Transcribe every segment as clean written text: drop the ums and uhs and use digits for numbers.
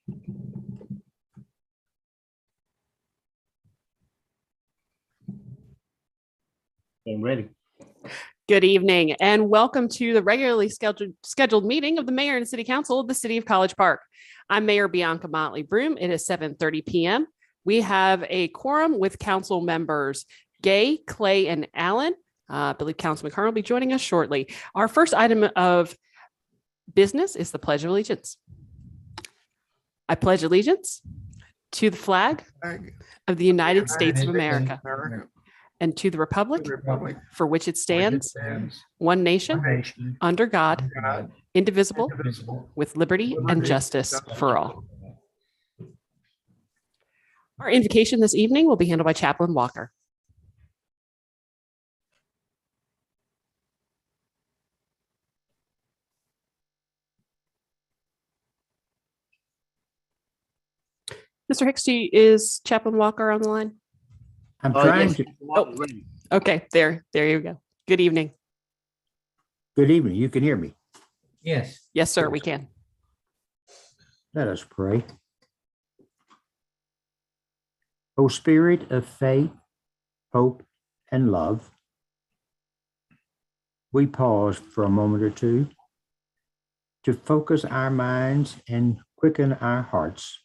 I'm ready. Good evening and welcome to the regularly scheduled meeting of the Mayor and City Council of the City of College Park. I'm Mayor Bianca Motley Broom. It is 7:30 p.m. We have a quorum with council members Gay, Clay, and Allen. I believe Councilman Carn will be joining us shortly. Our first item of business is the Pledge of Allegiance. I pledge allegiance to the flag of the United States of America and to the republic for which it stands, one nation, under God, indivisible, with liberty and justice for all. Our invocation this evening will be handled by Chaplain Walker. Mr. Hicks, is Chaplain Walker on the line? I'm trying Yes. to. Oh, okay, there you go. Good evening. Good evening. You can hear me. Yes. Yes, sir, we can. Let us pray. O Spirit of faith, hope, and love, we pause for a moment or two to focus our minds and quicken our hearts.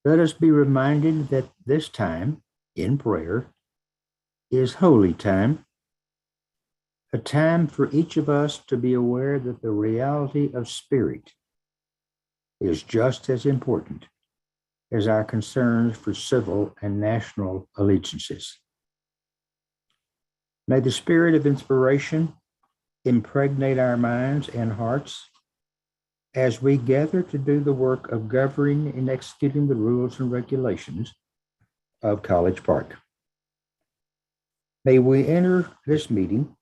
Let us be reminded that this time in prayer is holy time, a time for each of us to be aware that the reality of spirit is just as important as our concerns for civil and national allegiances. May the spirit of inspiration impregnate our minds and hearts as we gather to do the work of governing and executing the rules and regulations of College Park. May we enter this meeting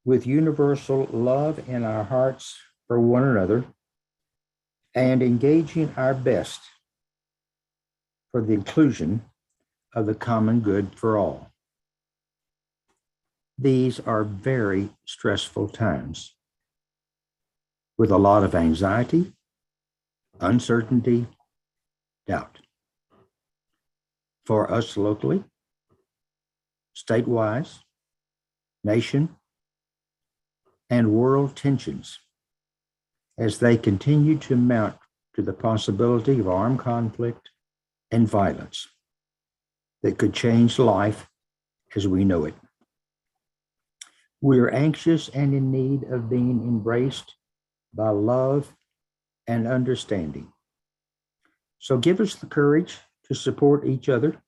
with universal love in our hearts for one another and engaging our best for the inclusion of the common good for all. These are very stressful times with a lot of anxiety, uncertainty, doubt. For us locally, statewide, nation, and world tensions as they continue to mount to the possibility of armed conflict and violence that could change life as we know it. We are anxious and in need of being embraced by love and understanding. So give us the courage to support each other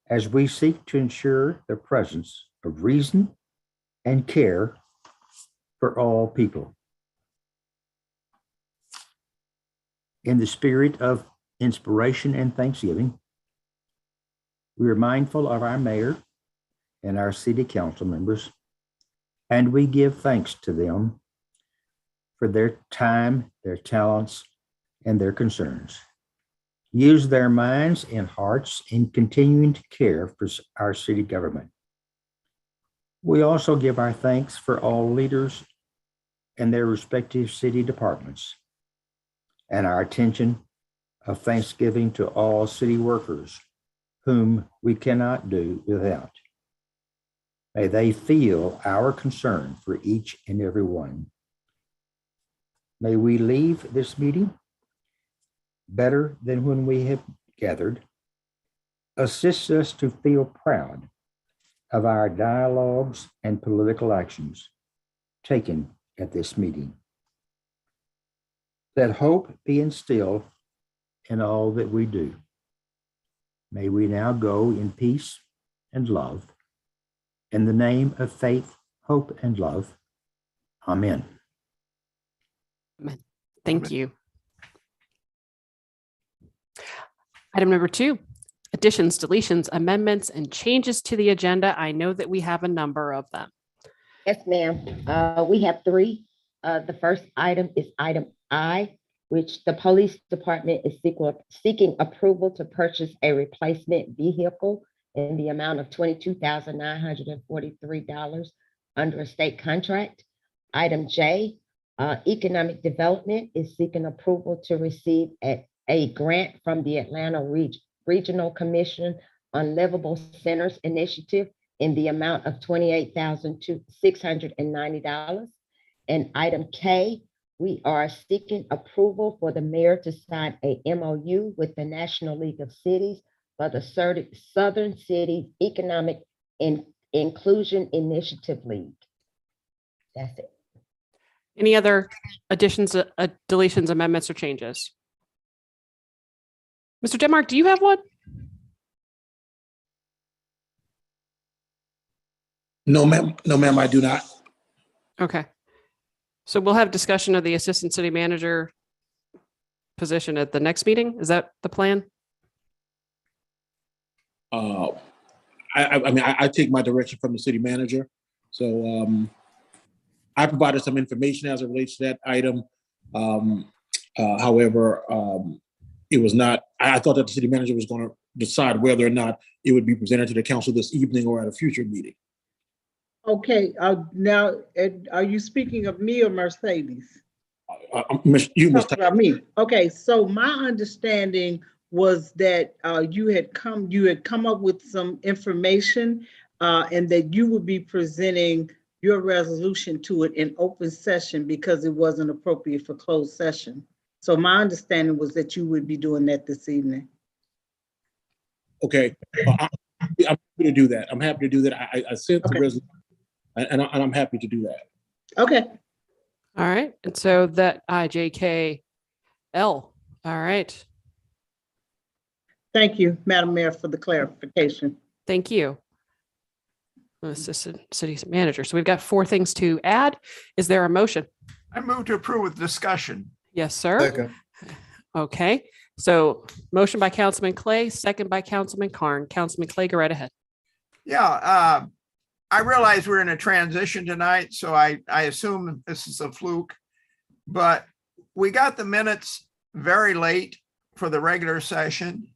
as we seek to ensure the presence of reason and care for all people. In the spirit of inspiration and thanksgiving, we are mindful of our mayor and our city council members, and we give thanks to them for their time, their talents, and their concerns. Use their minds and hearts in continuing to care for our city government. We also give our thanks for all leaders and their respective city departments, and our attention of thanksgiving to all city workers whom we cannot do without. May they feel our concern for each and every one. May we leave this meeting better than when we have gathered. Assist us to feel proud of our dialogues and political actions taken at this meeting. Let hope be instilled in all that we do. May we now go in peace and love. In the name of faith, hope, and love. Amen. Amen. Thank you. Item number 2, additions, deletions, amendments, and changes to the agenda. I know that we have a number of them. Yes, ma'am. We have 3. The first item is item I, which the police department is seeking approval to purchase a replacement vehicle in the amount of $22,943 under a state contract. Item J, Economic Development is seeking approval to receive a grant from the Atlanta Regional Commission on Livable Centers Initiative in the amount of $28,690. And item K, we are seeking approval for the mayor to sign a MOU with the National League of Cities for the Southern Cities Economic Inclusion Initiative League. That's it. Any other additions, deletions, amendments, or changes? Mr. Denmark, do you have one? No, ma'am. No, ma'am, I do not. Okay. So we'll have discussion of the assistant city manager position at the next meeting. Is that the plan? I take my direction from the city manager. So I provided some information as it relates to that item. However, it was not, I thought that the city manager was going to decide whether or not it would be presented to the council this evening or at a future meeting. Okay, now, are you speaking of me or Mercedes? You must Talking about me. Okay, so my understanding was that you had come up with some information and that you would be presenting your resolution to it in open session because it wasn't appropriate for closed session. So my understanding was that you would be doing that this evening. Okay, I'm happy to do that. I'm happy to do that. I sent the resolution, and I'm happy to do that. Okay. All right. And so that IJKL. All right. Thank you, Madam Mayor, for the clarification. Thank you. Assistant city manager. So we've got 4 things to add. Is there a motion? I move to approve with discussion. Yes, sir. Second. Okay. So motion by Councilman Clay, second by Councilman Carn. Councilman Clay, go right ahead. Yeah, I realize we're in a transition tonight, so I assume this is a fluke, but we got the minutes very late for the regular session.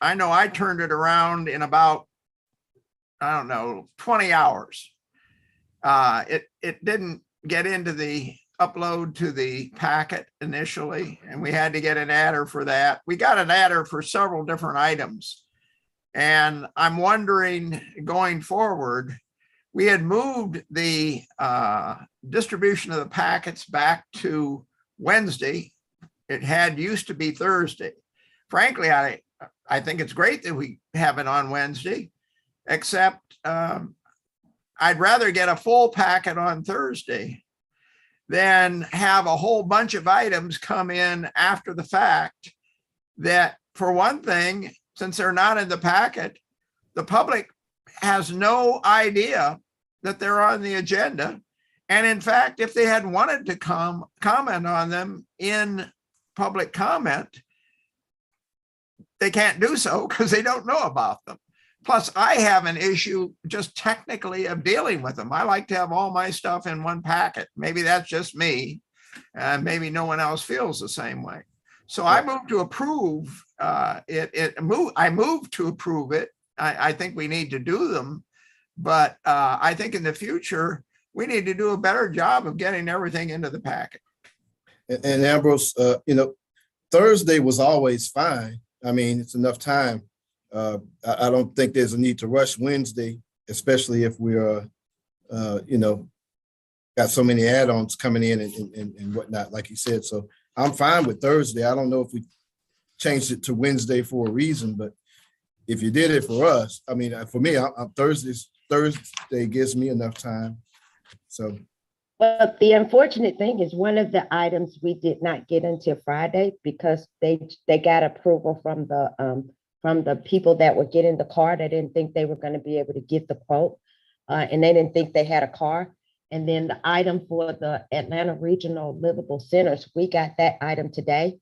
I know I turned it around in about, I don't know, 20 hours. It didn't get into the upload to the packet initially, and we had to get an adder for that. We got an adder for several different items. And I'm wondering, going forward, we had moved the distribution of the packets back to Wednesday. It had used to be Thursday. Frankly, I think it's great that we have it on Wednesday, except I'd rather get a full packet on Thursday than have a whole bunch of items come in after the fact that, for one thing, since they're not in the packet, the public has no idea that they're on the agenda. And in fact, if they had wanted to comment on them in public comment, they can't do so because they don't know about them. Plus, I have an issue just technically of dealing with them. I like to have all my stuff in one packet. Maybe that's just me. Maybe no one else feels the same way. So I move to approve I move to approve it. I think we need to do them, but I think in the future, we need to do a better job of getting everything into the packet. And Ambrose, Thursday was always fine. I mean, it's enough time. I don't think there's a need to rush Wednesday, especially if we're, got so many add-ons coming in and whatnot, like you said. So I'm fine with Thursday. I don't know if we changed it to Wednesday for a reason, but if you did it for us, I mean, for me, Thursday gives me enough time. So. Well, the unfortunate thing is one of the items we did not get until Friday because they got approval from the people that were getting the car. They didn't think they were going to be able to get the quote, and they didn't think they had a car. And then the item for the Atlanta Regional Livable Centers, we got that item today.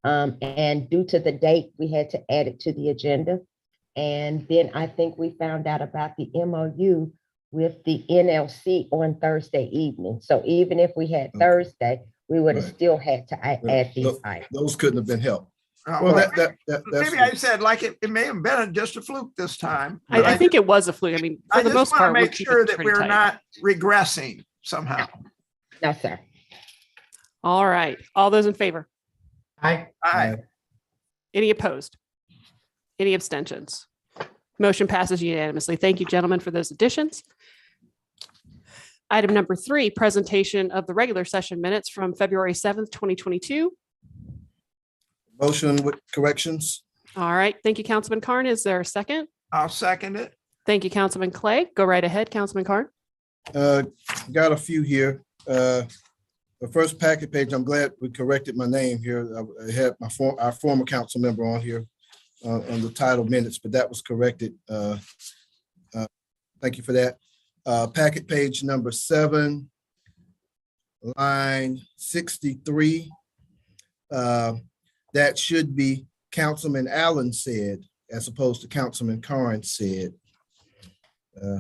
And due to the date, we had to add it to the agenda. And then I think we found out about the MOU with the NLC on Thursday evening. So even if we had Thursday, we would have still had to add these items. Those couldn't have been helped. Well, maybe I said like it may have been just a fluke this time. I think it was a fluke. I mean, for the most part, make sure that we're not regressing somehow. No, sir. All right. All those in favor? Aye. Aye. Any opposed? Any abstentions? Motion passes unanimously. Thank you, gentlemen, for those additions. Item number 3, presentation of the regular session minutes from February 7th, 2022. Motion with corrections. All right. Thank you, Councilman Carn. Is there a second? I'll second it. Thank you, Councilman Clay. Go right ahead, Councilman Carn. Got a few here. The first packet page, I'm glad we corrected my name here. I had our former council member on here on the title minutes, but that was corrected. Thank you for that. Packet page number 7, line 63. That should be Councilman Allen said, as opposed to Councilman Carn said.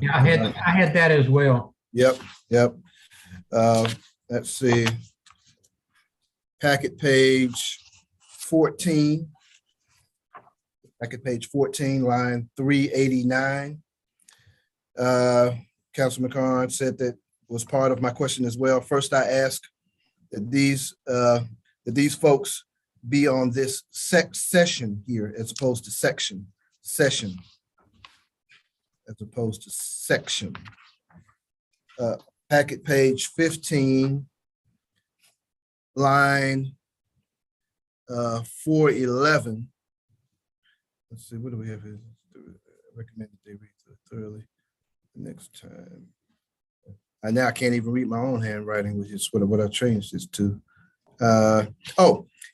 Yeah, I had that as well. Yep. Let's see. Packet page 14. Packet page 14, line 389. Councilman Carn said that was part of my question as well. First, I asked that these folks be on this session here as opposed to session, as opposed to section. Packet page 15, line 411. Let's see, what do we have here? Recommended they read thoroughly the next time. I now can't even read my own handwriting, which is what I changed this to.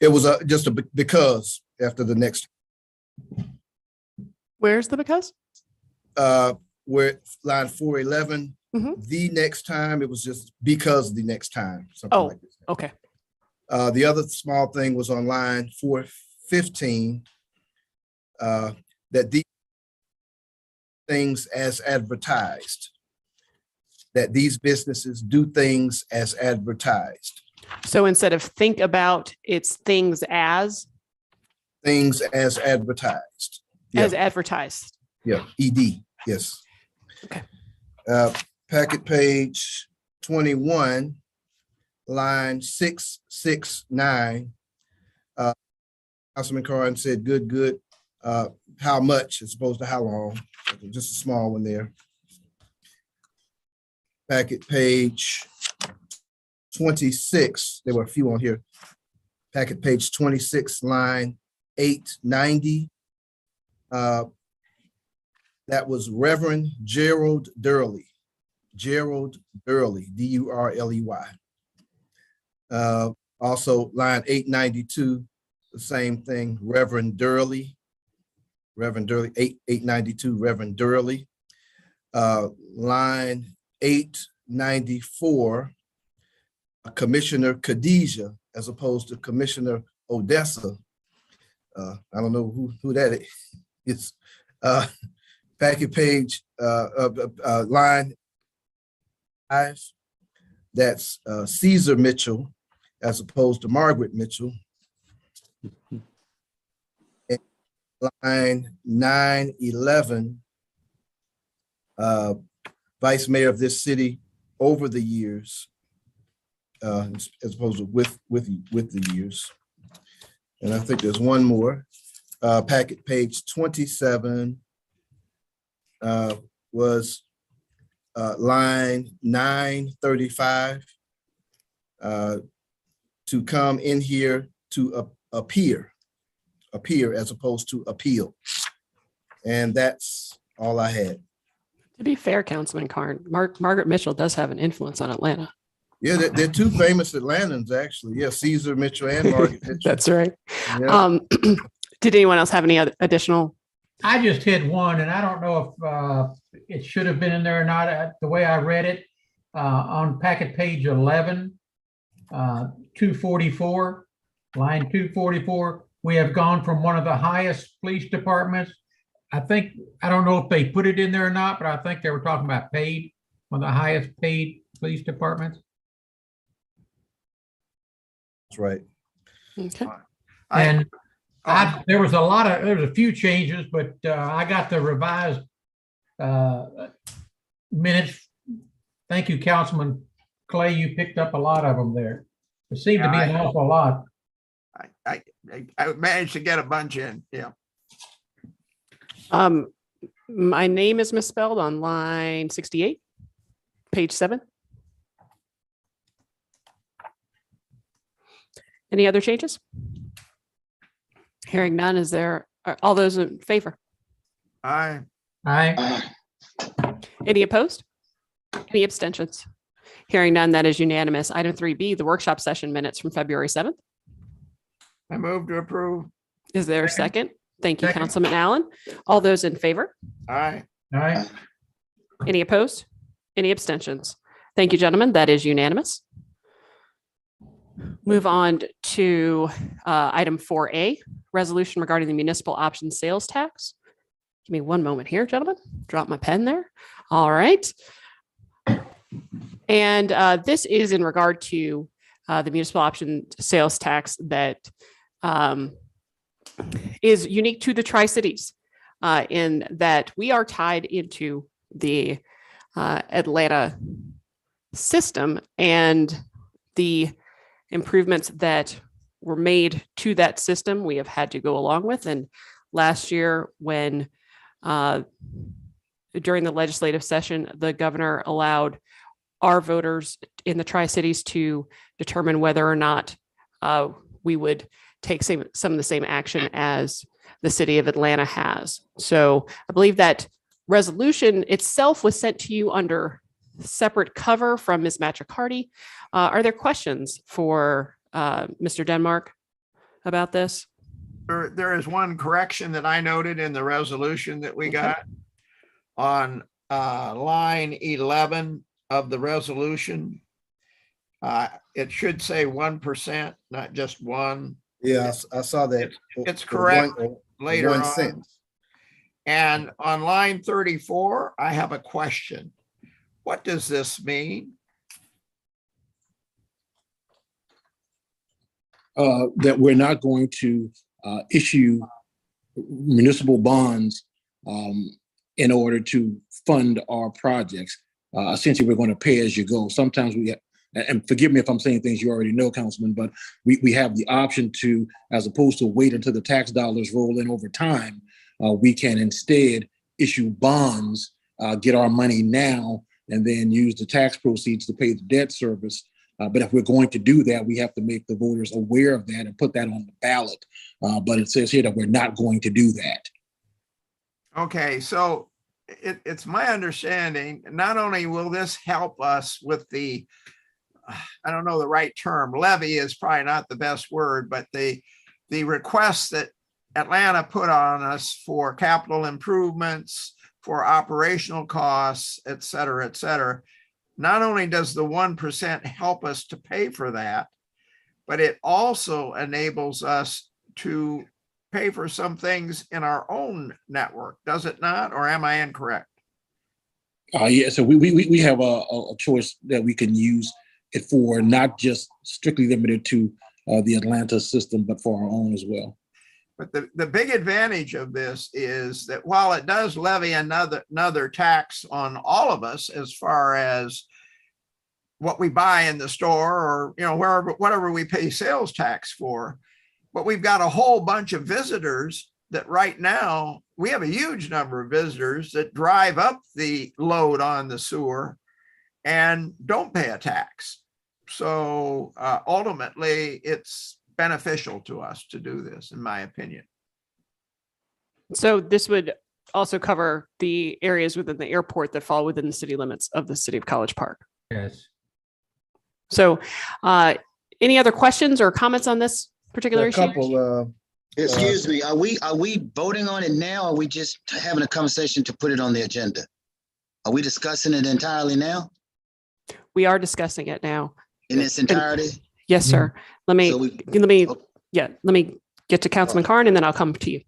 It was just a because after the next. Where's the because? Where line 411, the next time, it was just because the next time, something like this. Okay. The other small thing was on line 415, that these things as advertised, that these businesses do things as advertised. So instead of think about, it's things as advertised. Yeah. as advertised. Yeah, ED, yes. Okay. Packet page 21, line 669. Councilman Carn said, good. How much as opposed to how long? Just a small one there. Packet page 26, there were a few on here. Packet page 26, line 890. That was Reverend Gerald Durley, Durley. Also line 892, the same thing, Reverend Durley, 892, Reverend Durley. Line 894, Commissioner Khadijah, as opposed to Commissioner Odessa. I don't know who that is. Packet page, line 5, that's Caesar Mitchell, as opposed to Margaret Mitchell. And line 911, Vice Mayor of this city over the years, as opposed to with the years. And I think there's one more. Packet page 27 was line 935, to come in here to appear as opposed to appeal. And that's all I had. To be fair, Councilman Carn, Margaret Mitchell does have an influence on Atlanta. Yeah, they're two famous Atlantans, actually. Yeah, Caesar Mitchell and Margaret Mitchell. That's right. Yeah. Did anyone else have any other additional? I just hit one, and I don't know if it should have been in there or not. The way I read it, on packet page 11, 244, line 244, we have gone from one of the highest police departments. I don't know if they put it in there or not, but I think they were talking about paid, one of the highest paid police departments. That's right. Okay. And there was a few changes, but I got the revised minutes. Thank you, Councilman Clay. You picked up a lot of them there. It seemed to be an awful lot. I managed to get a bunch in, yeah. My name is misspelled on line 68, page 7. Any other changes? Hearing none, is there, are all those in favor? Aye. Aye. Any opposed? Any abstentions? Hearing none, that is unanimous. Item 3B, the workshop session minutes from February 7th. I move to approve. Is there a second? Thank you, Second. Councilman Allen. All those in favor? Aye. Aye. Any opposed? Any abstentions? Thank you, gentlemen. That is unanimous. Move on to item 4A, resolution regarding the municipal option sales tax. Give me one moment here, gentlemen. Drop my pen there. All right. And this is in regard to the municipal option sales tax that is unique to the Tri-Cities in that we are tied into the Atlanta system, and the improvements that were made to that system we have had to go along with. And last year, when during the legislative session, the governor allowed our voters in the Tri-Cities to determine whether or not we would take some of the same action as the city of Atlanta has. So I believe that resolution itself was sent to you under separate cover from Ms. Matricardi. Are there questions for Mr. Denmark about this? There is one correction that I noted in the resolution that we got on line 11 of the resolution. It should say 1%, not just one. Yeah, I saw that. It's For correct one- later one on. sentence. And on line 34, I have a question. What does this mean? That we're not going to issue municipal bonds in order to fund our projects. Essentially, we're going to pay as you go. Sometimes we, and forgive me if I'm saying things you already know, Councilman, but we have the option to, as opposed to wait until the tax dollars roll in over time, we can instead issue bonds, get our money now, and then use the tax proceeds to pay the debt service. But if we're going to do that, we have to make the voters aware of that and put that on the ballot. But it says here that we're not going to do that. Okay, so it's my understanding, not only will this help us with the, I don't know the right term, levy is probably not the best word, but the requests that Atlanta put on us for capital improvements, for operational costs, et cetera, et cetera. Not only does the 1% help us to pay for that, but it also enables us to pay for some things in our own network, does it not? Or am I incorrect? Yeah, so we have a choice that we can use it for, not just strictly limited to the Atlanta system, but for our own as well. But the big advantage of this is that while it does levy another tax on all of us as far as what we buy in the store or, you know, whatever we pay sales tax for, but we've got a whole bunch of visitors that right now, we have a huge number of visitors that drive up the load on the sewer and don't pay a tax. So ultimately, it's beneficial to us to do this, in my opinion. So this would also cover the areas within the airport that fall within the city limits of the city of College Park. Yes. So any other questions or comments on this particular A issue? couple, Excuse me, are we voting on it now? Or are we just having a conversation to put it on the agenda? Are we discussing it entirely now We are discussing it now. in its entirety? Yes, sir. Let me, So let me, okay. yeah, let me get to Councilman Carn and then I'll come to you.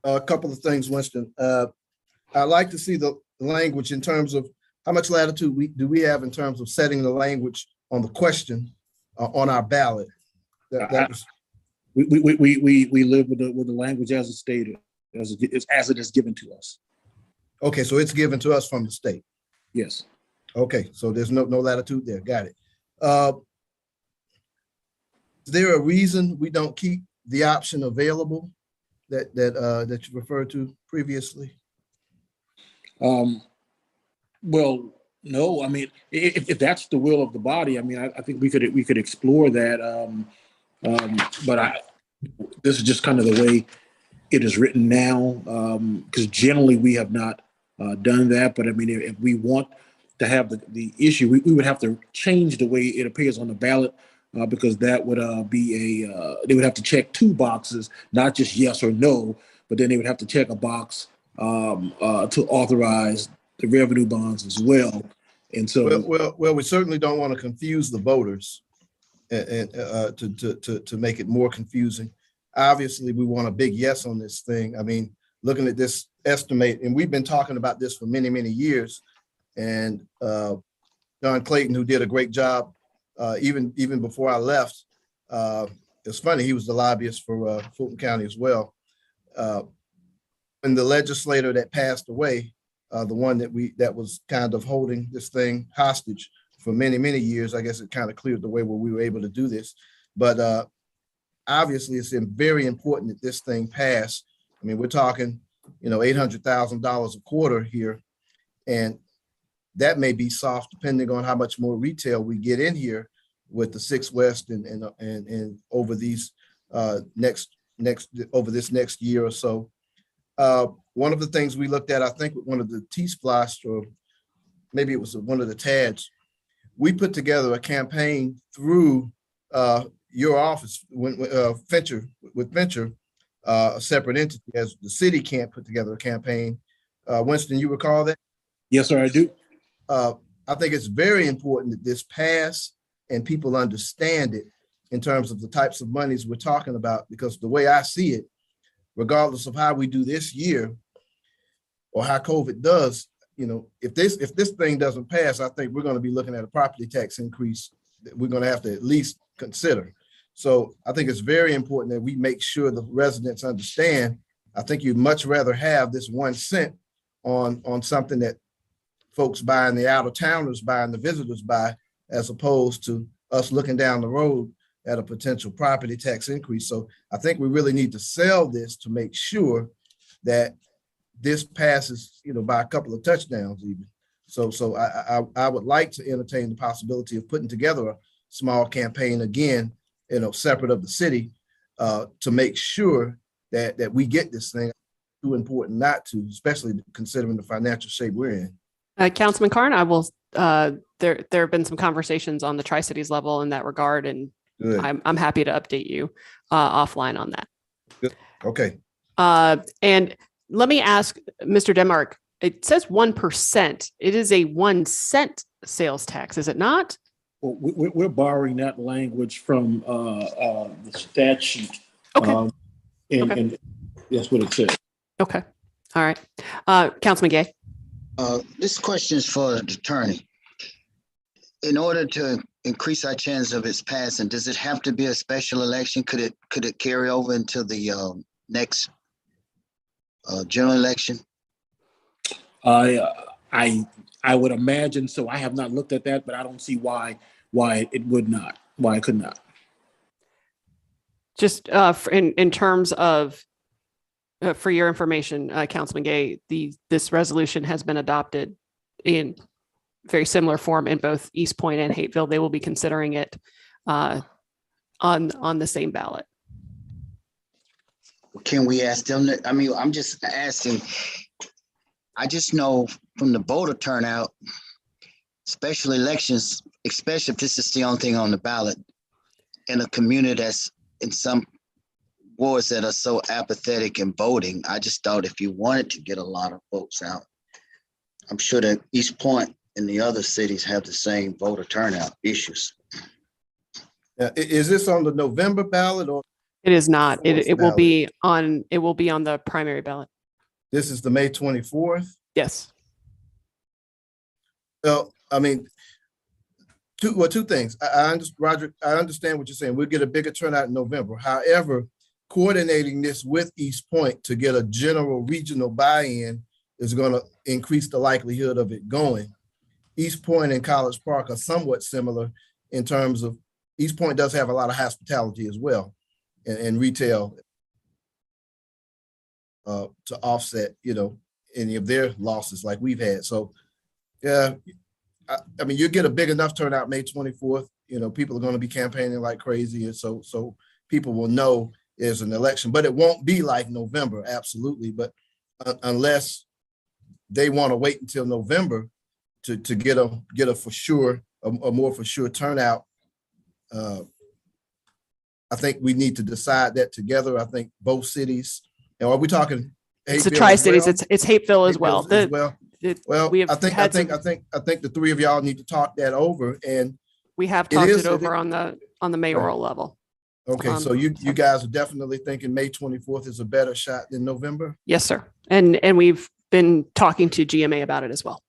a couple of things, Winston. I'd like to see the language in terms of how much latitude do we have in terms of setting the language on the question on our ballot. That was, We live with the language as it's stated, as it is given to us. okay, so it's given to us from the state. Yes. Okay, so there's no latitude there. Got it. Is there a reason we don't keep the option available that you referred to previously? Well, no, I mean, if that's the will of the body, I mean, I think we could explore that. But this is just kind of the way it is written now, because generally we have not done that. But I mean, if we want to have the issue, we would have to change the way it appears on the ballot, because that would be they would have to check two boxes, not just yes or no, but then they would have to check a box to authorize the revenue bonds as well. And so, well, we certainly don't want to confuse the voters and to make it more confusing. Obviously, we want a big yes on this thing. I mean, looking at this estimate, and we've been talking about this for many, many years. And John Clayton, who did a great job, even before I left, it's funny, he was the lobbyist for Fulton County as well. And the legislator that passed away, the one that was kind of holding this thing hostage for many, many years, I guess it kind of cleared the way where we were able to do this. But obviously, it's very important that this thing pass. I mean, we're talking, $800,000 a quarter here, and that may be soft depending on how much more retail we get in here with the 6 West and over these over this next year or so. One of the things we looked at, I think, with one of the T-Splosh, or maybe it was one of the TADs, we put together a campaign through your office with Venture, a separate entity, as the city can't put together a campaign. Winston, you recall that? yes, sir, I do. I think it's very important that this pass and people understand it in terms of the types of monies we're talking about, because the way I see it, regardless of how we do this year or how COVID does, if this thing doesn't pass, I think we're going to be looking at a property tax increase that we're going to have to at least consider. So I think it's very important that we make sure the residents understand. I think you'd much rather have this 1 cent on something that folks buy and the out-of-towners buy and the visitors buy, as opposed to us looking down the road at a potential property tax increase. So I think we really need to sell this to make sure that this passes, by a couple of touchdowns even. So I would like to entertain the possibility of putting together a small campaign again, separate of the city, to make sure that we get this thing. Too important not to, especially considering the financial shape we're in. Councilman Carn, I will. There have been some conversations on the Tri-Cities level in that regard, and I'm happy to update you offline on that. Good. Okay. And let me ask Mr. Denmark. It says 1%. It is a 1 cent sales tax, is it not? Well, we're borrowing that language from the statute. Okay. And that's what it says. Okay. All right. Councilman Gay. This question is for the attorney. In order to increase our chance of its passing, does it have to be a special election? Could it carry over into the next general election? I would imagine so. I have not looked at that, but I don't see why it would not. Why it could not. Just in terms of, for your information, Councilman Gay, this resolution has been adopted in very similar form in both East Point and Hateville. They will be considering it on the same ballot. Can we ask them? I mean, I'm just asking. I just know from the voter turnout, special elections, especially if this is the only thing on the ballot in a community that's in some wards that are so apathetic in voting. I just thought if you wanted to get a lot of votes out, I'm sure that East Point and the other cities have the same voter turnout issues. Is this on the November ballot or? It is not. It will be on. It will be on the primary ballot. This is the May 24th. Yes. Well, I mean, two things. Roger, I understand what you're saying. We'll get a bigger turnout in November. However, coordinating this with East Point to get a general regional buy-in is going to increase the likelihood of it going. East Point and College Park are somewhat similar in terms of East Point does have a lot of hospitality as well and retail to offset, any of their losses like we've had. So, yeah, I mean, you get a big enough turnout May 24th, people are going to be campaigning like crazy. And so people will know there's an election, but it won't be like November, absolutely. But unless they want to wait until November to get a for sure, a more for sure turnout, I think we need to decide that together. I think both cities, and are we talking? It's the Tri-Cities. Well? It's Hapeville as well. Well, I think the three of y'all need to talk that over, and we have talked it over on the mayoral level. Okay, so you guys are definitely thinking May 24th is a better shot than November? Yes, sir. And we've been talking to GMA about it as well.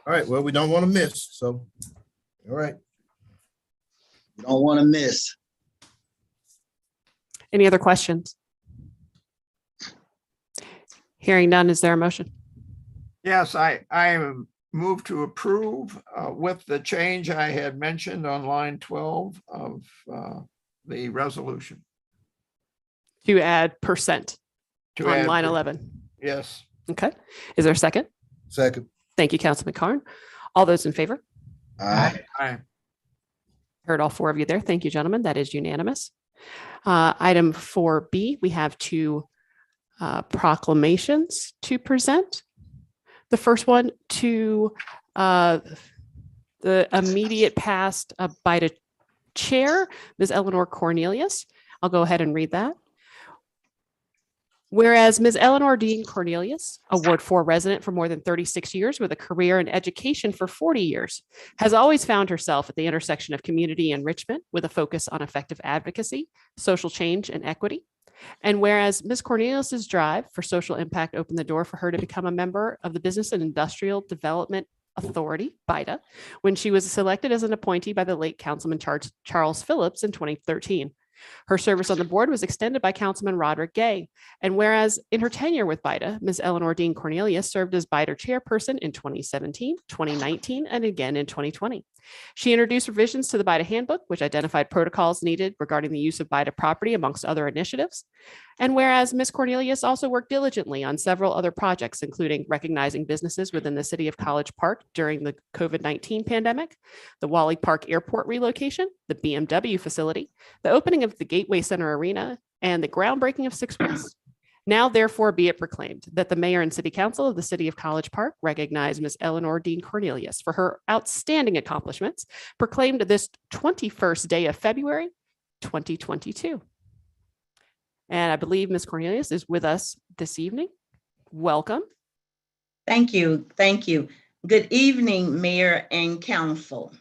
All right, well, we don't want to miss, so, all right. You don't want to miss. Any other questions? Hearing none, is there a motion? Yes, I move to approve with the change I had mentioned on line 12 of the resolution. To add percent To on add line 11. Yes. Okay. Is there a second? Second. Thank you, Councilman Carn. All those in favor? Aye. Aye. Heard all four of you there. Thank you, gentlemen. That is unanimous. Item 4B, we have two proclamations to present. The first one to the immediate past BIDA chair, Ms. Eleanor Cornelius. I'll go ahead and read that. Whereas Ms. Eleanor Dean Cornelius, a Ward 4 resident for more than 36 years with a career in education for 40 years, has always found herself at the intersection of community enrichment with a focus on effective advocacy, social change, and equity. And whereas Ms. Cornelius's drive for social impact opened the door for her to become a member of the Business and Industrial Development Authority, BIDA, when she was selected as an appointee by the late Councilman Charles Phillips in 2013. Her service on the board was extended by Councilman Roderick Gay. And whereas in her tenure with BIDA, Ms. Eleanor Dean Cornelius served as BIDA chairperson in 2017, 2019, and again in 2020. She introduced revisions to the BIDA handbook, which identified protocols needed regarding the use of BIDA property, amongst other initiatives. And whereas Ms. Cornelius also worked diligently on several other projects, including recognizing businesses within the city of College Park during the COVID-19 pandemic, the Wally Park Airport relocation, the BMW facility, the opening of the Gateway Center Arena, and the groundbreaking of 6 West. Now, therefore, be it proclaimed that the mayor and city council of the city of College Park recognize Ms. Eleanor Dean Cornelius for her outstanding accomplishments, proclaimed this 21st day of February, 2022. And I believe Ms. Cornelius is with us this evening. Welcome. Thank you. Thank you. Good evening, Mayor and Council.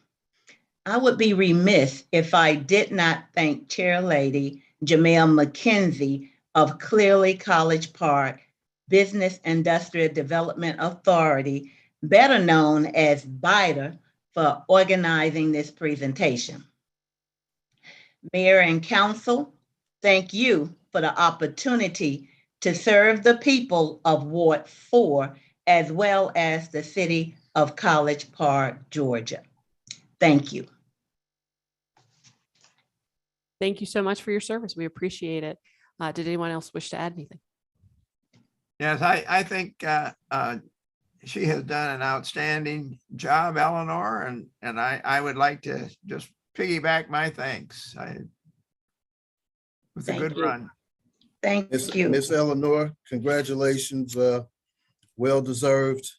I would be remiss if I did not thank Chair Lady Jamel McKenzie of Clearly College Park Business Industrial Development Authority, better known as BIDA, for organizing this presentation. Mayor and Council, thank you for the opportunity to serve the people of Ward 4 as well as the city of College Park, Georgia. Thank you. Thank you so much for your service. We appreciate it. Did anyone else wish to add anything? Yes, I think she has done an outstanding job, Eleanor, and I would like to just piggyback my thanks. It was a good run. Thank you. Miss Eleanor, congratulations. Well-deserved.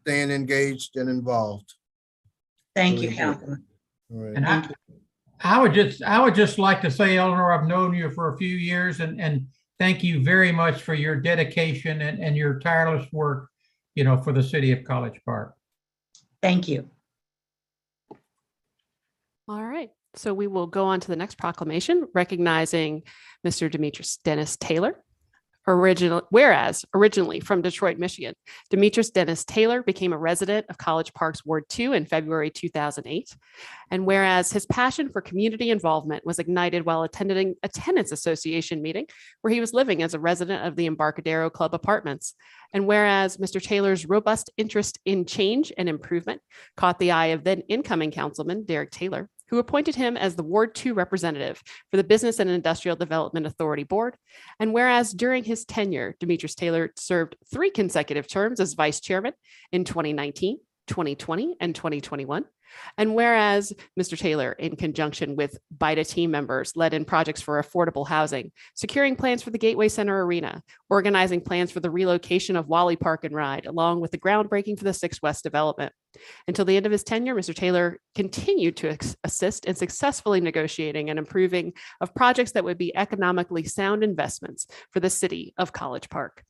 Staying engaged and involved. Thank Really you, Councilman. All right. And I would just like to say, Eleanor, I've known you for a few years and thank you very much for your dedication and your tireless work, for the city of College Park. Thank you. All right. So we will go on to the next proclamation, recognizing Mr. Demetrius Dennis Taylor Whereas originally from Detroit, Michigan, Demetrius Dennis Taylor became a resident of College Park's Ward 2 in February 2008. And whereas his passion for community involvement was ignited while attending a tenants association meeting where he was living as a resident of the Embarcadero Club Apartments. And whereas Mr. Taylor's robust interest in change and improvement caught the eye of then incoming councilman Derek Taylor, who appointed him as the Ward 2 representative for the Business and Industrial Development Authority Board. And whereas during his tenure, Demetrius Taylor served 3 consecutive terms as vice chairman in 2019, 2020, and 2021. And whereas Mr. Taylor, in conjunction with BIDA team members, led in projects for affordable housing, securing plans for the Gateway Center Arena, organizing plans for the relocation of Wally Park and Ride, along with the groundbreaking for the 6 West development. Until the end of his tenure, Mr. Taylor continued to assist in successfully negotiating and improving of projects that would be economically sound investments for the city of College Park.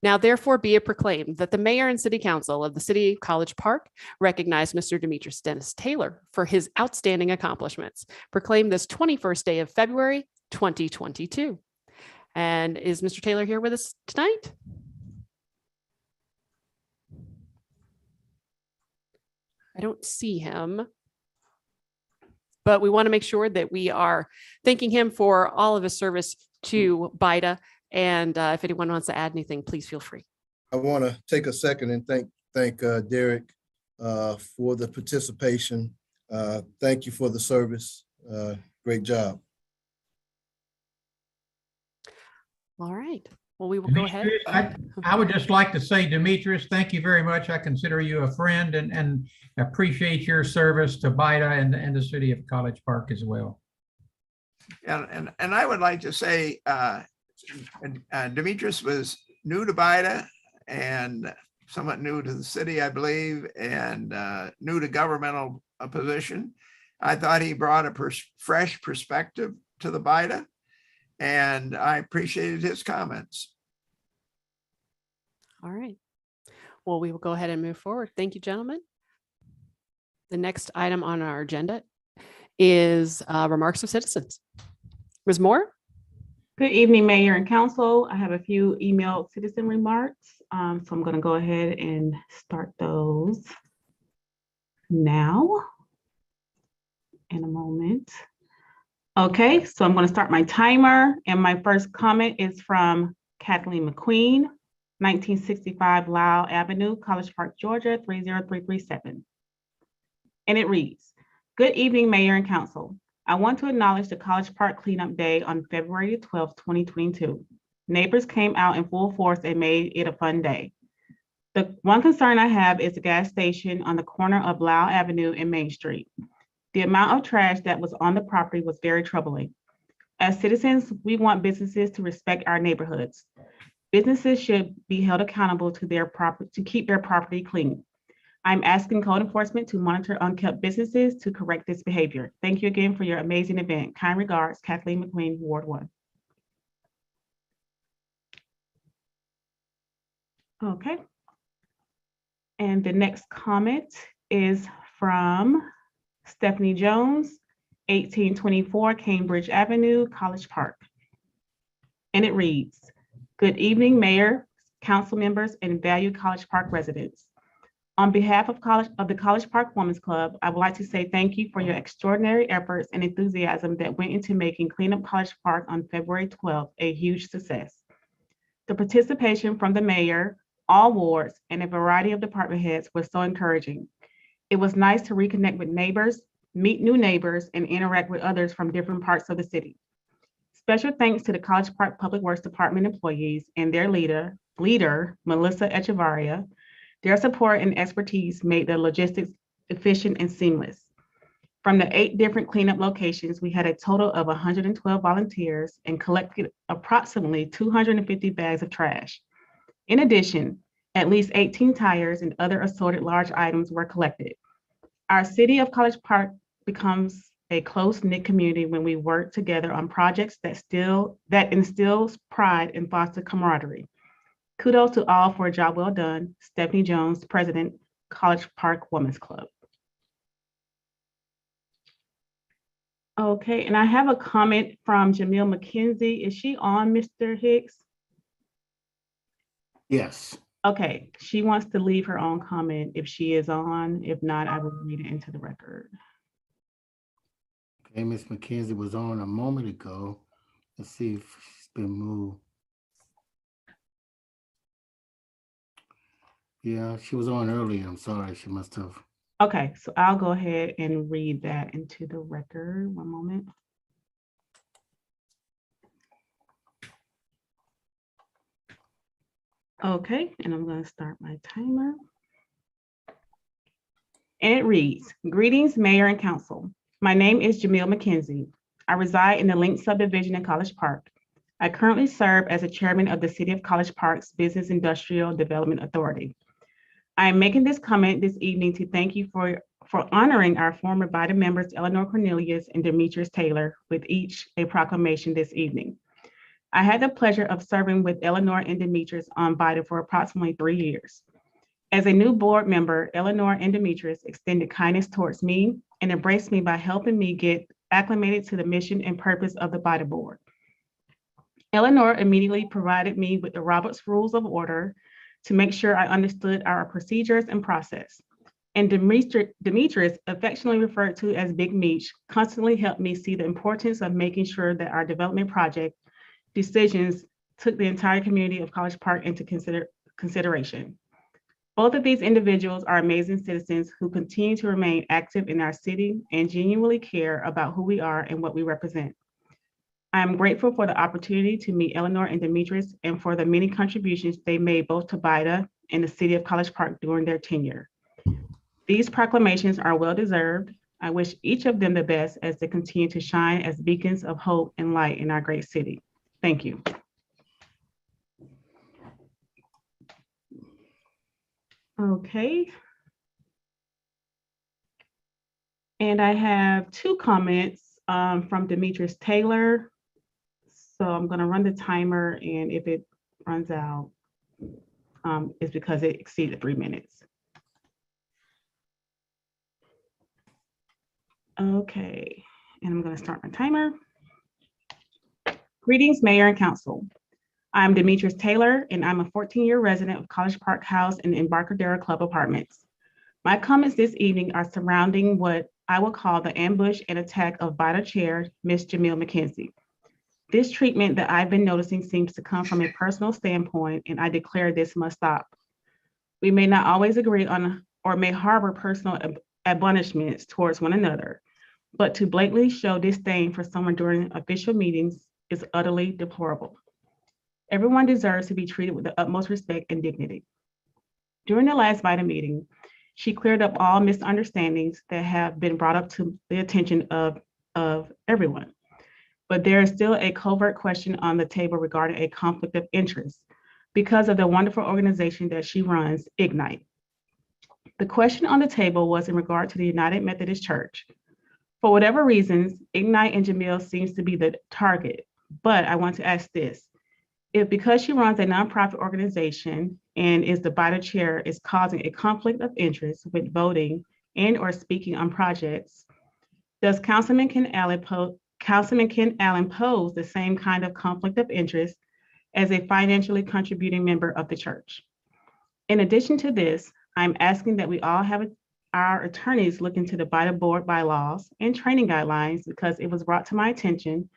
Now, therefore, be it proclaimed that the mayor and city council of the city of College Park recognize Mr. Demetrius Dennis Taylor for his outstanding accomplishments, proclaimed this 21st day of February, 2022. And is Mr. Taylor here with us tonight? I don't see him, but we want to make sure that we are thanking him for all of his service to BIDA. And if anyone wants to add anything, please feel free. I want to take a second and thank Derek for the participation. Thank you for the service. Great job. All right. Well, we will go ahead. I would just like to say, Demetrius, thank you very much. I consider you a friend and appreciate your service to BIDA and the city of College Park as well. And I would like to say, Demetrius was new to BIDA and somewhat new to the city, I believe, and new to governmental position. I thought he brought a fresh perspective to the BIDA, and I appreciated his comments. All right. Well, we will go ahead and move forward. Thank you, gentlemen. The next item on our agenda is remarks of citizens. Ms. Moore? Good evening, Mayor and Council. I have a few emailed citizen remarks, so I'm going to go ahead and start those now in a moment. Okay, so I'm going to start my timer, and my first comment is from Kathleen McQueen, 1965 Lyle Avenue, College Park, Georgia, 30337. And it reads, "Good evening, Mayor and Council. I want to acknowledge the College Park Cleanup Day on February 12, 2022. Neighbors came out in full force and made it a fun day. The one concern I have is the gas station on the corner of Lyle Avenue and Main Street. The amount of trash that was on the property was very troubling. As citizens, we want businesses to respect our neighborhoods. Businesses should be held accountable to keep their property clean. I'm asking code enforcement to monitor unkept businesses to correct this behavior. Thank you again for your amazing event. Kind regards, Kathleen McQueen, Ward 1. Okay. And the next comment is from Stephanie Jones, 1824 Cambridge Avenue, College Park. And it reads, "Good evening, Mayor, council members, and valued College Park residents. On behalf of the College Park Women's Club, I would like to say thank you for your extraordinary efforts and enthusiasm that went into making Clean Up College Park on February 12th a huge success. The participation from the mayor, all wards, and a variety of department heads was so encouraging. It was nice to reconnect with neighbors, meet new neighbors, and interact with others from different parts of the city. Special thanks to the College Park Public Works Department employees and their leader, Melissa Echevarria. Their support and expertise made the logistics efficient and seamless. From the 8 different cleanup locations, we had a total of 112 volunteers and collected approximately 250 bags of trash. In addition, at least 18 tires and other assorted large items were collected. Our city of College Park becomes a close-knit community when we work together on projects that instills pride and foster camaraderie. Kudos to all for a job well done. Stephanie Jones, President, College Park Women's Club." Okay, and I have a comment from Jamil McKenzie. Is she on, Mr. Hicks? Yes. Okay, she wants to leave her own comment if she is on. If not, I will read it into the record. Okay, Ms. McKenzie was on a moment ago. Let's see if she's been moved. Yeah, she was on earlier. I'm sorry, she must have. Okay, so I'll go ahead and read that into the record. One moment. Okay, and I'm going to start my timer. And it reads, greetings, Mayor and Council. My name is Jamil McKenzie. I reside in the Link subdivision in College Park. I currently serve as a chairman of the City of College Park's Business Industrial Development Authority. I am making this comment this evening to thank you for honoring our former BIDA members, Eleanor Cornelius and Demetrius Taylor, with each a proclamation this evening. I had the pleasure of serving with Eleanor and Demetrius on BIDA for approximately 3 years. As a new board member, Eleanor and Demetrius extended kindness towards me and embraced me by helping me get acclimated to the mission and purpose of the BIDA board. Eleanor immediately provided me with the Robert's Rules of Order to make sure I understood our procedures and process. And Demetrius, affectionately referred to as Big Meech, constantly helped me see the importance of making sure that our development project decisions took the entire community of College Park into consideration. Both of these individuals are amazing citizens who continue to remain active in our city and genuinely care about who we are and what we represent. I am grateful for the opportunity to meet Eleanor and Demetrius and for the many contributions they made both to BIDA and the City of College Park during their tenure. These proclamations are well-deserved. I wish each of them the best as they continue to shine as beacons of hope and light in our great city. Thank you. Okay. And I have 2 comments from Demetrius Taylor. So I'm going to run the timer, and if it runs out, it's because it exceeded 3 minutes. Okay, and I'm going to start my timer. Greetings, Mayor and Council. I'm Demetrius Taylor, and I'm a 14-year resident of College Park House in Embarcadero Club Apartments. My comments this evening are surrounding what I will call the ambush and attack of BIDA Chair, Ms. Jamil McKenzie. This treatment that I've been noticing seems to come from a personal standpoint, and I declare this must stop. We may not always agree on or may harbor personal admonishments towards one another, but to blatantly show disdain for someone during official meetings is utterly deplorable. Everyone deserves to be treated with the utmost respect and dignity. During the last BIDA meeting, she cleared up all misunderstandings that have been brought up to the attention of everyone. But there is still a covert question on the table regarding a conflict of interest because of the wonderful organization that she runs, Ignite. The question on the table was in regard to the United Methodist Church. For whatever reasons, Ignite and Jamil seems to be the target, but I want to ask this. If because she runs a nonprofit organization and is the BIDA chair is causing a conflict of interest with voting and or speaking on projects, does Councilman Ken Allen pose the same kind of conflict of interest as a financially contributing member of the church? In addition to this, I'm asking that we all have our attorneys look into the BIDA board bylaws and training guidelines because it was brought to my attention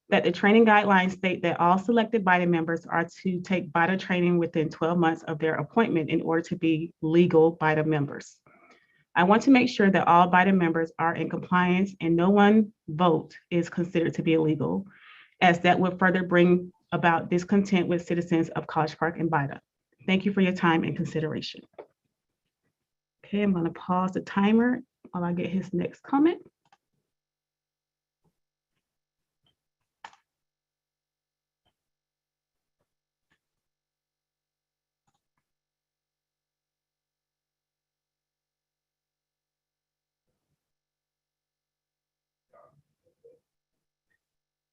that the training guidelines state that all selected BIDA members are to take BIDA training within 12 months of their appointment in order to be legal BIDA members. I want to make sure that all BIDA members are in compliance and no one vote is considered to be illegal, as that would further bring about discontent with citizens of College Park and BIDA. Thank you for your time and consideration. Okay, I'm going to pause the timer while I get his next comment.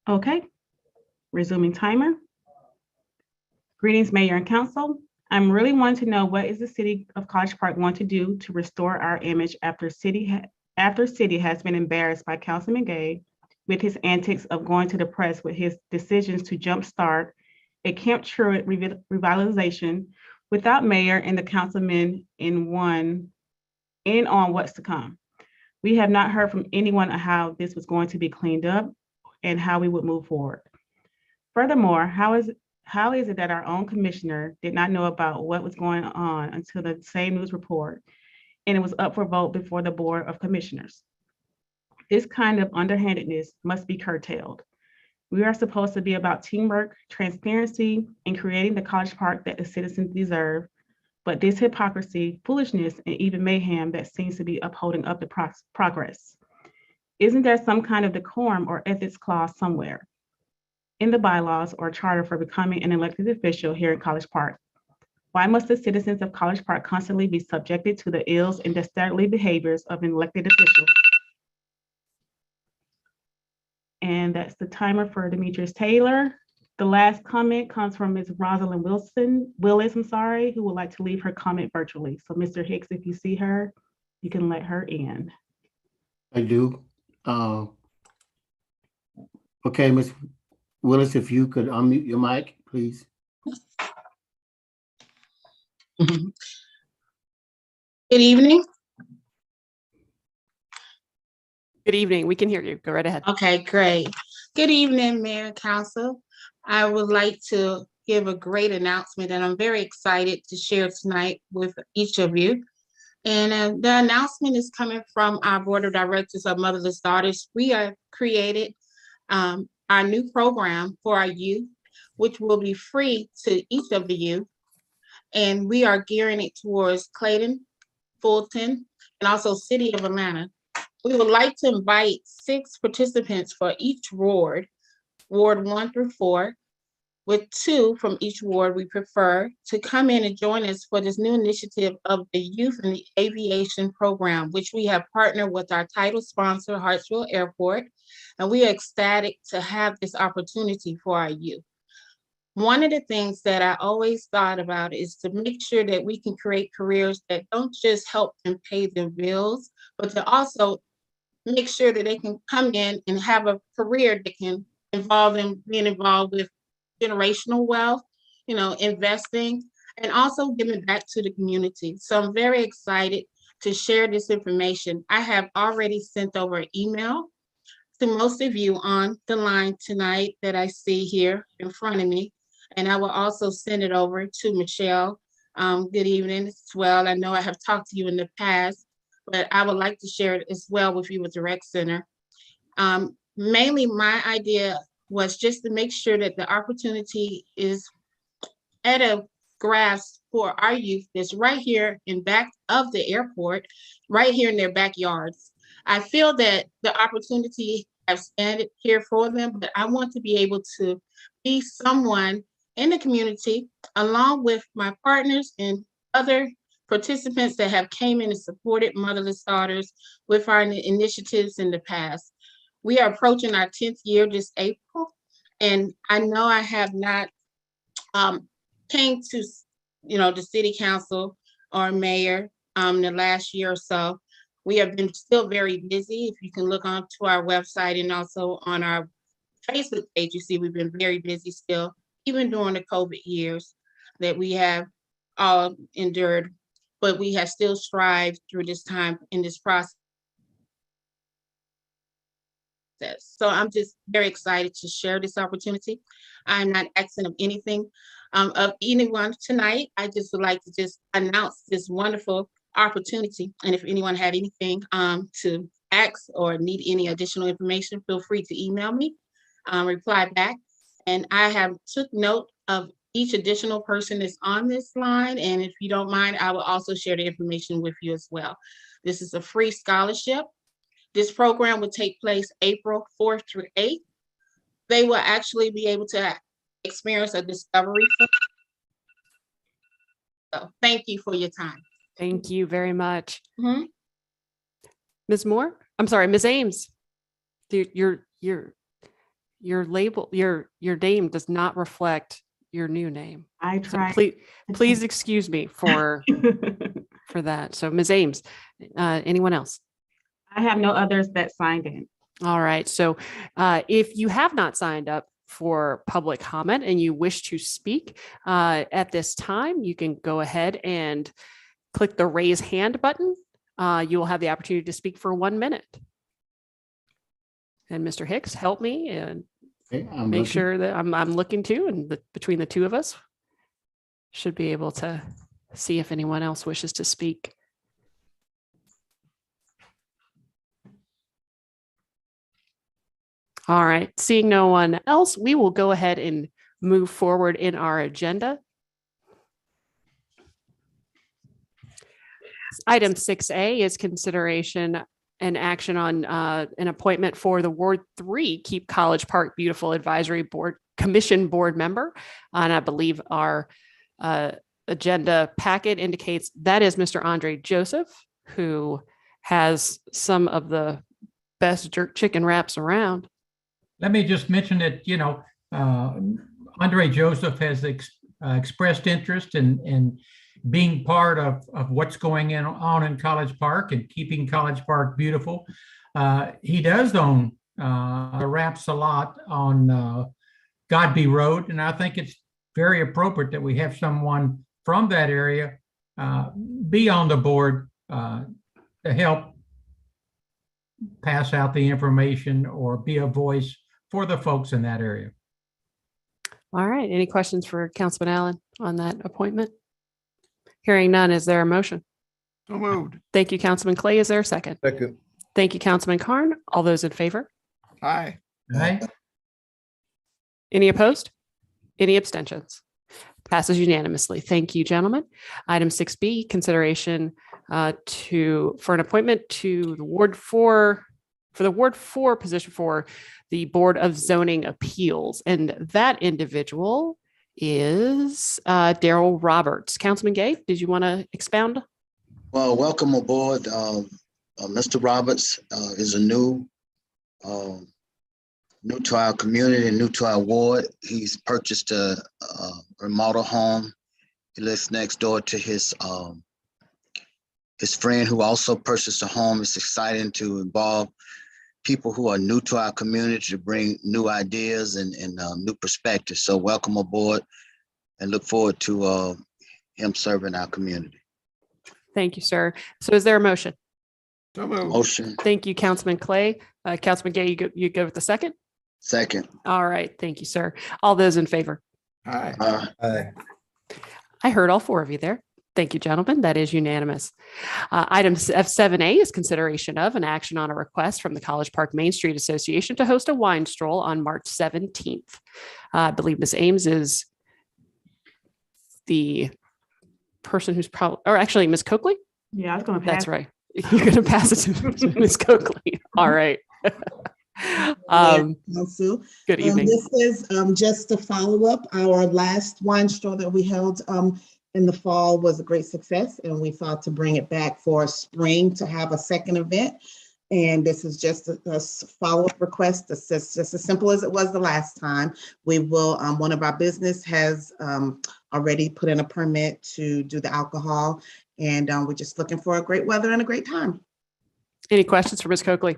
Okay, resuming timer. Greetings, Mayor and Council. I'm really wanting to know what is the City of College Park want to do to restore our image after city has been embarrassed by Councilman Gay with his antics of going to the press with his decisions to jumpstart Camp Truett revitalization without mayor and the councilmen in on what's to come. We have not heard from anyone on how this was going to be cleaned up and how we would move forward. Furthermore, how is it that our own commissioner did not know about what was going on until the same news report and it was up for vote before the Board of Commissioners? This kind of underhandedness must be curtailed. We are supposed to be about teamwork, transparency, and creating the College Park that the citizens deserve. But this hypocrisy, foolishness, and even mayhem that seems to be upholding up the progress. Isn't there some kind of decorum or ethics clause somewhere in the bylaws or charter for becoming an elected official here in College Park? Why must the citizens of College Park constantly be subjected to the ills and dastardly behaviors of an elected official? And that's the timer for Demetrius Taylor. The last comment comes from Ms. Rosalind Willis, who would like to leave her comment virtually. So Mr. Hicks, if you see her, you can let her in. I do. Okay, Ms. Willis, if you could unmute your mic, please. Good evening. Good evening. We can hear you. Go right ahead. Okay, great. Good evening, Mayor and Council. I would like to give a great announcement that I'm very excited to share tonight with each of you. And the announcement is coming from our Board of Directors of Motherless Daughters. We have created our new program for our youth, which will be free to each of the youth. And we are gearing it towards Clayton, Fulton, and also City of Atlanta. We would like to invite 6 participants for each ward, Ward 1 through 4, with 2 from each ward we prefer, to come in and join us for this new initiative of the Youth in the Aviation Program, which we have partnered with our title sponsor, Hartsville Airport, and we are ecstatic to have this opportunity for our youth. One of the things that I always thought about is to make sure that we can create careers that don't just help them pay their bills, but to also make sure that they can come in and have a career that can involve them being involved with generational wealth, investing, and also giving back to the community. So I'm very excited to share this information. I have already sent over an email to most of you on the line tonight that I see here in front of me. And I will also send it over to Michelle. Good evening as well. I know I have talked to you in the past, but I would like to share it as well with you with the Rec Center. Mainly my idea was just to make sure that the opportunity is at a grasp for our youth that's right here in back of the airport, right here in their backyards. I feel that the opportunity has standed here for them, but I want to be able to be someone in the community along with my partners and other participants that have came in and supported Motherless Daughters with our initiatives in the past. We are approaching our 10th year this April, and I know I have not came to the city council or mayor the last year or so. We have been still very busy. If you can look onto our website and also on our Facebook page, you see we've been very busy still, even during the COVID years that we have all endured, but we have still strived through this time in this process. So I'm just very excited to share this opportunity. I'm not asking of anything of anyone tonight. I just would like to just announce this wonderful opportunity. And if anyone had anything to ask or need any additional information, feel free to email me, reply back. And I have took note of each additional person that's on this line. And if you don't mind, I will also share the information with you as well. This is a free scholarship. This program will take place April 4th through 8th. They will actually be able to experience a discovery. So thank you for your time. Thank you very much. Mm-hmm. Ms. Moore? I'm sorry, Ms. Ames. Your label, your name does not reflect your new name. I tried. So please excuse me for that. So Ms. Ames, anyone else? I have no others that signed in. All right. So if you have not signed up, for public comment and you wish to speak at this time, you can go ahead and click the raise hand button. You will have the opportunity to speak for 1 minute. And Mr. Hicks, help me and Okay, make sure that I'm looking too, and between the two of us, should be able to see if anyone else wishes to speak. All right, seeing no one else, we will go ahead and move forward in our agenda. Item 6A is consideration and action on an appointment for the Ward 3 Keep College Park Beautiful Advisory Board Commission Board member. And I believe our agenda packet indicates that is Mr. Andre Joseph, who has some of the best jerk chicken wraps around. Let me just mention that, Andre Joseph has expressed interest in being part of what's going on in College Park and keeping College Park beautiful. He does own the wraps a lot on Godby Road, and I think it's very appropriate that we have someone from that area be on the board to help pass out the information or be a voice for the folks in that area. All right, any questions for Councilman Allen on that appointment? Hearing none, is there a motion? So moved. Thank you, Councilman Clay. Is there a second? Second. Thank you, Councilman Carn. All those in favor? Aye. Aye. Any opposed? Any abstentions? Passes unanimously. Thank you, gentlemen. Item 6B, consideration for an appointment to the Ward 4 for the Ward 4 position for the Board of Zoning Appeals. And that individual is Daryl Roberts. Councilman Gay, did you want to expound? Well, welcome aboard. Mr. Roberts is a new to our community and new to our ward. He's purchased a remodel home. He lives next door to his friend who also purchased a home. It's exciting to involve people who are new to our community to bring new ideas and new perspectives. So welcome aboard and look forward to him serving our community. Thank you, sir. So is there a motion? So moved. Motion. Thank you, Councilman Clay. Councilman Gay, you go with the second? Second. All right. Thank you, sir. All those in favor? Aye. Aye. I heard all four of you there. Thank you, gentlemen. That is unanimous. Item F7A is consideration of an action on a request from the College Park Main Street Association to host a wine stroll on March 17th. I believe Ms. Ames is the person who's probably, or actually Ms. Coakley? Yeah, I was going to pass. That's right. You're going to pass it to Ms. Coakley. All right. Council. Good evening. This is just to follow up. Our last wine stroll that we held in the fall was a great success, and we thought to bring it back for spring to have a second event. And this is just a follow-up request. It's just as simple as it was the last time. We will, one of our business has already put in a permit to do the alcohol, and we're just looking for a great weather and a great time. Any questions for Ms. Coakley?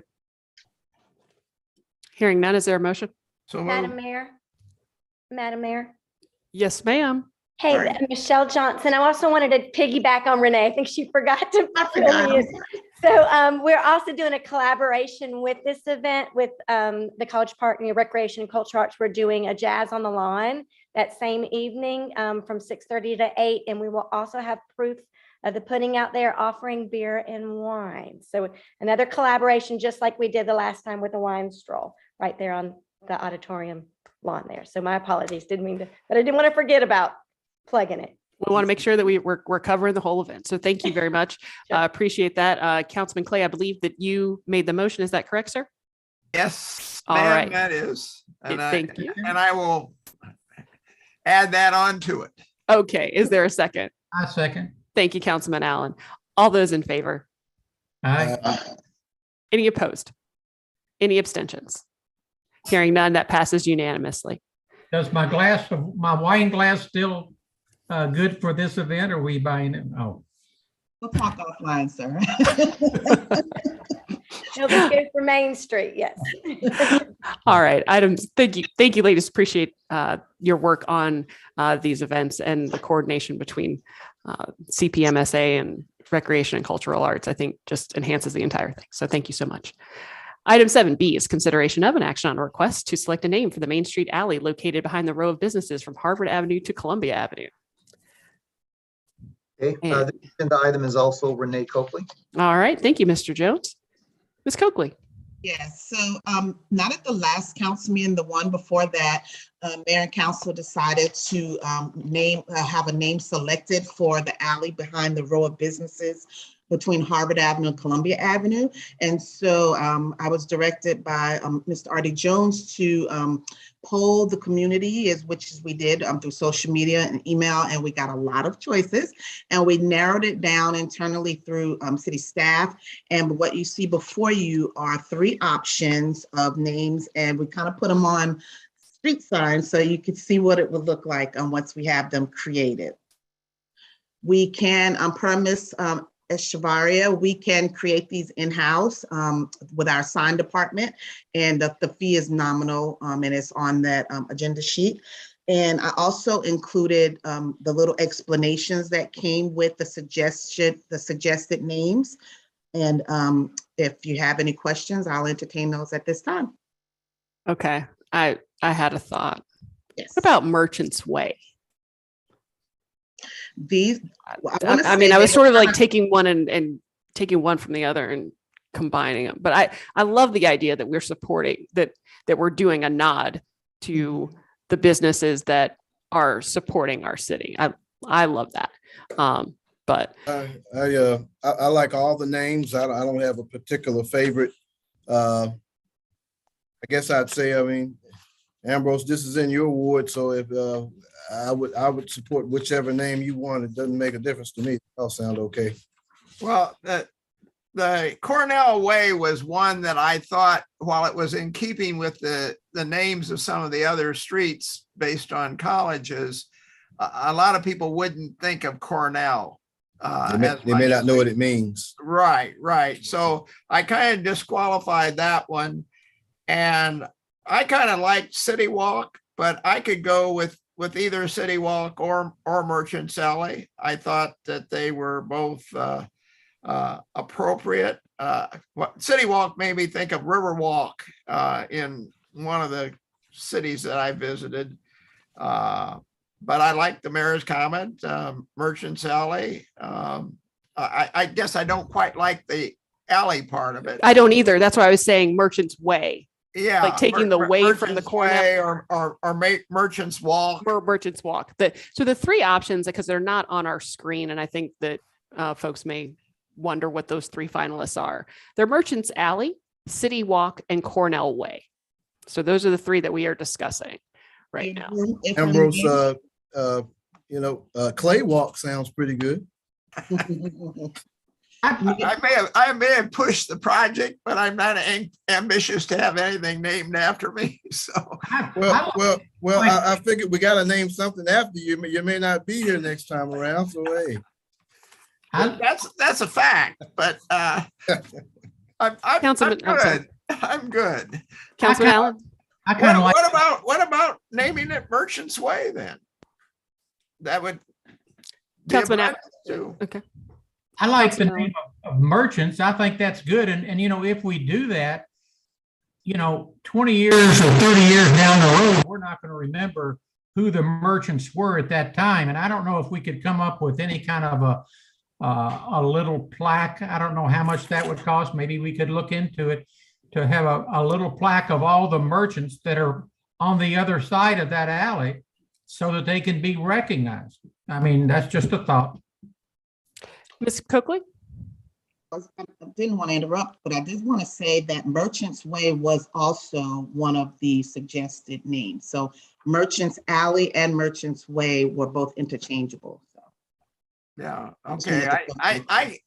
Hearing none, is there a motion? So Madam moved. Mayor. Madam Mayor. Yes, ma'am. Hey, Sorry. Michelle Johnson. I also wanted to piggyback on Renee. I think she forgot to fill me in. So we're also doing a collaboration with this event with the College Park Recreation and Culture Arts. We're doing a Jazz on the Lawn that same evening from 6:30 to 8. And we will also have proof of the putting out there offering beer and wine. So another collaboration, just like we did the last time with the wine stroll right there on the auditorium lawn there. So my apologies, didn't mean to, but I didn't want to forget about plugging it. We want to make sure that we're covering the whole event. So thank you very much. Appreciate that. Councilman Clay, I believe that you made the motion. Is that correct, sir? Yes, All ma'am, right. that is. And Thank you. And I will add that on to it. Okay. Is there a second? I second. Thank you, Councilman Allen. All those in favor? Aye. Any opposed? Any abstentions? Hearing none, that passes unanimously. Does my wine glass still good for this event, or are we buying it? Oh. We'll talk offline, sir. No, let's go for Main Street, yes. All right, items. Thank you, ladies. Appreciate your work on these events and the coordination between CPMSA and Recreation and Cultural Arts. I think just enhances the entire thing. So thank you so much. Item 7B is consideration of an action on a request to select a name for the Main Street alley located behind the row of businesses from Harvard Avenue to Columbia Avenue. Okay, the agenda item is also Renee Coakley. All right, thank you, Mr. Jones. Ms. Coakley. Yes, so not at the last council meeting, the one before that, mayor and council decided to have a name selected for the alley behind the row of businesses between Harvard Avenue and Columbia Avenue. And so I was directed by Mr. Artie Jones to poll the community, which we did through social media and email, and we got a lot of choices. And we narrowed it down internally through city staff. And what you see before you are 3 options of names, and we kind of put them on street signs so you could see what it would look like once we have them created. We can, per Ms. Echevarria, we can create these in-house with our sign department, and the fee is nominal, and it's on that agenda sheet. And I also included the little explanations that came with the suggested names. And if you have any questions, I'll entertain those at this time. Okay, I had a thought. Yes. What about Merchant's Way? These, I was sort of like taking one and taking one from the other and combining them. But I love the idea that we're supporting that we're doing a nod to the businesses that are supporting our city. I love that. But I like all the names. I don't have a particular favorite. I guess I'd say, Ambrose, this is in your ward, so if I would support whichever name you want. It doesn't make a difference to me. I'll sound okay. Well, the Cornell Way was one that I thought, while it was in keeping with the names of some of the other streets based on colleges, a lot of people wouldn't think of Cornell. They may not know what it means. Right. So I kind of disqualified that one. And I kind of liked City Walk, but I could go with either City Walk or Merchants Alley. I thought that they were both appropriate. City Walk made me think of River Walk in one of the cities that I visited. But I like the mayor's comment, Merchants Alley. I guess I don't quite like the alley part of it. I don't either. That's why I was saying Merchant's Way. Yeah, like taking the way from the corner, or Merchants Walk, or Merchants Walk. So the 3 options, because they're not on our screen, and I think that folks may wonder what those 3 finalists are. They're Merchants Alley, City Walk, and Cornell Way. So those are the 3 that we are discussing right now. Ambrose, Clay Walk sounds pretty good. I may have pushed the project, but I'm not ambitious to have anything named after me. So I figured we got to name something after you. You may not be here next time around, so hey, that's a fact. But I'm good. Councilman Allen. What about naming it Merchants Way then? That would Councilman Allen too. Okay. I like the name of Merchants. I think that's good. And if we do that, 20 years or 30 years down the road, we're not going to remember who the merchants were at that time. And I don't know if we could come up with any kind of a little plaque. I don't know how much that would cost. Maybe we could look into it to have a little plaque of all the merchants that are on the other side of that alley so that they can be recognized. That's just a thought. Ms. Coakley? I didn't want to interrupt, but I did want to say that Merchants Way was also one of the suggested names. So Merchants Alley and Merchants Way were both interchangeable. So. Yeah, okay.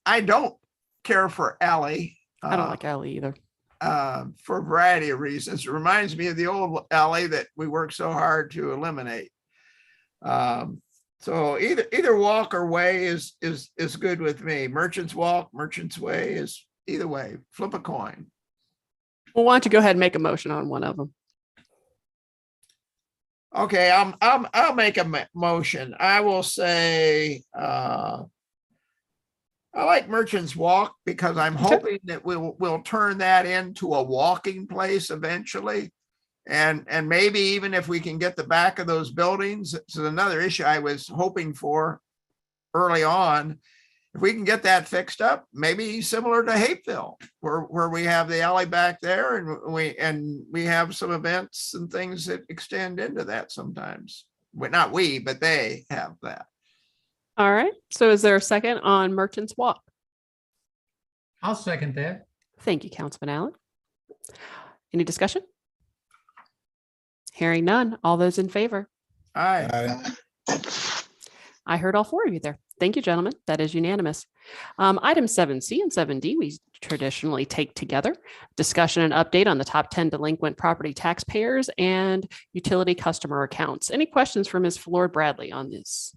I don't care for alley. I don't like alley either. For a variety of reasons. It reminds me of the old alley that we worked so hard to eliminate. So either walk or way is good with me. Merchants Walk, Merchants Way is either way. Flip a coin. Well, why don't you go ahead and make a motion on one of them? Okay, I'll make a motion. I will say, I like Merchants Walk because I'm hoping that we'll turn that into a walking place eventually. And maybe even if we can get the back of those buildings, it's another issue I was hoping for early on. If we can get that fixed up, maybe similar to Hapeville, where we have the alley back there and we have some events and things that extend into that sometimes. Well, not we, but they have that. All right. So is there a second on Merchants Walk? I'll second that. Thank you, Councilman Allen. Any discussion? Hearing none. All those in favor? Aye. I heard all four of you there. Thank you, gentlemen. That is unanimous. Item 7C and 7D, we traditionally take together. Discussion and update on the top 10 delinquent property taxpayers and utility customer accounts. Any questions for Ms. Floyd Bradley on this?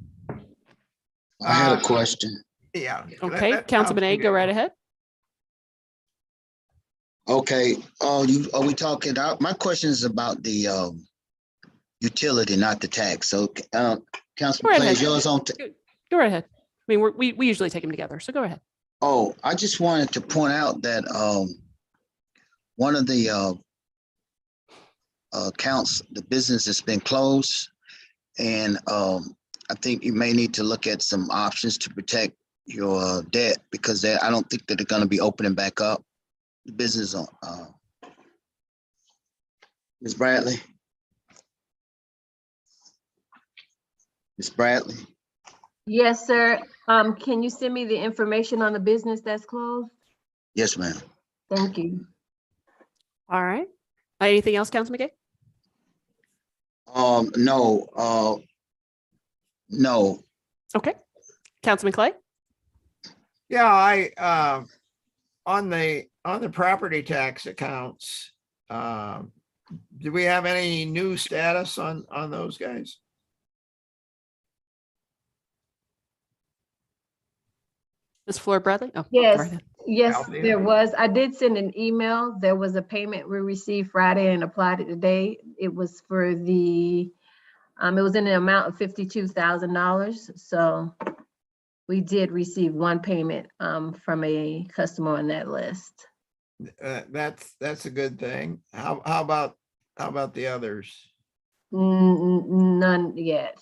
I had a question. Yeah. Okay, Councilman A, go right ahead. Okay, are we talking out? My question is about the utility, not the tax. So, Councilman Clay, is yours on? Go right ahead. I mean, we usually take them together, so go ahead. Oh, I just wanted to point out that one of the accounts, the business has been closed, and I think you may need to look at some options to protect your debt because I don't think that they're going to be opening back up the business on. Ms. Bradley? Ms. Bradley? Yes, sir. Can you send me the information on the business that's closed? Yes, ma'am. Thank you. All right. Anything else, Councilman Gay? No. No. Okay. Councilman Clay? Yeah, I on the property tax accounts, do we have any new status on those guys? Ms. Floyd Bradley? Oh, Yes, right ahead. yes, Althea? there was. I did send an email. There was a payment we received Friday and applied it today. It was for the, it was in the amount of $52,000. So we did receive one payment from a customer on that list. That's a good thing. How about the others? None yet.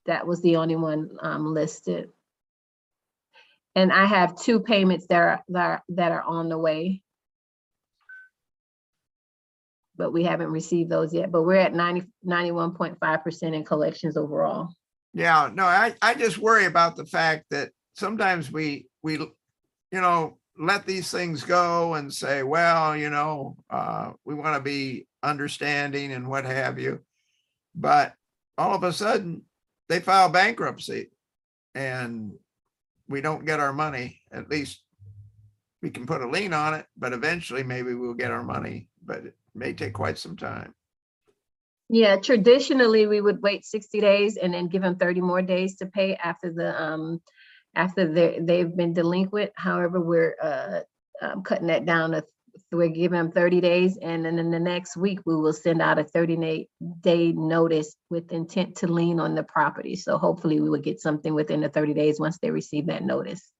That was the only one listed. And I have two payments that are on the way. But we haven't received those yet, but we're at 91.5% in collections overall. Yeah, no, I just worry about the fact that sometimes we let these things go and say, well, we want to be understanding and what have you. But all of a sudden they file bankruptcy and we don't get our money. At least we can put a lien on it, but eventually maybe we'll get our money, but it may take quite some time. Yeah, traditionally we would wait 60 days and then give them 30 more days to pay after they've been delinquent. However, we're cutting that down. We're giving them 30 days, and then in the next week we will send out a 30-day notice with intent to lien on the property. So hopefully we will get something within the 30 days once they receive that notice.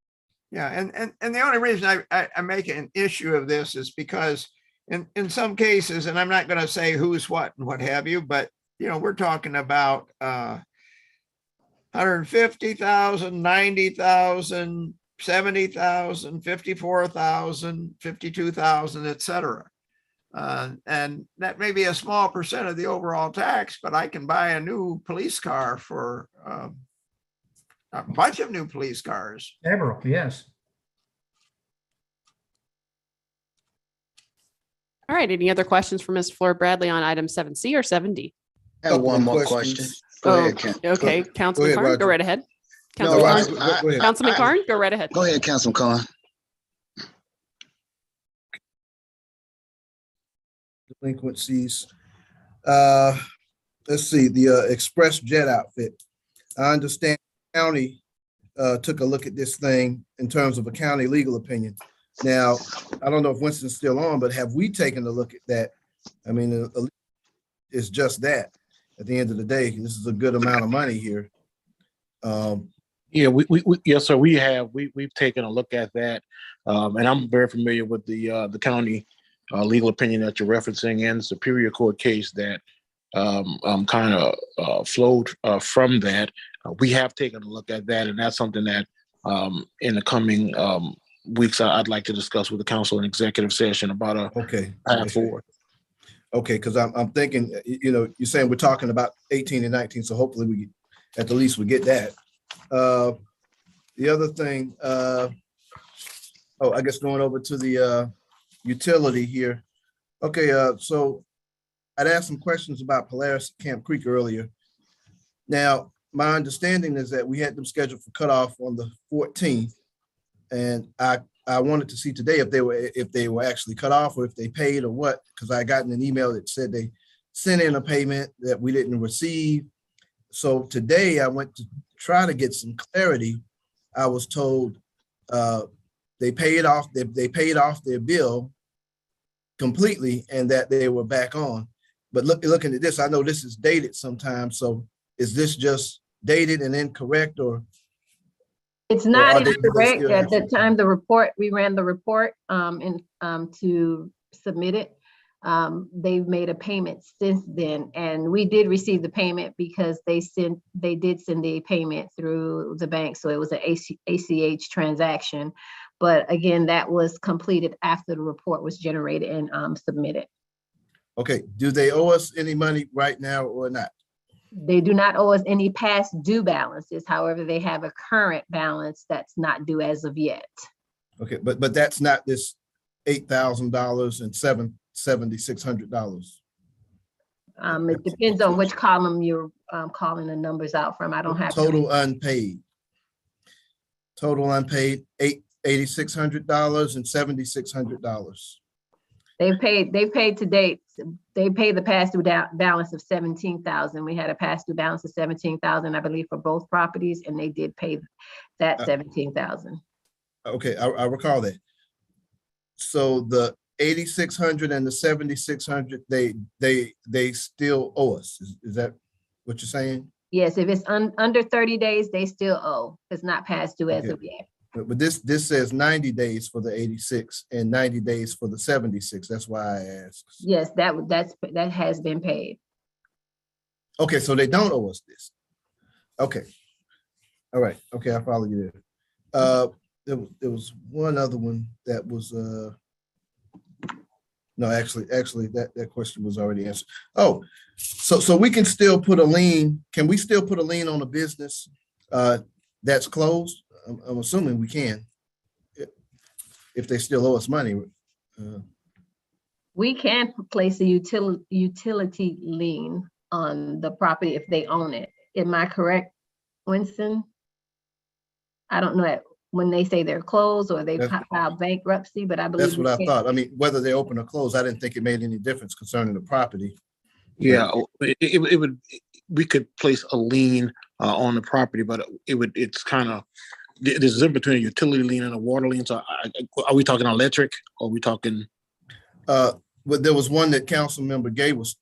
Yeah, and the only reason I make an issue of this is because in some cases, and I'm not going to say who's what and what have you, but we're talking about 150,000, 90,000, 70,000, 54,000, 52,000, et cetera. And that may be a small percent of the overall tax, but I can buy a new police car for a bunch of new police cars. Several, yes. All right. Any other questions for Ms. Floyd Bradley on item 7C or 7D? I have one more question. Go ahead, Ken. Okay, Councilman Carn, Roger. go right ahead. No, Councilman Roger, Carn, Councilman Carn, go right ahead. Go ahead, Councilman Carn. Delinquencies. Let's see, the express jet outfit. I understand the county took a look at this thing in terms of a county legal opinion. Now, I don't know if Winston's still on, but have we taken a look at that? I mean, it's just that at the end of the day, this is a good amount of money here. Yeah, yes, sir. We've taken a look at that, and I'm very familiar with the county legal opinion that you're referencing and Superior Court case that kind of flowed from that. We have taken a look at that, and that's something that in the coming weeks I'd like to discuss with the council in executive session about a path forward. Okay, because I'm thinking, you're saying we're talking about 18 and 19, so hopefully we at the least we get that. The other thing, I guess going over to the utility here. Okay, so I'd asked some questions about Polaris Camp Creek earlier. Now, my understanding is that we had them scheduled for cutoff on the 14th, and I wanted to see today if they were actually cut off or if they paid or what, because I gotten an email that said they sent in a payment that we didn't receive. So today I went to try to get some clarity. I was told they paid off their bill completely and that they were back on. But looking at this, I know this is dated sometimes. So is this just dated and incorrect, or? It's not incorrect. At the time we ran the report to submit it. They've made a payment since then, and we did receive the payment because they did send the payment through the bank, so it was an ACH transaction. But again, that was completed after the report was generated and submitted. Okay, do they owe us any money right now or not? They do not owe us any past due balances. However, they have a current balance that's not due as of yet. Okay, but that's not this $8,000 and $7,600. It depends on which column you're calling the numbers out from. I don't have total unpaid. Total unpaid $8,600 and $7,600. They've paid to date. They paid the past due balance of $17,000. We had a past due balance of $17,000, I believe, for both properties, and they did pay that $17,000. Okay, I recall that. So the $8,600 and the $7,600, they still owe us. Is that what you're saying? Yes, if it's under 30 days, they still owe. It's not past due as of yet. But this says 90 days for the 86 and 90 days for the 76. That's why I asked. Yes, that has been paid. Okay, so they don't owe us this. Okay. All right. Okay, I follow you there. There was one other one that was no, actually that question was already answered. Oh, so we can still put a lien. Can we still put a lien on a business that's closed? I'm assuming we can, if they still owe us money. We can place a utility lien on the property if they own it. Am I correct, Winston? I don't know when they say they're closed or they file bankruptcy, but I believe that's what I thought. I mean, whether they open or close, I didn't think it made any difference concerning the property. Yeah, it would. We could place a lien on the property, but it's kind of. There's a difference between a utility lien and a water lien. So are we talking electric or are we talking? But there was one that Council Member Gay was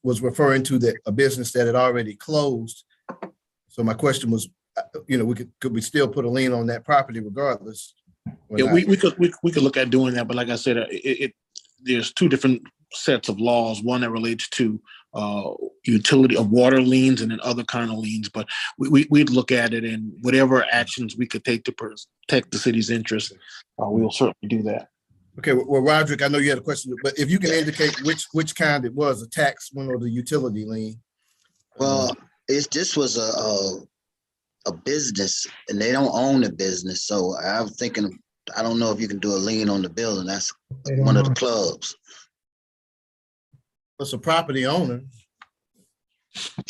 referring to, that a business that had already closed. So my question was, could we still put a lien on that property regardless? Yeah, we could look at doing that, but like I said, there's two different sets of laws. One that relates to utility of water liens and then other kind of liens. But we'd look at it, and whatever actions we could take to protect the city's interest, we will certainly do that. Okay, well, Roderick, I know you had a question, but if you can indicate which kind it was, a tax one or the utility lien. Well, this was a business, and they don't own the business. So I'm thinking, I don't know if you can do a lien on the building. That's one of the clubs. It's a property owner.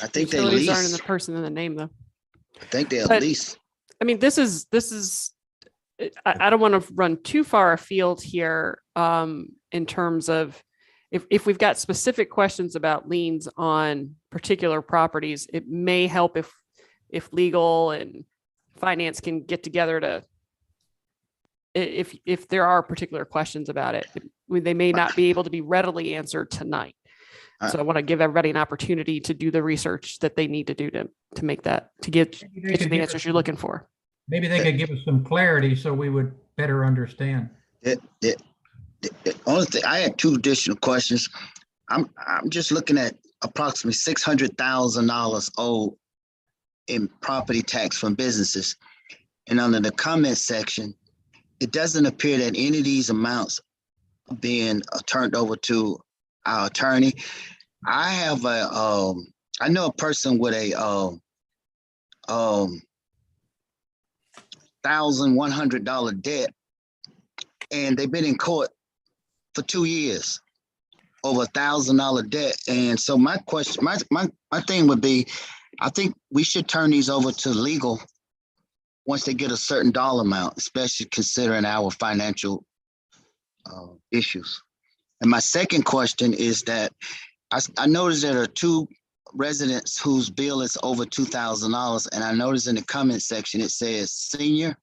I think they Utilities lease. aren't in the person in the name, though. I think they But, lease. I mean, this is. I don't want to run too far afield here in terms of if we've got specific questions about liens on particular properties, it may help if legal and finance can get together to if there are particular questions about it. They may not be able to be readily answered tonight. So I want to give everybody an opportunity to do the research that they need to do to make that, to get you the answers you're looking for. Maybe they could give us some clarity so we would better understand. The only thing, I had two additional questions. I'm just looking at approximately $600,000 owed in property tax from businesses. And under the comment section, it doesn't appear that any of these amounts are being turned over to our attorney. I have I know a person with a $1,100 debt, and they've been in court for 2 years over $1,000 debt. And so my question, my thing would be, I think we should turn these over to legal once they get a certain dollar amount, especially considering our financial issues. And my second question is that I noticed there are two residents whose bill is over $2,000, and I noticed in the comment section it says senior,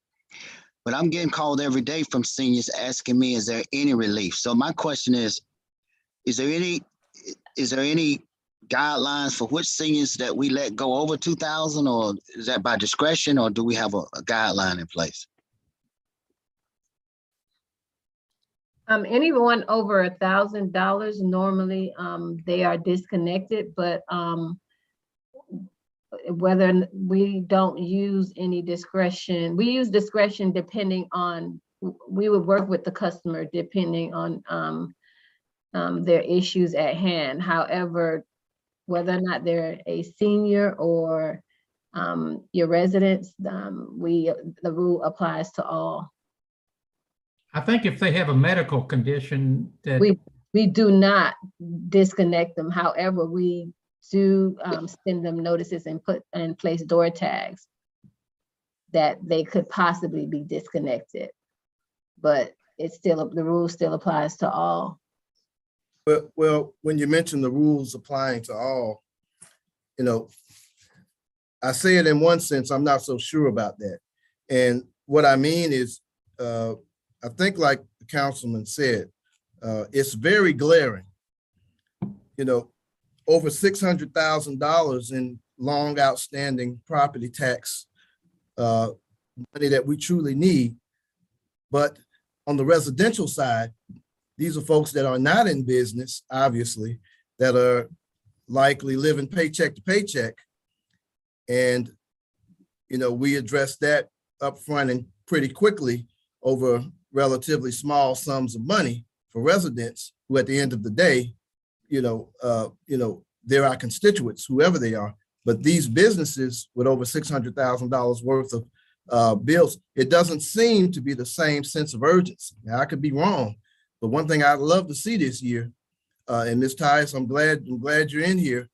but I'm getting called every day from seniors asking me, is there any relief? So my question is there any guidelines for which seniors that we let go over 2,000, or is that by discretion, or do we have a guideline in place? Anyone over $1,000 normally they are disconnected, but whether we don't use any discretion, we use discretion depending on, we would work with the customer depending on their issues at hand. However, whether or not they're a senior or your residents, the rule applies to all. I think if they have a medical condition that we do not disconnect them. However, we do send them notices and put in place door tags that they could possibly be disconnected, but it's still, the rule still applies to all. Well, when you mention the rules applying to all, you know, I say it in one sense, I'm not so sure about that. And what I mean is, I think like the councilman said, it's very glaring. You know, over $600,000 in long outstanding property tax money that we truly need. But on the residential side, these are folks that are not in business, obviously, that are likely living paycheck to paycheck. And, you know, we address that up front and pretty quickly over relatively small sums of money for residents who at the end of the day, they're our constituents, whoever they are. But these businesses with over $600,000 worth of bills, it doesn't seem to be the same sense of urgency. Now, I could be wrong, but one thing I'd love to see this year, and Ms. Tice, I'm glad you're in here,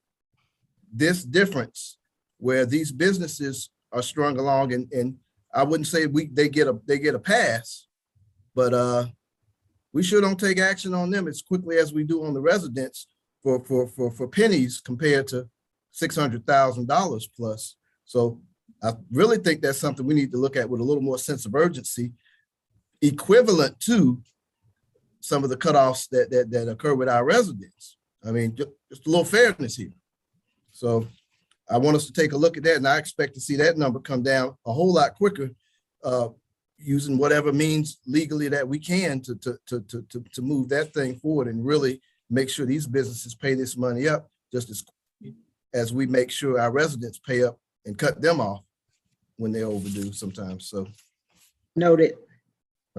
this difference where these businesses are strung along, and I wouldn't say they get a pass, but we sure don't take action on them as quickly as we do on the residents for pennies compared to $600,000 plus. So I really think that's something we need to look at with a little more sense of urgency, equivalent to some of the cutoffs that occur with our residents. I mean, just a little fairness here. So I want us to take a look at that, and I expect to see that number come down a whole lot quicker, using whatever means legally that we can to move that thing forward and really make sure these businesses pay this money up just as quickly as we make sure our residents pay up and cut them off when they're overdue sometimes. So noted.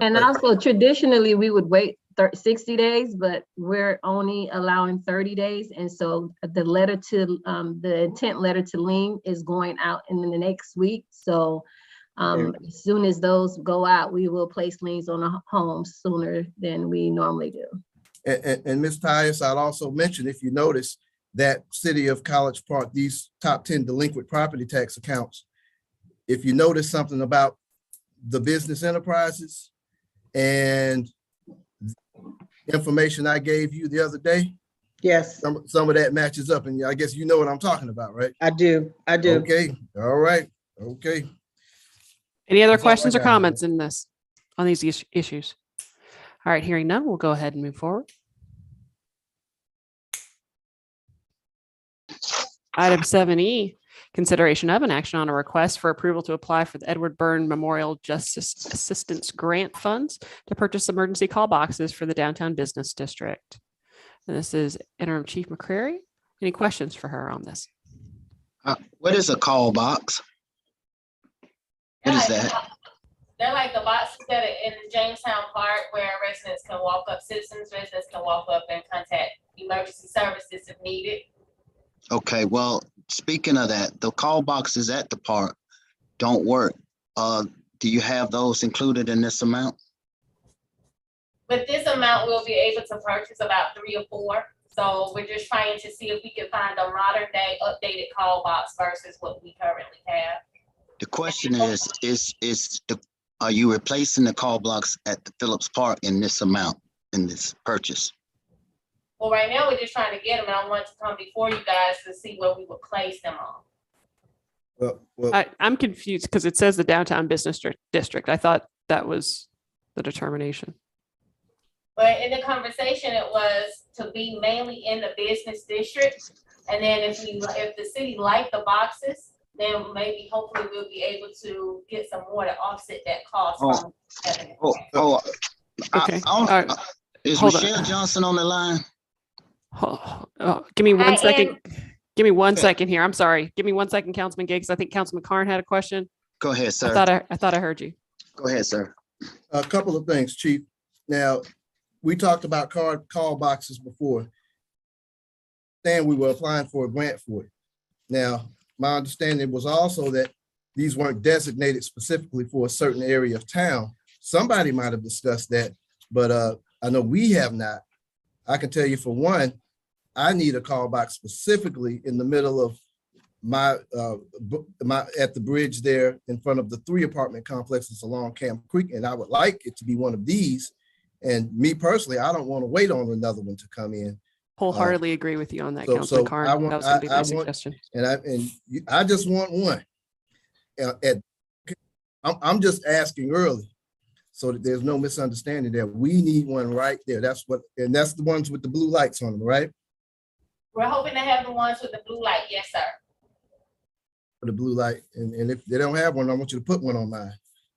And also traditionally we would wait 60 days, but we're only allowing 30 days. And so the intent letter to lien is going out in the next week. So as soon as those go out, we will place liens on a home sooner than we normally do. And Ms. Tias, I'd also mention, if you notice that City of College Park, these top 10 delinquent property tax accounts, if you notice something about the business enterprises and information I gave you the other day, yes, some of that matches up, and I guess you know what I'm talking about, right? I do. Okay, all right, okay. Any other questions or comments in this? on these issues? All right, hearing none, we'll go ahead and move forward. Item 7E, consideration of an action on a request for approval to apply for the Edward Byrne Memorial Justice Assistance Grant Funds to purchase emergency call boxes for the downtown business district. And this is Interim Chief McCrary. Any questions for her on this? What is a call box? What is that? They're like the boxes that are in Jamestown Park where residents can walk up, residents can walk up and contact emergency services if needed. Okay, well, speaking of that, the call boxes at the park don't work. Do you have those included in this amount? With this amount, we'll be able to purchase about 3 or 4. So we're just trying to see if we can find a modern day updated call box versus what we currently have. The question are you replacing the call blocks at the Phillips Park in this amount, in this purchase? Well, right now we're just trying to get them, and I want to come before you guys to see where we would place them on. I'm confused because it says the downtown business district. I thought that was the determination. But in the conversation, it was to be mainly in the business district. And then if the city liked the boxes, then maybe hopefully we'll be able to get some more to offset that cost. Okay. Is Michelle Johnson on the line? Give me 1 second. Give me 1 second here. I'm sorry. Give me 1 second, Councilman Gay, because I think Councilman Carn had a question. Go ahead, sir. I thought I heard you. Go ahead, sir. A couple of things, Chief. Now, we talked about call boxes before. And we were applying for a grant for it. Now, my understanding was also that these weren't designated specifically for a certain area of town. Somebody might have discussed that, but I know we have not. I can tell you for one, I need a call box specifically in the middle of my at the bridge there in front of the 3 apartment complexes along Camp Creek, and I would like it to be one of these. And me personally, I don't want to wait on another one to come in. Wholeheartedly agree with you on that, Councilman Carn. That was going to be my suggestion. I just want one. I'm just asking early, so that there's no misunderstanding there. We need one right there. That's the ones with the blue lights on them, right? We're hoping to have the ones with the blue light. Yes, sir. The blue light, and if they don't have one, I want you to put one on mine.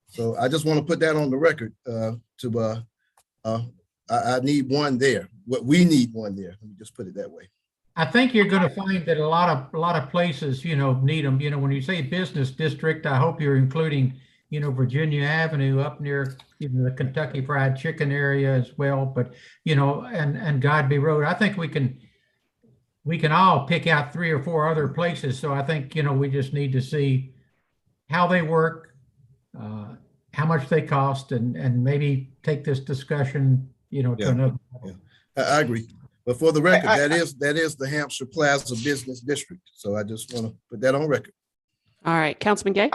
So I just want to put that on the record. I need one there. We need one there. Let me just put it that way. I think you're going to find that a lot of places, need them. When you say business district, I hope you're including, Virginia Avenue up near the Kentucky Fried Chicken area as well. But and Godby Road. I think we can all pick out 3 or 4 other places. So I think we just need to see how they work, how much they cost, and maybe take this discussion, to another level. I agree. But for the record, that is the Hampshire Plaza Business District. So I just want to put that on record. All right, Councilman Gay,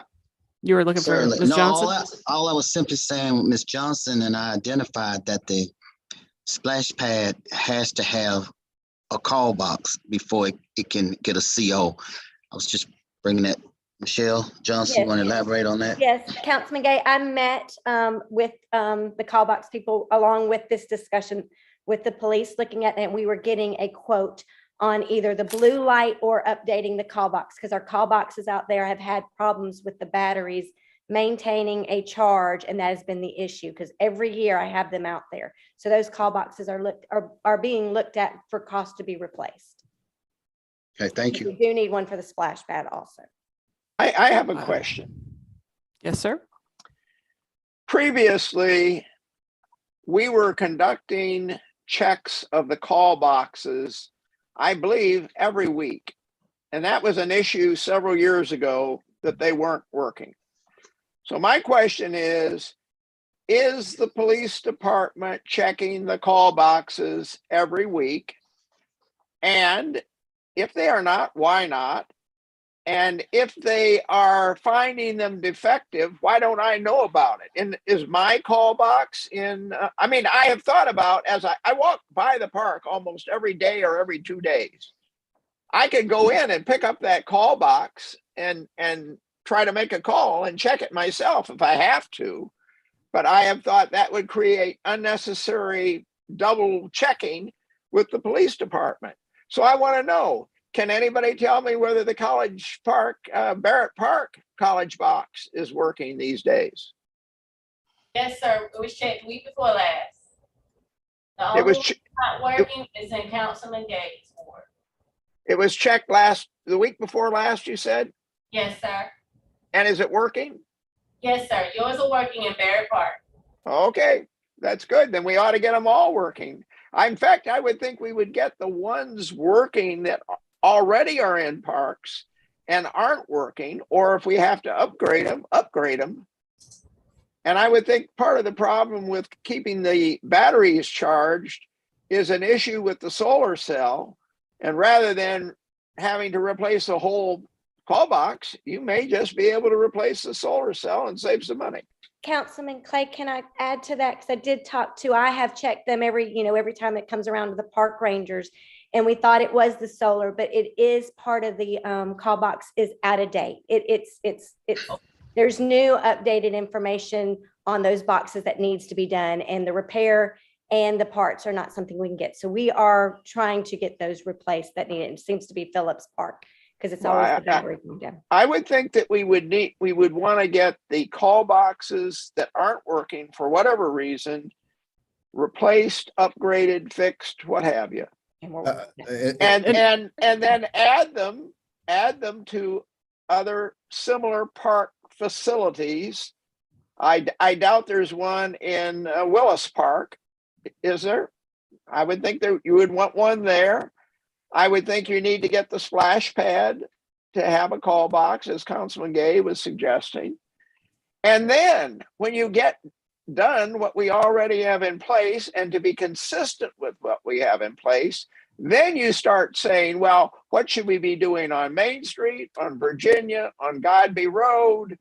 you were looking for Ms. No, Johnson? All I was simply saying, Ms. Johnson and I identified that the splash pad has to have a call box before it can get a CO. I was just bringing that. Michelle Johnson, you want to elaborate on that? Yes, Councilman Gay, I met with the call box people along with this discussion with the police looking at it, and we were getting a quote on either the blue light or updating the call box, because our call boxes out there have had problems with the batteries maintaining a charge, and that has been the issue because every year I have them out there. So those call boxes are being looked at for cost to be replaced. Okay, thank you. We do need one for the splash pad also. I have a question. Yes, sir. Previously, we were conducting checks of the call boxes, I believe, every week. And that was an issue several years ago that they weren't working. So my question is the police department checking the call boxes every week? And if they are not, why not? And if they are finding them defective, why don't I know about it? And is my call box in, I have thought about, as I walk by the park almost every day or every 2 days, I could go in and pick up that call box and try to make a call and check it myself if I have to. But I have thought that would create unnecessary double checking with the police department. So I want to know, can anybody tell me whether the College Park, Barrett Park College box is working these days? Yes, sir. It was checked week before last. The It only was one that's not working is in Councilman Gay's ward. It was checked the week before last, you said? Yes, sir. And is it working? Yes, sir. Yours are working in Barrett Park. Okay, that's good. Then we ought to get them all working. In fact, I would think we would get the ones working that already are in parks and aren't working, or if we have to upgrade them, upgrade them. And I would think part of the problem with keeping the batteries charged is an issue with the solar cell. And rather than having to replace a whole call box, you may just be able to replace the solar cell and save some money. Councilman Clay, can I add to that? Because I have checked them every time it comes around to the park rangers, and we thought it was the solar, but it is part of the call box is out of date. There's new updated information on those boxes that needs to be done, and the repair and the parts are not something we can get. So we are trying to get those replaced that need it. It seems to be Phillips Park, because it's always the battery. I would think that we would want to get the call boxes that aren't working for whatever reason replaced, upgraded, fixed, what have you. And then add them to other similar park facilities. I doubt there's one in Willis Park. Is there? I would think that you would want one there. I would think you need to get the splash pad to have a call box, as Councilman Gay was suggesting. And then when you get done what we already have in place, and to be consistent with what we have in place, then you start saying, well, what should we be doing on Main Street, on Virginia, on Godby Road,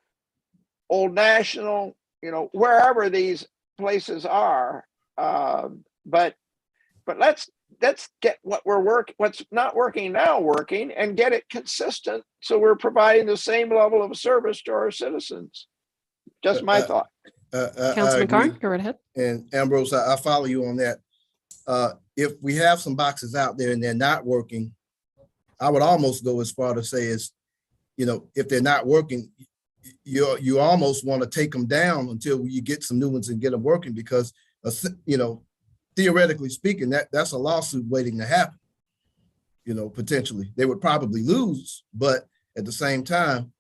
Old National, wherever these places are. But let's get what's not working now working, and get it consistent, so we're providing the same level of service to our citizens. Just my thought. Councilman Carn, go right ahead. And Ambrose, I follow you on that. If we have some boxes out there and they're not working, I would almost go as far to say if they're not working, you almost want to take them down until you get some new ones and get them working, because theoretically speaking, that's a lawsuit waiting to happen. Potentially they would probably lose, but at the same time,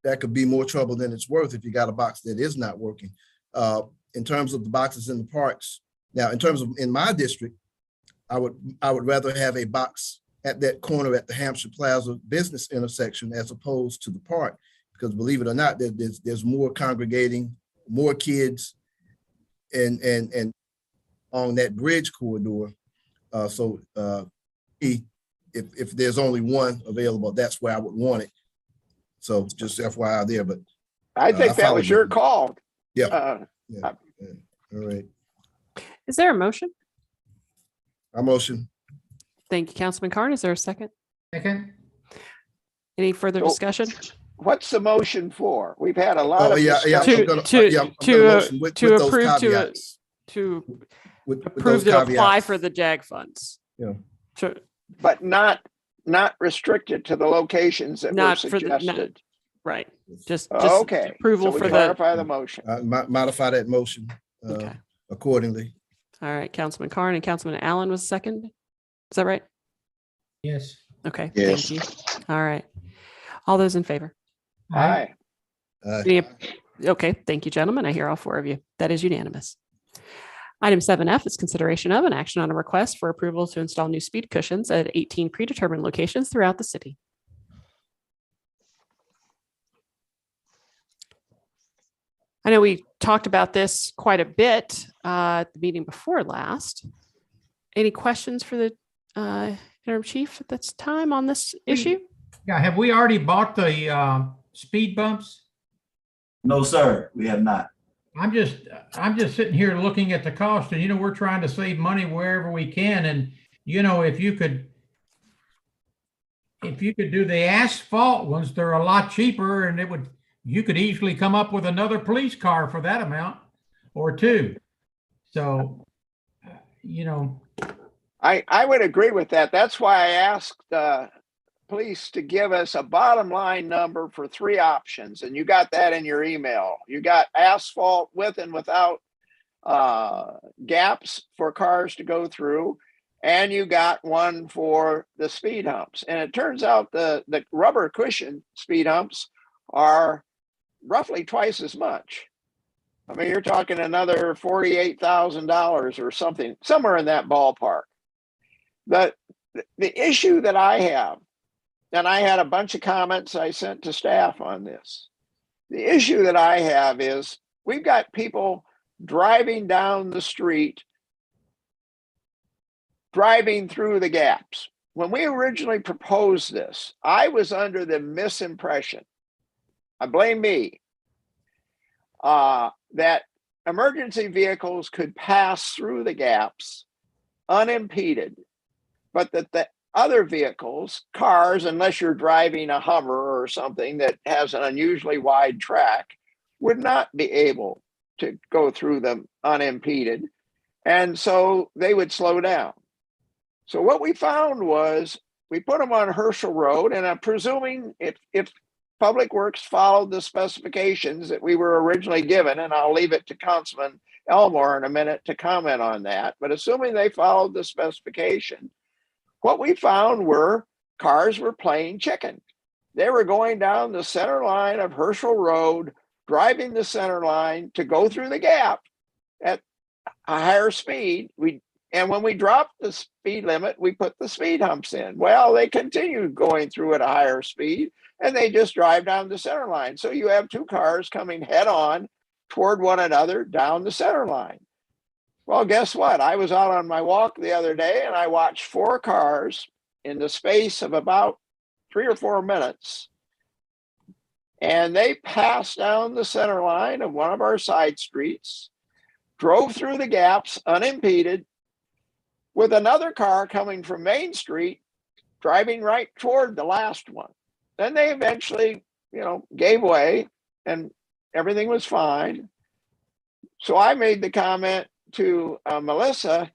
that could be more trouble than it's worth if you got a box that is not working. In terms of the boxes in the parks, now in terms of in my district, I would rather have a box at that corner at the Hampshire Plaza business intersection as opposed to the park, because believe it or not, there's more congregating, more kids, and on that bridge corridor. If there's only one available, that's where I would want it. So just FYI there, but I think that was your call. Yeah. All right. Is there a motion? I motion. Thank you, Councilman Carn. Is there a second? Second. Any further discussion? What's the motion for? We've had a lot of to approve to apply for the JAG funds. Yeah. But not restricted to the locations that were suggested. Right. Just okay. Approval for clarify the motion. Modify that motion accordingly. All right. Councilman Carn and Councilman Allen was second. Is that right? Yes. Okay. Yes. Thank you. All right. All those in favor? Aye. Okay. Thank you, gentlemen. I hear all four of you. That is unanimous. Item 7F is consideration of an action on a request for approval to install new speed cushions at 18 predetermined locations throughout the city. I know we talked about this quite a bit at the meeting before last. Any questions for the interim chief at this time on this issue? Yeah, have we already bought the speed bumps? No, sir, we have not. I'm just sitting here looking at the cost, and we're trying to save money wherever we can. And if you could do the asphalt ones, they're a lot cheaper, and you could easily come up with another police car for that amount. or two. So, you know, I would agree with that. That's why I asked police to give us a bottom line number for 3 options. And you got that in your email. You got asphalt with and without gaps for cars to go through. And you got one for the speed humps. And it turns out the rubber cushion speed humps are roughly twice as much. I mean, you're talking another $48,000 or something, somewhere in that ballpark. The issue that I have, and I had a bunch of comments I sent to staff on this. The issue that I have is we've got people driving down the street, driving through the gaps. When we originally proposed this, I was under the misimpression, I blame me, that emergency vehicles could pass through the gaps unimpeded, but that the other vehicles, cars, unless you're driving a Hummer or something that has an unusually wide track, would not be able to go through them unimpeded. And so they would slow down. So what we found was we put them on Herschel Road, and I'm presuming if Public Works followed the specifications that we were originally given, and I'll leave it to Councilman Elmore in a minute to comment on that, but assuming they followed the specification, what we found were cars were playing chicken. They were going down the center line of Herschel Road, driving the center line to go through the gap at a higher speed. And when we dropped the speed limit, we put the speed humps in. Well, they continued going through at a higher speed, and they just drive down the center line. So you have 2 cars coming head on toward one another down the center line. Well, guess what? I was out on my walk the other day, and I watched 4 cars in the space of about 3 or 4 minutes. And they passed down the center line of one of our side streets, drove through the gaps unimpeded, with another car coming from Main Street, driving right toward the last one. Then they eventually, gave way, and everything was fine. So I made the comment to Melissa,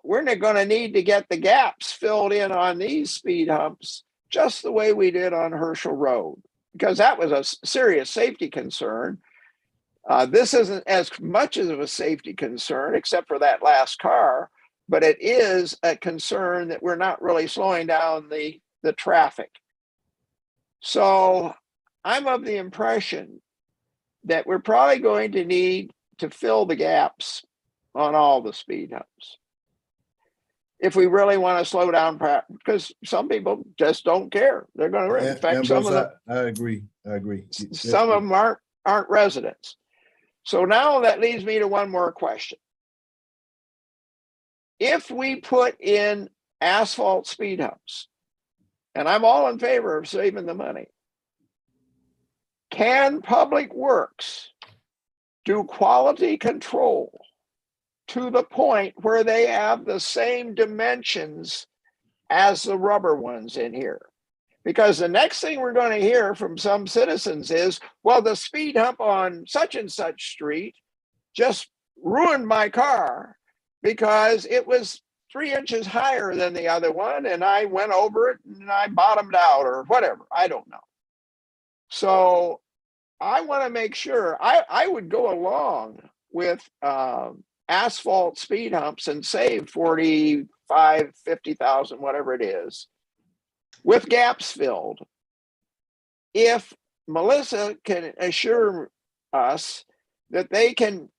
we're not going to need to get the gaps filled in on these speed humps just the way we did on Herschel Road, because that was a serious safety concern. This isn't as much of a safety concern, except for that last car, but it is a concern that we're not really slowing down the traffic. So I'm of the impression that we're probably going to need to fill the gaps on all the speed humps if we really want to slow down, because some people just don't care. They're going to, in fact, some of them, I agree. Some of them aren't residents. So now that leads me to one more question. If we put in asphalt speed humps, and I'm all in favor of saving the money, can Public Works do quality control to the point where they have the same dimensions as the rubber ones in here? Because the next thing we're going to hear from some citizens is, well, the speed hump on such and such street just ruined my car because it was 3 inches higher than the other one, and I went over it and I bottomed out or whatever. I don't know. So I want to make sure I would go along with asphalt speed humps and save 45, 50,000, whatever it is, with gaps filled. If Melissa can assure us that they can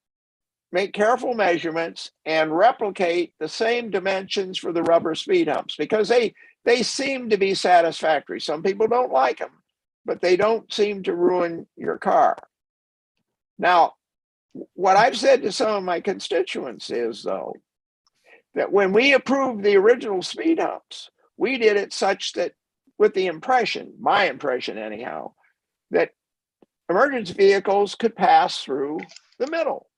make careful measurements and replicate the same dimensions for the rubber speed humps, because they seem to be satisfactory. Some people don't like them, but they don't seem to ruin your car. Now, what I've said to some of my constituents is, though, that when we approved the original speed humps, we did it such that, with the impression, my impression anyhow, that emergency vehicles could pass through the middle.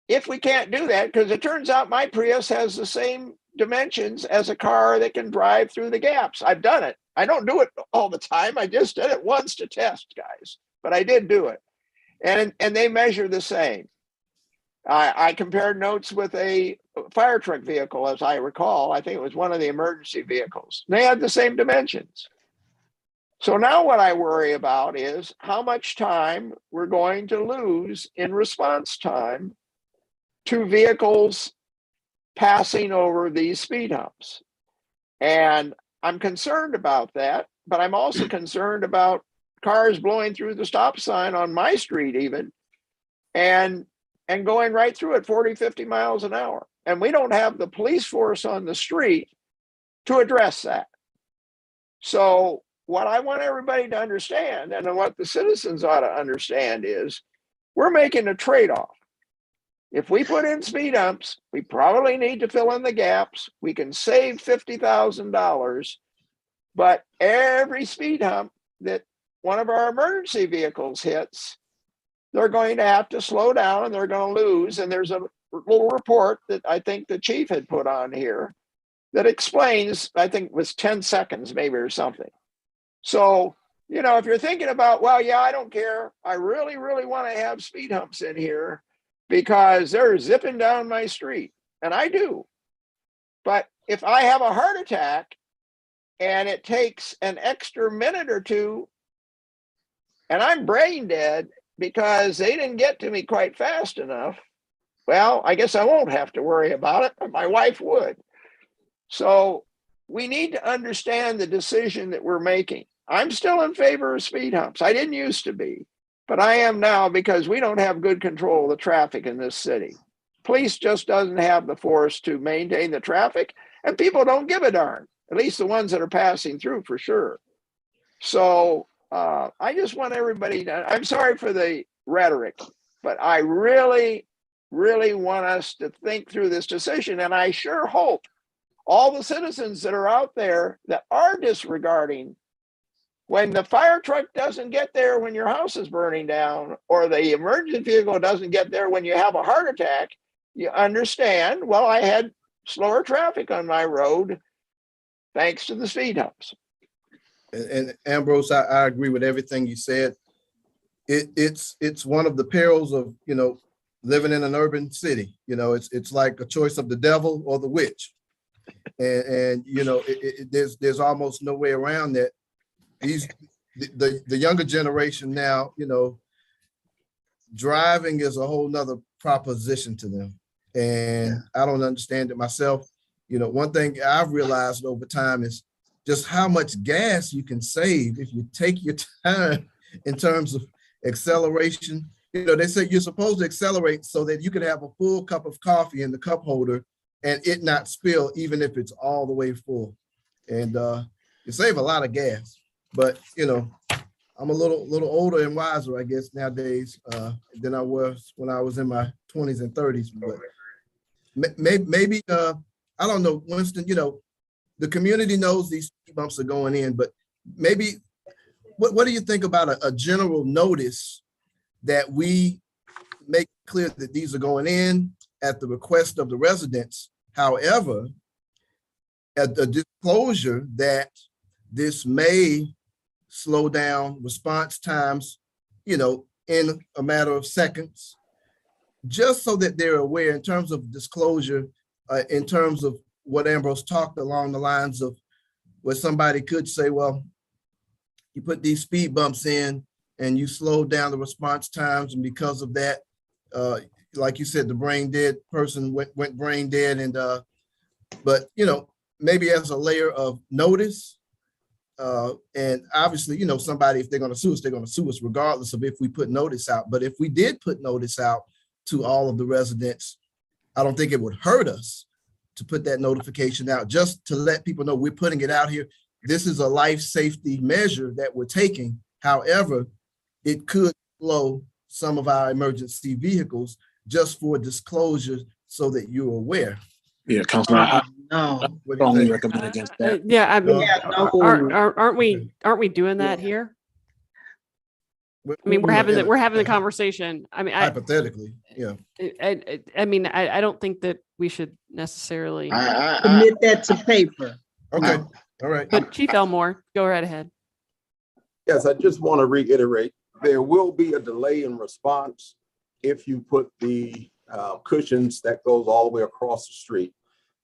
If we can't do that, because it turns out my Prius has the same dimensions as a car that can drive through the gaps. I've done it. I don't do it all the time. I just did it once to test, guys, but I did do it. and they measure the same. I compared notes with a fire truck vehicle, as I recall. I think it was one of the emergency vehicles. They had the same dimensions. So now what I worry about is how much time we're going to lose in response time to vehicles passing over these speed humps. And I'm concerned about that, but I'm also concerned about cars blowing through the stop sign on my street even, and going right through at 40, 50 miles an hour. And we don't have the police force on the street to address that. So what I want everybody to understand, and what the citizens ought to understand, is we're making a trade-off. If we put in speed humps, we probably need to fill in the gaps. We can save $50,000, but every speed hump that one of our emergency vehicles hits, they're going to have to slow down and they're going to lose. And there's a little report that I think the chief had put on here that explains, I think it was 10 seconds maybe or something. So, you know, if you're thinking about, well, yeah, I don't care. I really, really want to have speed humps in here because they're zipping down my street. And I do. But if I have a heart attack and it takes an extra minute or two and I'm brain dead because they didn't get to me quite fast enough, well, I guess I won't have to worry about it, but my wife would. So we need to understand the decision that we're making. I'm still in favor of speed humps. I didn't used to be, but I am now because we don't have good control of the traffic in this city. Police just doesn't have the force to maintain the traffic, and people don't give a darn, at least the ones that are passing through for sure. So I just want everybody to, I'm sorry for the rhetoric, but I really, really want us to think through this decision. And I sure hope all the citizens that are out there that are disregarding, when the fire truck doesn't get there when your house is burning down, or the emergency vehicle doesn't get there when you have a heart attack, you understand, well, I had slower traffic on my road thanks to the speed humps. And Ambrose, I agree with everything you said. It's one of the perils of, you know, living in an urban city. You know, it's like a choice of the devil or the witch. And you know, there's almost no way around that. The younger generation now, you know, driving is a whole nother proposition to them. And I don't understand it myself. You know, one thing I've realized over time is just how much gas you can save if you take your time in terms of acceleration. You know, they say you're supposed to accelerate so that you can have a full cup of coffee in the cup holder and it not spill, even if it's all the way full. And you save a lot of gas. But, you know, I'm a little older and wiser, I guess, nowadays than I was when I was in my 20s and 30s. But maybe I don't know, Winston, you know, the community knows these speed bumps are going in, but maybe what do you think about a general notice that we make clear that these are going in at the request of the residents? However, at the disclosure that this may slow down response times, you know, in a matter of seconds, just so that they're aware in terms of disclosure, in terms of what Ambrose talked along the lines of where somebody could say, well, you put these speed bumps in and you slow down the response times. And because of that, like you said, the brain dead person went brain dead. And but, you know, maybe as a layer of notice, and obviously, you know, somebody, if they're going to sue us, they're going to sue us regardless of if we put notice out. But if we did put notice out to all of the residents, I don't think it would hurt us to put that notification out, just to let people know we're putting it out here. This is a life safety measure that we're taking. However, it could slow some of our emergency vehicles, just for disclosure so that you're aware. Yeah, Councilman, I strongly recommend against that. Yeah, I mean, aren't we doing that here? I mean, we're having the conversation. I mean, hypothetically, yeah. I mean, I don't think that we should necessarily commit that to paper. Okay, all right. But Chief Elmore, go right ahead. Yes, I just want to reiterate there will be a delay in response if you put the cushions that goes all the way across the street.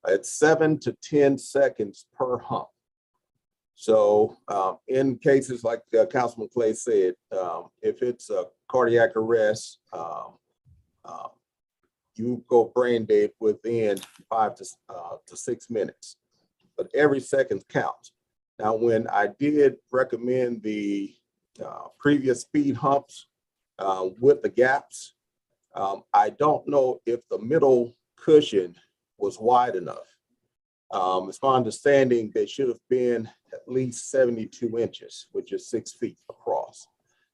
It's 7 to 10 seconds per hump. So in cases like Councilman Clay said, if it's a cardiac arrest, you go brain dead within 5 to 6 minutes, but every second counts. Now, when I did recommend the previous speed humps with the gaps, I don't know if the middle cushion was wide enough. It's my understanding they should have been at least 72 inches, which is 6 feet across.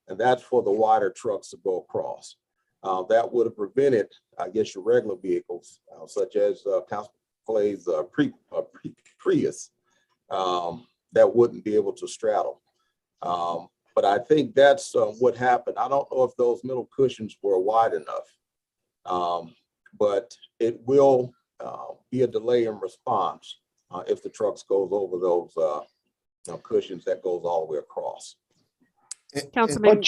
And that's for the wider trucks to go across. That would have prevented, I guess, your regular vehicles, such as Councilman Clay's Prius, that wouldn't be able to straddle. But I think that's what happened. I don't know if those middle cushions were wide enough, but it will be a delay in response if the trucks goes over those cushions that goes all the way across. Councilman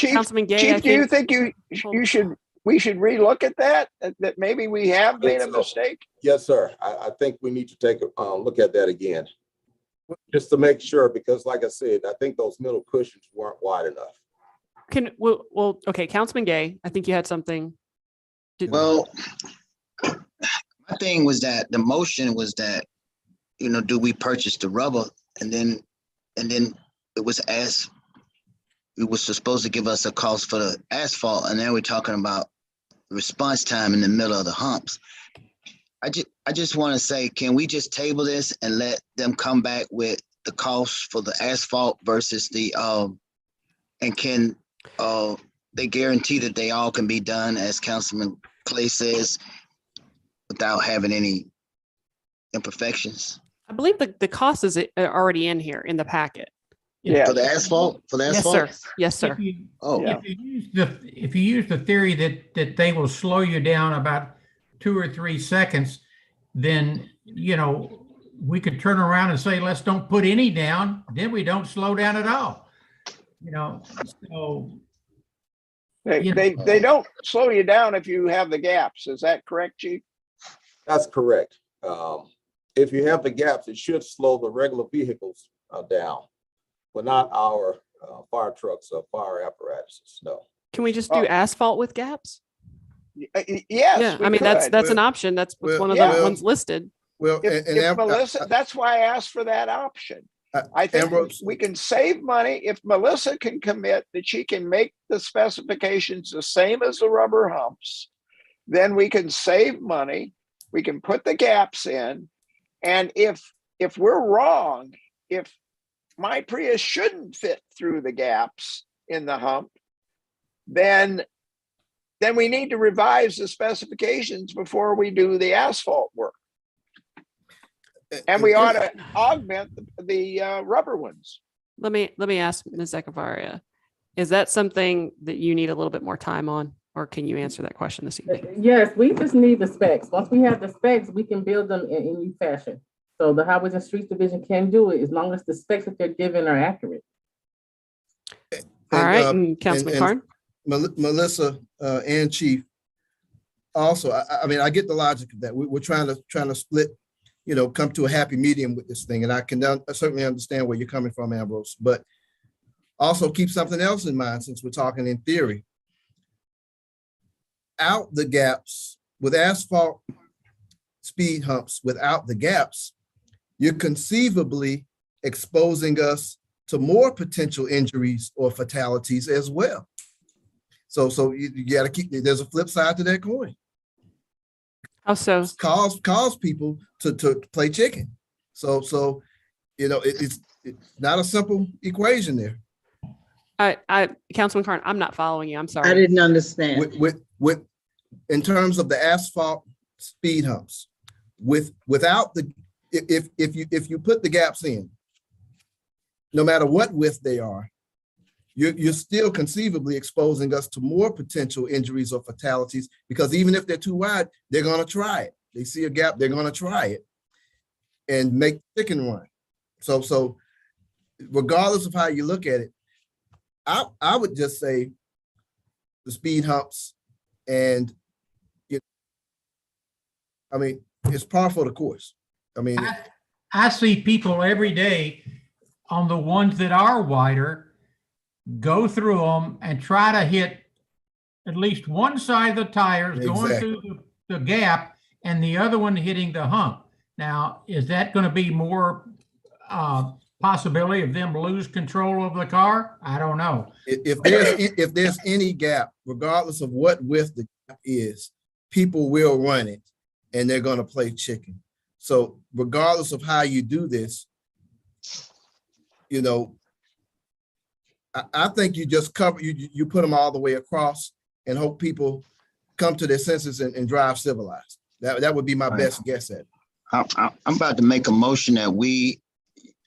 Gay, Chief, I do you think think we should relook at that maybe we have made a mistake? Yes, sir. I think we need to take a look at that again, just to make sure, because like I said, I think those middle cushions weren't wide enough. Well, okay, Councilman Gay, I think you had something. Well, my thing was that the motion was that, do we purchase the rubber, and then it was supposed to give us a cost for the asphalt, and now we're talking about response time in the middle of the humps. I just want to say, can we just table this and let them come back with the cost for the asphalt versus the and can they guarantee that they all can be done, as Councilman Clay says, without having any imperfections? I believe the cost is already in here in the packet. Yeah. For the asphalt? Yes, sir. Yes, sir. If you use the theory that they will slow you down about 2 or 3 seconds, then, we could turn around and say, let's don't put any down. Then we don't slow down at all. So. They don't slow you down if you have the gaps. Is that correct, Chief? That's correct. If you have the gaps, it should slow the regular vehicles down, but not our fire trucks or fire apparatuses. No. Can we just do asphalt with gaps? Yes. Yeah, I mean, that's an option. That's one of the ones listed. Well, if Melissa, that's why I asked for that option. I think we can save money if Melissa can commit that she can make the specifications the same as the rubber humps. Then we can save money. We can put the gaps in. And if we're wrong, if my Prius shouldn't fit through the gaps in the hump, then we need to revise the specifications before we do the asphalt work. And we ought to augment the rubber ones. Let me ask Ms. Zechariah, is that something that you need a little bit more time on, or can you answer that question this evening? Yes, we just need the specs. Once we have the specs, we can build them in new fashion. So the Highways and Streets Division can do it as long as the specs that they're given are accurate. All right, Councilman Carn. Melissa and Chief, also, I mean, I get the logic of that. We're trying to split, come to a happy medium with this thing. And I can certainly understand where you're coming from, Ambrose, but also keep something else in mind since we're talking in theory. Out the gaps with asphalt speed humps, without the gaps, you're conceivably exposing us to more potential injuries or fatalities as well. So you got to keep, there's a flip side to that coin. How so? Cause people to play chicken. So it's not a simple equation there. Councilman Carn, I'm not following you. I'm sorry. I didn't understand. With in terms of the asphalt speed humps, without the if you put the gaps in, no matter what width they are, you're still conceivably exposing us to more potential injuries or fatalities, because even if they're too wide, they're going to try it. They see a gap, they're going to try it and make the chicken run. So regardless of how you look at it, I would just say the speed humps, and I mean, it's par for the course. I mean, I see people every day on the ones that are wider, go through them and try to hit at least one side of the tires going Exactly. through the gap and the other one hitting the hump. Now, is that going to be more possibility of them lose control of the car? I don't know. If there's any gap, regardless of what width the gap is, people will run it and they're going to play chicken. So regardless of how you do this, you know, I think you just cover, you put them all the way across and hope people come to their senses and drive civilized. That would be my best guess at it. I'm about to make a motion that we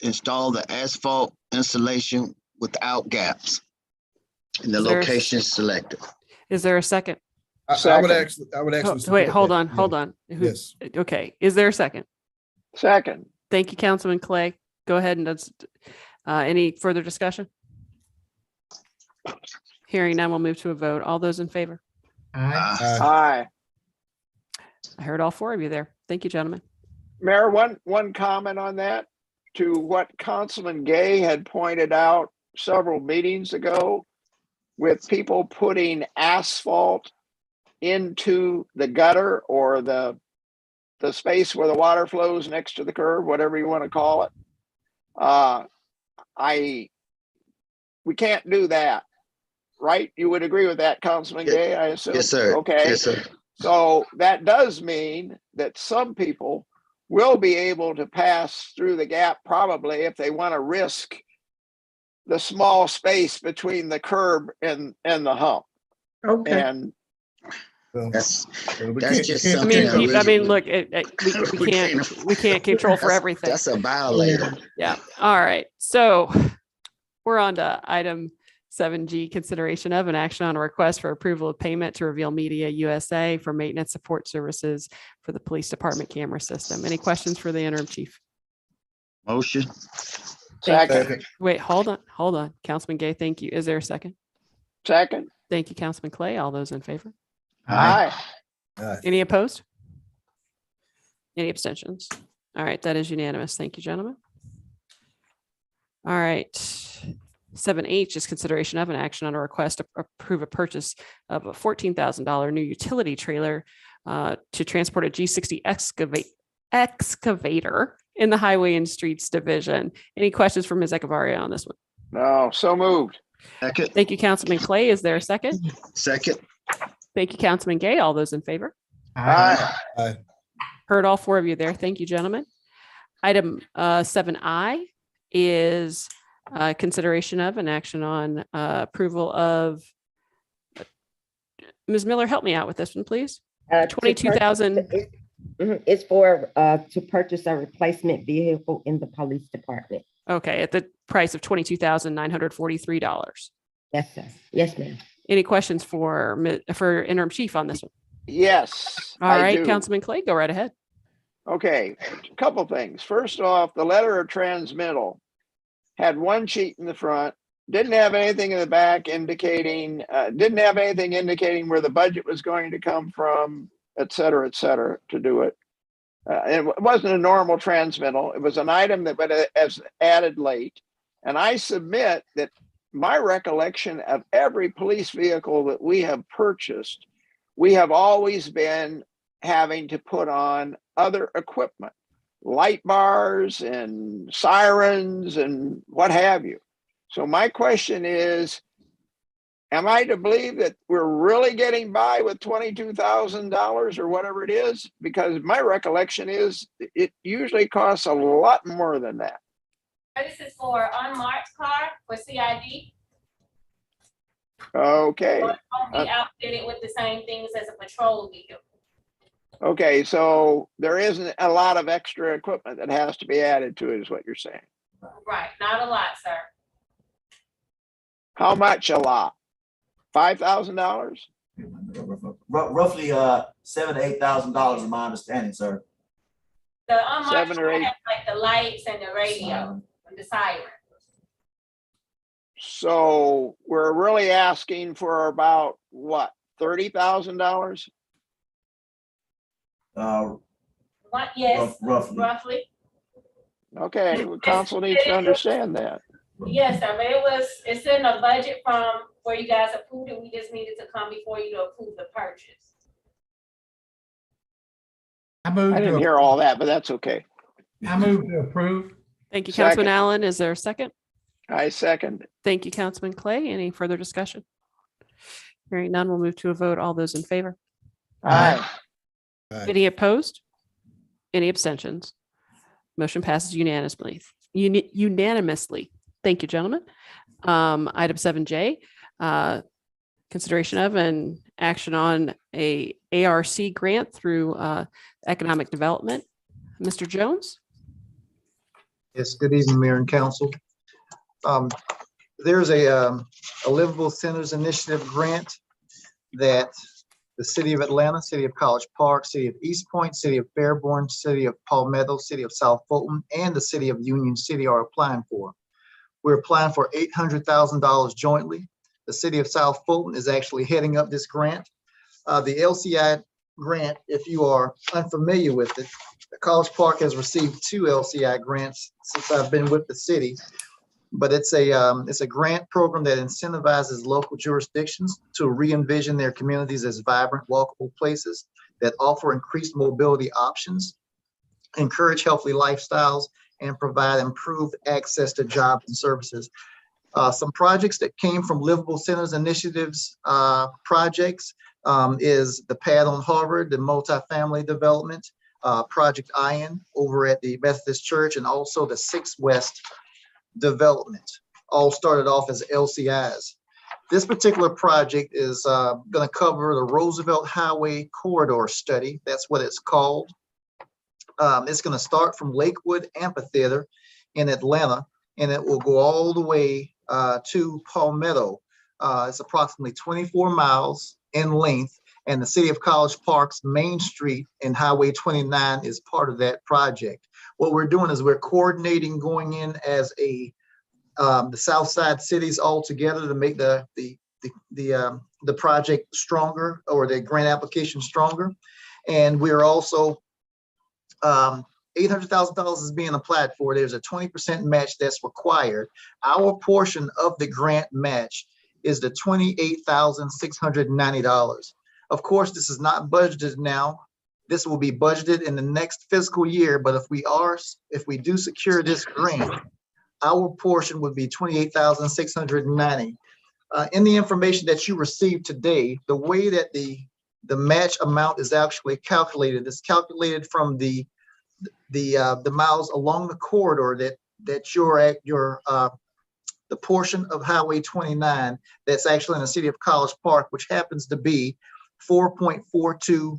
install the asphalt installation without gaps in the locations selected. Is there a second? I would actually wait, hold on. Yes. Okay. Is there a second? Second. Thank you, Councilman Clay. Go ahead and any further discussion? Hearing none, we'll move to a vote. All those in favor? Aye. I heard all four of you there. Thank you, gentlemen. Mayor, one comment on that to what Councilman Gay had pointed out several meetings ago with people putting asphalt into the gutter or the space where the water flows next to the curb, whatever you want to call it. We can't do that, right? You would agree with that, Councilman Gay, I assume? Yes, sir. Okay. Yes, sir. So that does mean that some people will be able to pass through the gap probably if they want to risk the small space between the curb and the hump. Okay. And that's just I something. mean, look, we can't control for everything. That's a violator. Yeah. All right. So we're on to item 7G, consideration of an action on a request for approval of payment to Reveal Media USA for maintenance support services for the police department camera system. Any questions for the interim chief? Motion. Second. Wait, hold on. Councilman Gay, thank you. Is there a second? Second. Thank you, Councilman Clay. All those in favor? Aye. Any opposed? Any abstentions? All right, that is unanimous. Thank you, gentlemen. All right. 7H is consideration of an action on a request to approve a purchase of a $14,000 new utility trailer to transport a G60 excavator in the Highway and Streets Division. Any questions for Ms. Echevarria on this one? No, so moved. Second. Thank you, Councilman Clay. Is there a second? Second. Thank you, Councilman Gay. All those in favor? Aye. Heard all four of you there. Thank you, gentlemen. Item 7I is consideration of an action on approval of, Ms. Miller, help me out with this one, please. 22,000. It's for to purchase a replacement vehicle in the police department. Okay, at the price of $22,943. Yes, sir. Yes, ma'am. Any questions for interim chief on this one? Yes. All right, Councilman Clay, go right ahead. Okay, a couple things. First off, the letter of transmittal had one sheet in the front, didn't have anything in the back indicating, where the budget was going to come from, et cetera, to do it. It wasn't a normal transmittal. It was an item that was added late. And I submit that my recollection of every police vehicle that we have purchased, we have always been having to put on other equipment, light bars and sirens and what have you. So my question is, am I to believe that we're really getting by with $22,000 or whatever it is? Because my recollection is it usually costs a lot more than that. This is for unmarked car for CID. Okay. So it won't be outfitted with the same things as a patrol vehicle. Okay, so there isn't a lot of extra equipment that has to be added to it, is what you're saying. Right, not a lot, sir. How much a lot? $5,000? Roughly $7,000 to $8,000 is my understanding, sir. The unmarked 7 or 8. has like the lights and the radio and the siren. So we're really asking for about what, $30,000? What, yes, roughly. Okay, well, council needs to understand that. Yes, sir, but it's in the budget from where you guys approved it. We just needed to come before you to approve the purchase. I didn't hear all that, but that's okay. I move to approve. Thank you, Second. Councilman Allen. Is there a second? I second. Thank you, Councilman Clay. Any further discussion? Hearing none, we'll move to a vote. All those in favor? Aye. Any opposed? Any abstentions? Motion passes unanimously. Unanimously. Thank you, gentlemen. Item 7J, consideration of and action on a ARC grant through economic development. Mr. Jones? Yes, good evening, Mayor and Council. There's a Livable Centers Initiative grant that the City of Atlanta, City of College Park, City of East Point, City of Fairborn, City of Palmetto, City of South Fulton, and the City of Union City are applying for. We're applying for $800,000 jointly. The City of South Fulton is actually heading up this grant. The LCI grant, if you are unfamiliar with it, College Park has received 2 LCI grants since I've been with the city. But it's a grant program that incentivizes local jurisdictions to re-envision their communities as vibrant, walkable places that offer increased mobility options, encourage healthy lifestyles, and provide improved access to jobs and services. Some projects that came from Livable Centers Initiatives projects is the pad on Harvard, the multifamily development, Project Iron over at the Methodist Church, and also the 6 West development, all started off as LCIs. This particular project is going to cover the Roosevelt Highway Corridor Study. That's what it's called. It's going to start from Lakewood Amphitheater in Atlanta, and it will go all the way to Palmetto. It's approximately 24 miles in length, and the City of College Park's Main Street and Highway 29 is part of that project. What we're doing is we're coordinating going in as the South Side cities all together to make the project stronger, or the grant application stronger. And we're also $800,000 is being applied for. There's a 20% match that's required. Our portion of the grant match is the $28,690. Of course, this is not budgeted now. This will be budgeted in the next fiscal year, but if we do secure this grant, our portion would be $28,690. In the information that you received today, the way that the match amount is actually calculated is calculated from the miles along the corridor that you're at the portion of Highway 29 that's actually in the City of College Park, which happens to be 4.42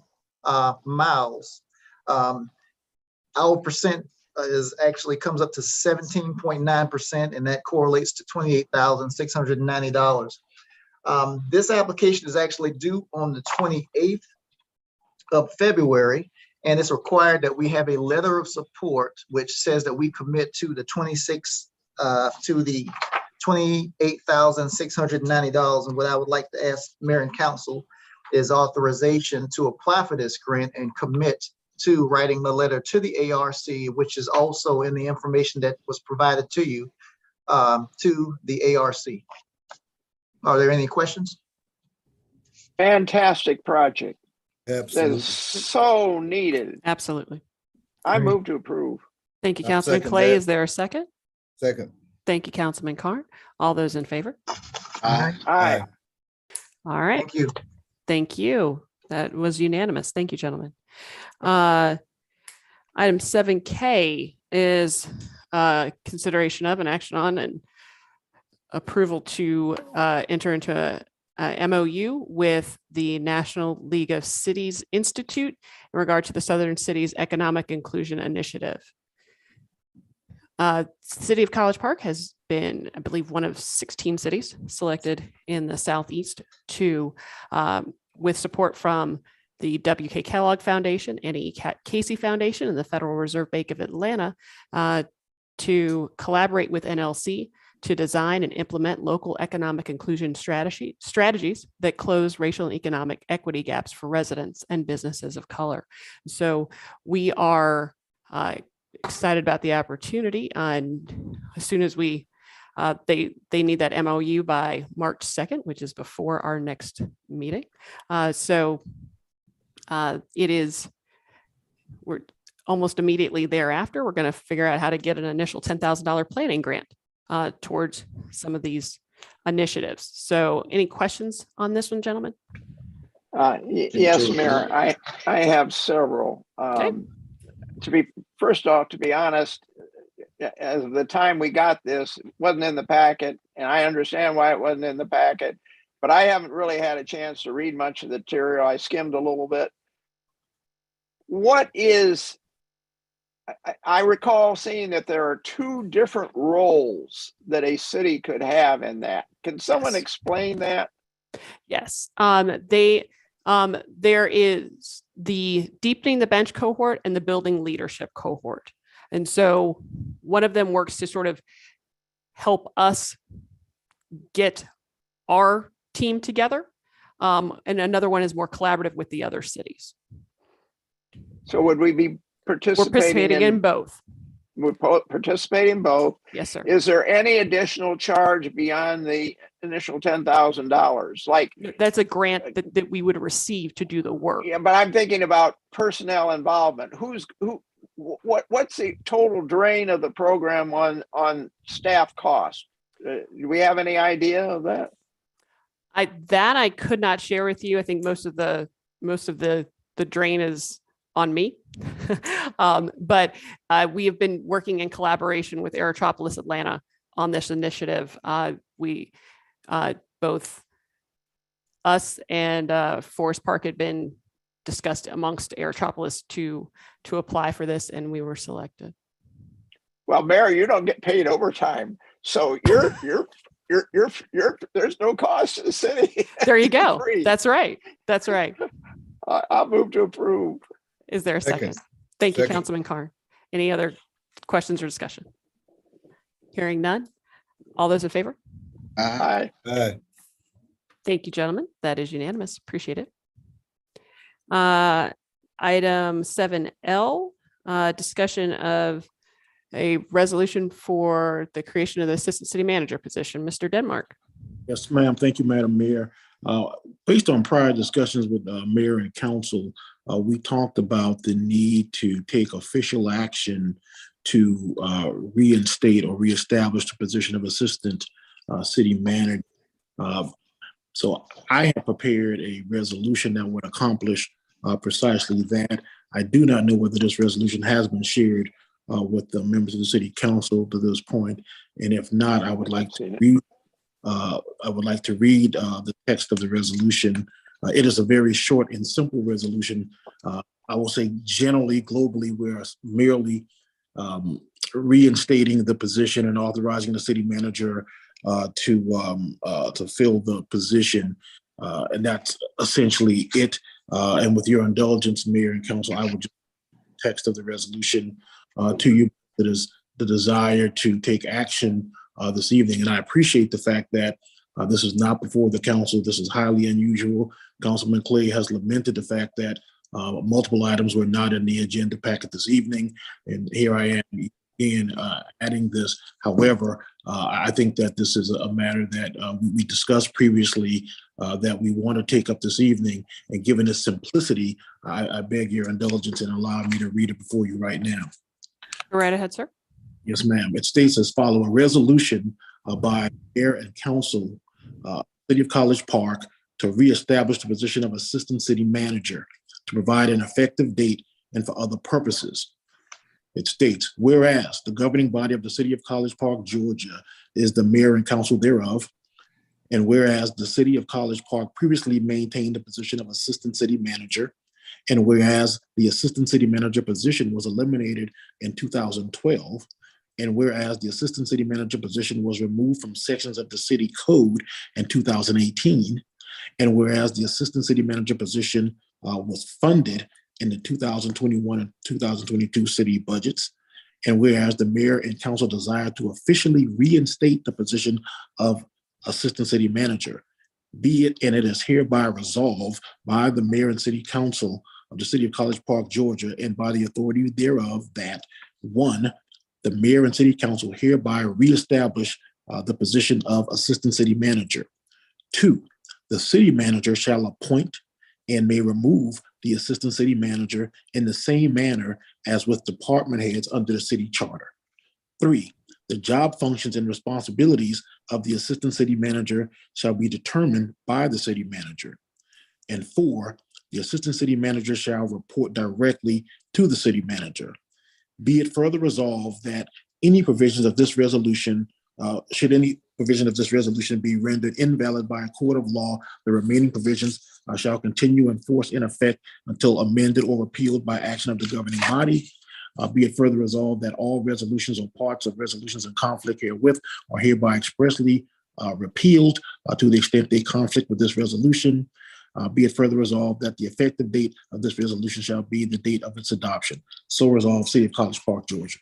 miles. Our percent comes up to 17.9%, and that correlates to $28,690. This application is actually due on the 28th of February, and it's required that we have a letter of support which says that we commit to the $28,690. And what I would like to ask Mayor and Council is authorization to apply for this grant and commit to writing the letter to the ARC, which is also in the information that was provided to you, to the ARC. Are there any questions? Fantastic project. Absolutely. That is so needed. Absolutely. I move to approve. Thank you, I'll Councilman second Clay. that. Is there a second? Second. Thank you, Councilman Carr. All those in favor? Aye. All right. Thank you. Thank you. That was unanimous. Thank you, gentlemen. Item 7K is consideration of an action on and approval to enter into a MOU with the National League of Cities Institute in regard to the Southern Cities Economic Inclusion Initiative. City of College Park has been, I believe, one of 16 cities selected in the Southeast to, with support from the W.K. Kellogg Foundation, Annie Casey Foundation, and the Federal Reserve Bank of Atlanta, to collaborate with NLC to design and implement local economic inclusion strategies that close racial and economic equity gaps for residents and businesses of color. So we are excited about the opportunity, and as soon as we they need that MOU by March 2nd, which is before our next meeting. We're almost immediately thereafter, we're going to figure out how to get an initial $10,000 planning grant towards some of these initiatives. So any questions on this one, gentlemen? Yes, Mayor, I have several. First off, to be honest, as of the time we got this, it wasn't in the packet, and I understand why it wasn't in the packet, but I haven't really had a chance to read much of the material. I skimmed a little bit. I recall seeing that there are 2 different roles that a city could have in that. Can someone explain that? Yes, there is the deepening the bench cohort and the building leadership cohort. And so one of them works to sort of help us get our team together. And another one is more collaborative with the other cities. So would we be participating in both? We're participating in both. Yes, sir. Is there any additional charge beyond the initial $10,000? Like that's a grant that we would receive to do the work. Yeah, but I'm thinking about personnel involvement. What's the total drain of the program on staff costs? Do we have any idea of that? I could not share with you. I think most of the drain is on me. But we have been working in collaboration with Aerotropolis Atlanta on this initiative. We both us and Forest Park had been discussed amongst Aerotropolis to apply for this, and we were selected. Well, Mayor, you don't get paid overtime, so you're there's no cost to the city. There you go. That's right. That's right. I'll move to approve. Is there a second? Thank you, Councilman Carn. Any other questions or discussion? Hearing none. All those in favor? Aye. Aye. Thank you, gentlemen. That is unanimous. Appreciate it. Item 7L, discussion of a resolution for the creation of the assistant city manager position. Mr. Denmark. Yes, ma'am. Thank you, Madam Mayor. Based on prior discussions with Mayor and Council, we talked about the need to take official action to reinstate or reestablish the position of assistant city manager. So I have prepared a resolution that would accomplish precisely that. I do not know whether this resolution has been shared with the members of the city council to this point, and if not, I would like to read. The text of the resolution. It is a very short and simple resolution. I will say generally, globally, we're merely reinstating the position and authorizing the city manager to fill the position. And that's essentially it. And with your indulgence, Mayor and Council, I would just text of the resolution to you. That is the desire to take action this evening. And I appreciate the fact that this is not before the council. This is highly unusual. Councilman Clay has lamented the fact that multiple items were not in the agenda packet this evening. And here I am again adding this. However, I think that this is a matter that we discussed previously that we want to take up this evening. And given its simplicity, I beg your indulgence and allow me to read it before you right now. Go right ahead, sir. Yes, ma'am. It states as follows: a resolution by Mayor and Council, City of College Park, to reestablish the position of Assistant City Manager to provide an effective date and for other purposes. It states, whereas the governing body of the City of College Park, Georgia, is the Mayor and Council thereof, and whereas the City of College Park previously maintained the position of Assistant City Manager, and whereas the Assistant City Manager position was eliminated in 2012, and whereas the Assistant City Manager position was removed from sections of the City Code in 2018, and whereas the Assistant City Manager position was funded in the 2021 and 2022 city budgets, And whereas the mayor and council desire to officially reinstate the position of assistant city manager, be it and it is hereby resolved by the mayor and city council of the city of College Park, Georgia, and by the authority thereof that, one, the mayor and city council hereby reestablish the position of assistant city manager. Two, the city manager shall appoint and may remove the assistant city manager in the same manner as with department heads under the city charter. Three, the job functions and responsibilities of the assistant city manager shall be determined by the city manager. And four, the assistant city manager shall report directly to the city manager. Be it further resolved that any provisions of this resolution, should any provision of this resolution be rendered invalid by a court of law, the remaining provisions shall continue in force in effect until amended or repealed by action of the governing body. Be it further resolved that all resolutions or parts of resolutions in conflict herewith are hereby expressly repealed to the extent they conflict with this resolution. Be it further resolved that the effective date of this resolution shall be the date of its adoption. So resolved, City of College Park, Georgia.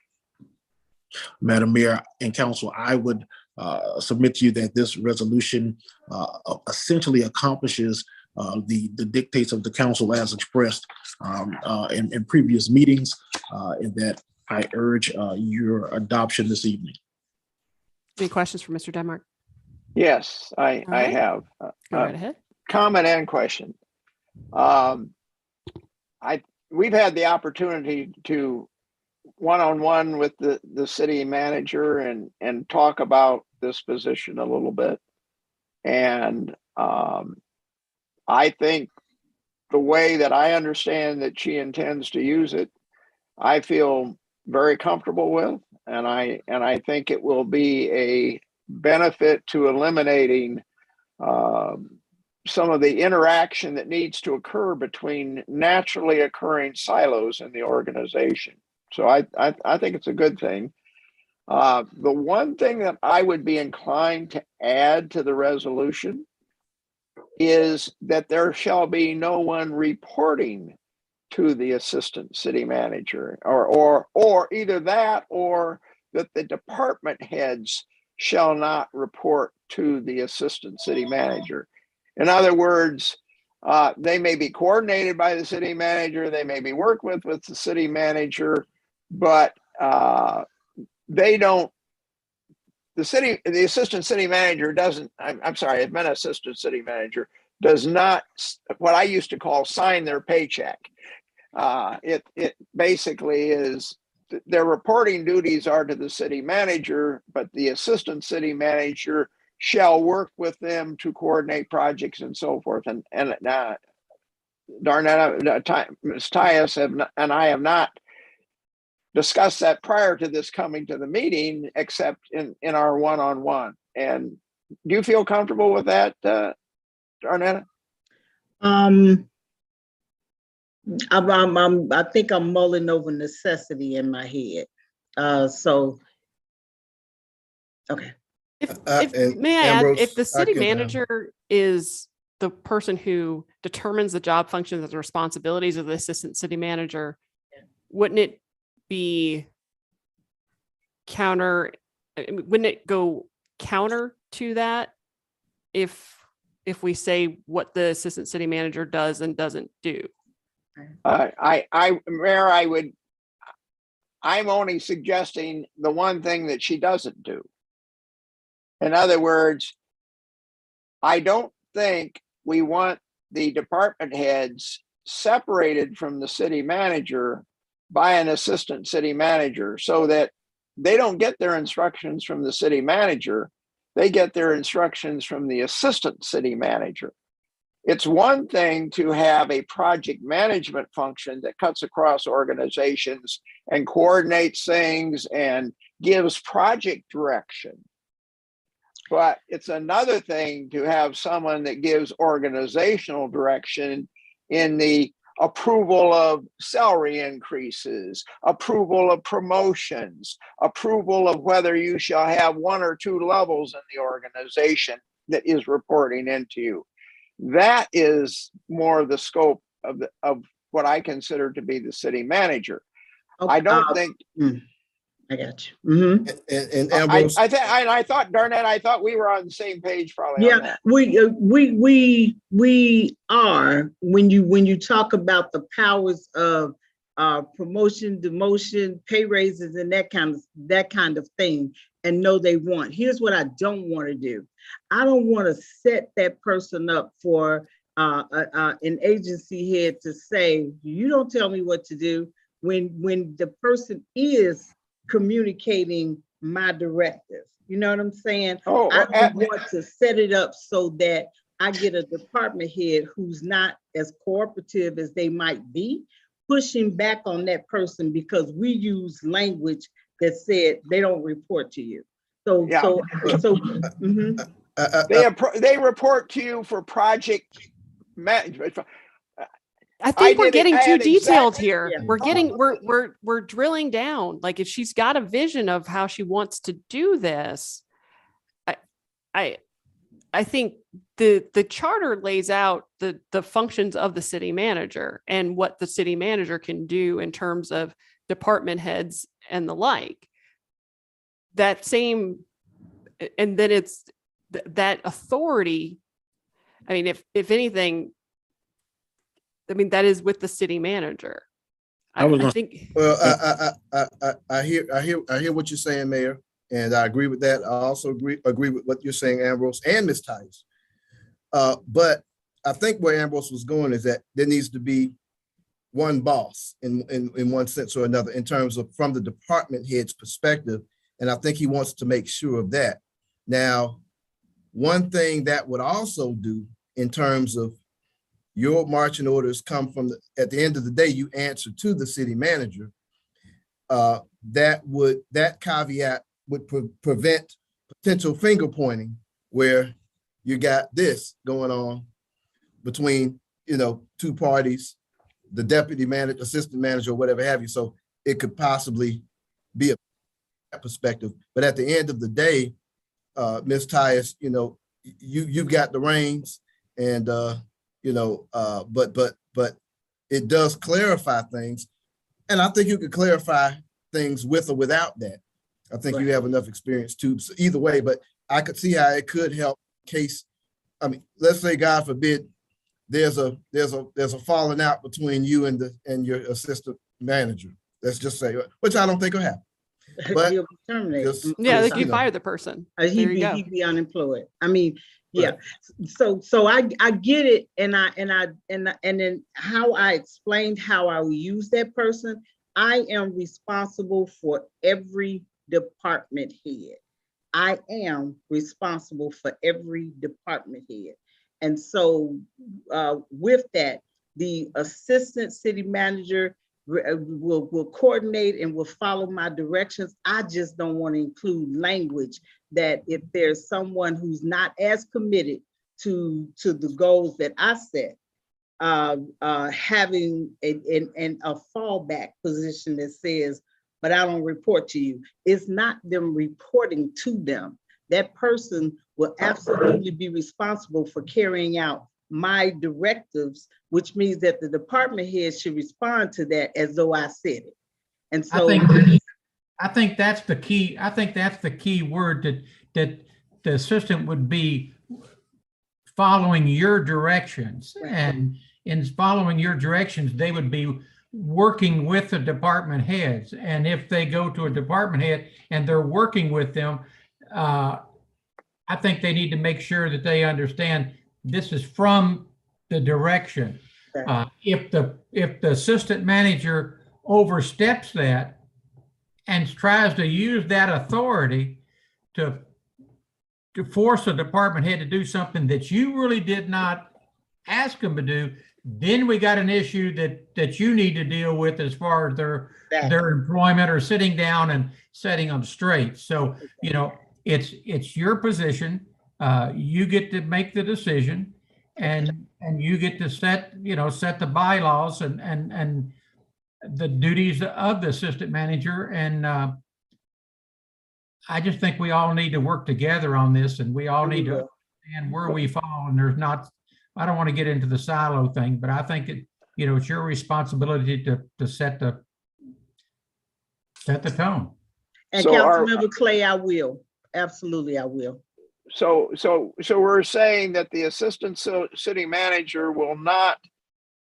Madam Mayor and Council, I would submit to you that this resolution essentially accomplishes the dictates of the council as expressed in previous meetings, and that I urge your adoption this evening. Any questions for Mr. Denmark? Yes, I have. Go right ahead. Comment and question. We've had the opportunity to one-on-one with the city manager and talk about this position a little bit. And I think the way that I understand that she intends to use it, I feel very comfortable with, and I think it will be a benefit to eliminating some of the interaction that needs to occur between naturally occurring silos in the organization. So I think it's a good thing. The one thing that I would be inclined to add to the resolution is that there shall be no one reporting to the assistant city manager, or either that, or that the department heads shall not report to the assistant city manager. In other words, they may be coordinated by the city manager, they may be worked with the city manager, but they don't. The assistant city manager doesn't. I'm sorry, admin assistant city manager does not, what I used to call, sign their paycheck. It basically is, their reporting duties are to the city manager, but the assistant city manager shall work with them to coordinate projects and so forth. And Darnetta, Ms. Tyus and I have not discussed that prior to this coming to the meeting, except in our one-on-one. And do you feel comfortable with that, Darnetta? I think I'm mulling over necessity in my head. Okay. May I add, if the city manager is the person who determines the job functions and the responsibilities of the assistant city manager, wouldn't it be wouldn't it go counter to that if we say what the assistant city manager does and doesn't do? Mayor, I'm only suggesting the one thing that she doesn't do. In other words, I don't think we want the department heads separated from the city manager by an assistant city manager, so that they don't get their instructions from the city manager, they get their instructions from the assistant city manager. It's one thing to have a project management function that cuts across organizations and coordinates things and gives project direction. But it's another thing to have someone that gives organizational direction in the approval of salary increases, approval of promotions, approval of whether you shall have 1 or 2 levels in the organization that is reporting into you. That is more the scope of what I consider to be the city manager. Okay. I don't think. I got you. Mm-hmm. And Ambrose, I thought, Darnett, I thought we were on the same page probably. On Yeah, that. we are, when you talk about the powers of promotion, demotion, pay raises, and that kind of thing, and know they want. Here's what I don't want to do. I don't want to set that person up for an agency head to say, you don't tell me what to do, when the person is communicating my directives. You know what I'm saying? I don't want to set it up so that I get a department head who's not as cooperative as they might be, pushing back on that person because we use language that said they don't report to you. So mhm. They report to you for project management. I think we're getting too detailed here. We're drilling down. Like, if she's got a vision of how she wants to do this, I think the charter lays out the functions of the city manager and what the city manager can do in terms of department heads and the like. That same, and then it's that authority. I mean, if anything, I mean, that is with the city manager. I think. Well, I hear what you're saying, Mayor, and I agree with that. I also agree with what you're saying, Ambrose and Ms. Tice. But I think where Ambrose was going is that there needs to be one boss in one sense or another, in terms of from the department head's perspective, and I think he wants to make sure of that. Now, one thing that would also do in terms of your marching orders come from at the end of the day, you answer to the city manager. That caveat would prevent potential finger pointing where you got this going on between, two parties, the deputy manager, assistant manager, or whatever have you. So it could possibly be a perspective. But at the end of the day, Ms. Tice, you've got the reins, and but it does clarify things, and I think you could clarify things with or without that. I think you have enough experience too. So either way, but I could see how it could help. Case, I mean, let's say, God forbid, there's a falling out between you and your assistant manager. Let's just say, which I don't think will happen. But he'll be terminated. They can fire the person. He'd be unemployed. I mean, yeah. Right. So I get it, and then how I explained how I will use that person. I am responsible for every department head. I am responsible for every department head. And so with that, the assistant city manager will coordinate and will follow my directions. I just don't want to include language that if there's someone who's not as committed to the goals that I set, having a fallback position that says, but I don't report to you. It's not them reporting to them. That person will absolutely be responsible for carrying out my directives, which means that the department head should respond to that as though I said it. And so I think that's the key. I think that's the key word, that the assistant would be following your directions. Right. And in following your directions, they would be working with the department heads. And if they go to a department head and they're working with them, I think they need to make sure that they understand this is from the direction. If the assistant manager oversteps that and tries to use that authority to force a department head to do something that you really did not ask them to do, then we got an issue that you need to deal with as far as their employment, or sitting down and setting them straight. So, it's your position. You get to make the decision, and you get to set the bylaws and the duties of the assistant manager. And I just think we all need to work together on this, and we all need to understand where we fall. And I don't want to get into the silo thing, but I think it's your responsibility to set the tone. And So Councilmember Clay, I will. Absolutely, I will. So we're saying that the assistant city manager will not